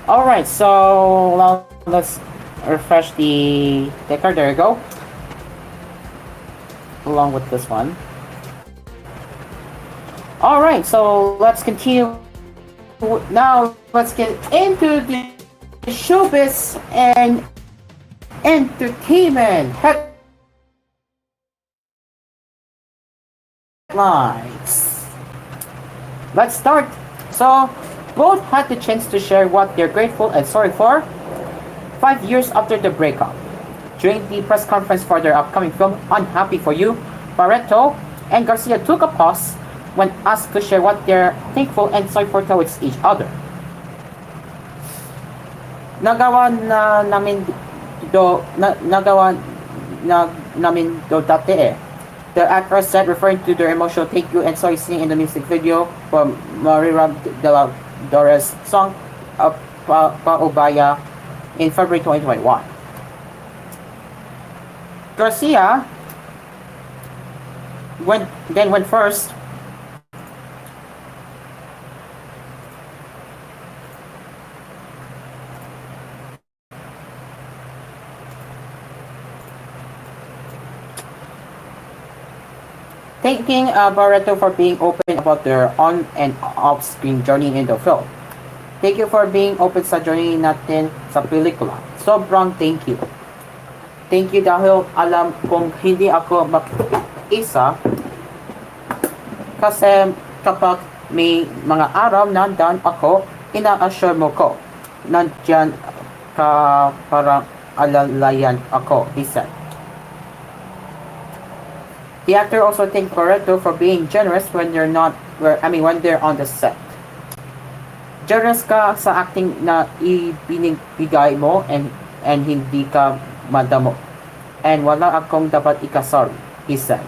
Alright, so now let's refresh the ticker. There you go. Along with this one. Alright, so let's continue. Now let's get into the showbiz and entertainment headlines. Let's start. So, both had the chance to share what they're grateful and sorry for 5 years after the breakup. During the press conference for their upcoming film, Unhappy for You, Barreto and Garcia took a pause when asked to share what they're thankful and sorry for towards each other. Nagawa namin do dati eh. The actress said, referring to their emotional thank you and sorry scene in the music video for Maria de la Dores' song Paubaya in February 2021. Garcia went first. Thanking Barreto for being open about their on and off-screen journey in the film. Thank you for being open sa journey natin sa pelikula. Sobrang thank you. Thank you dahil alam kong hindi ako mag-isa kasi kapag may mga araw na down ako, ina-assure mo ko nandyan ka para alalayan ako, he said. The actor also thanked Barreto for being generous when they're on the set. Generous ka sa acting na ibinigay mo and hindi ka madamo. And wala akong dapat ikasorry, he said.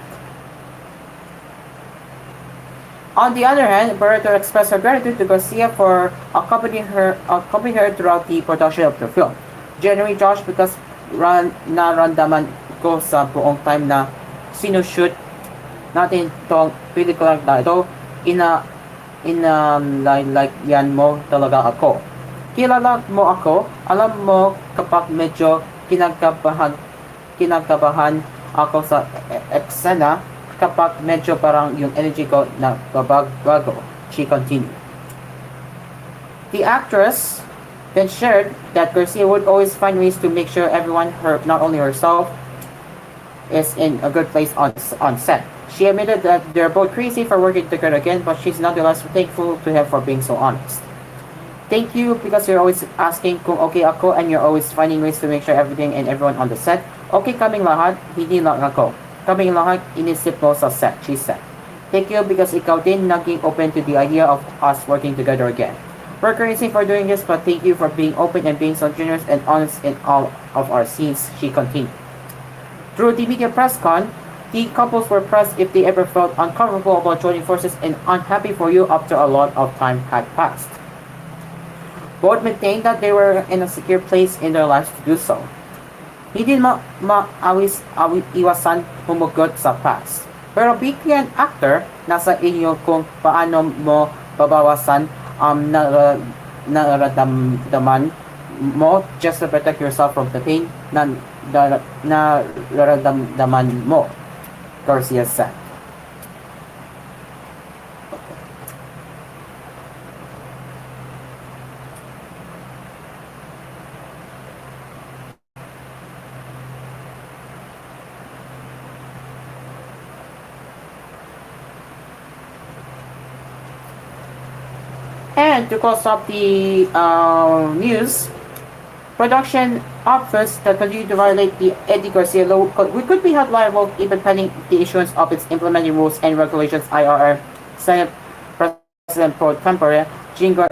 On the other hand, Barreto expressed her gratitude to Garcia for accompanying her throughout the production of the film. Genuinely, Josh, because naramdaman ko sa buong time na sinushoot natin itong pelikula na ito, yan mo talaga ako. Kilala mo ako, alam mo kapag medyo kinakabahan ako sa eksena, kapag medyo parang yung energy ko na bago, she continued. The actress then shared that Garcia would always find ways to make sure everyone, not only herself, is in a good place on set. She admitted that they're both crazy for working together again, but she's nonetheless thankful to him for being so honest. Thank you because you're always asking kung okay ako and you're always finding ways to make sure everything and everyone on the set. Okay kaming lahat, hindi lang ako. Kaming lahat inisip mo sa set, she said. Thank you because ikaw din naging open to the idea of us working together again. We're crazy for doing this, but thank you for being open and being so generous and honest in all of our scenes, she continued. Through the media press con, the couples were pressed if they ever felt uncomfortable about joining forces and Unhappy for You after a lot of time had passed. Both maintained that they were in a secure place in their lives to do so. Hindi iwasan humugot sa past. Pero bilang actor, nasa inyo kung paano mo babawasan nararamdaman mo just to protect yourself from the pain na nararamdaman mo, Garcia said. And to close up the news, production office that continue to violate the Eddie Garcia law could be held liable even pending the issuance of its implementing rules and regulations. IRR Senate President pro tempore Jingo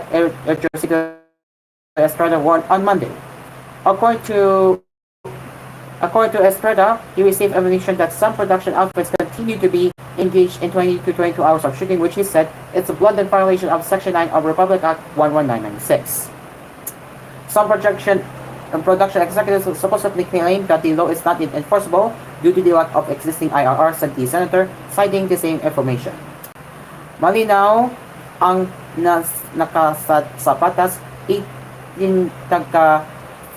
Estrada warned on Monday. According to Estrada, he received information that some production outfits continue to be engaged in 20 to 22 hours of shooting, which he said is a blatant violation of Section 9 of Republic Act 11996. Some production production executives supposedly claimed that the law is not enforceable due to the lack of existing IRR, said the senator, citing the same information. Malinaw ang nakasat sa patas, 18 tagka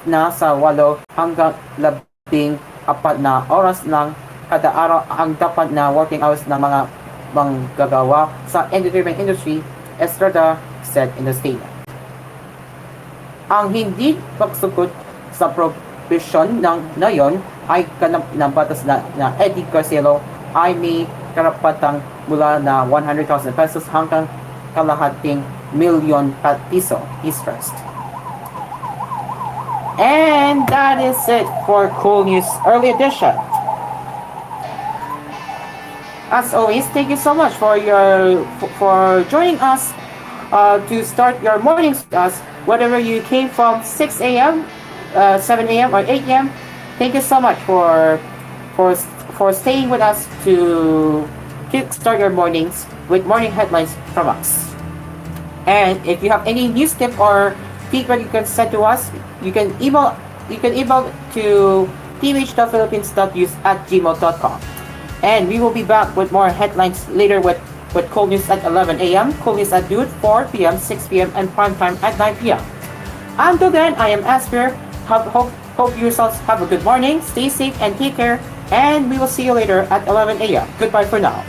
na sa 8 hanggang 14 na oras ng kada araw ang dapat na working hours ng mga manggagawa sa entertainment industry, Estrada said in the statement. Ang hindi pagsugot sa provision na yon ay kanang ng batas na Eddie Garcelo ay may karapatang mula na 100,000 pesos hanggang kalahating milyon piso, he stressed. And that is it for koolNews Early Edition. As always, thank you so much for joining us to start your mornings with us, whether you came from 6 a.m., 7 a.m. or 8 a.m. Thank you so much for staying with us to kickstart your mornings with morning headlines from us. And if you have any news tip or feedback you can send to us, you can email to tvh.philippines.news@gmail.com. And we will be back with more headlines later with koolNews at 11 a.m., koolNews at noon, 4 p.m., 6 p.m., and prime time at 9 p.m. Until then, I am Asper. Hope you yourselves have a good morning, stay safe, and take care. And we will see you later at 11 a.m. Goodbye for now.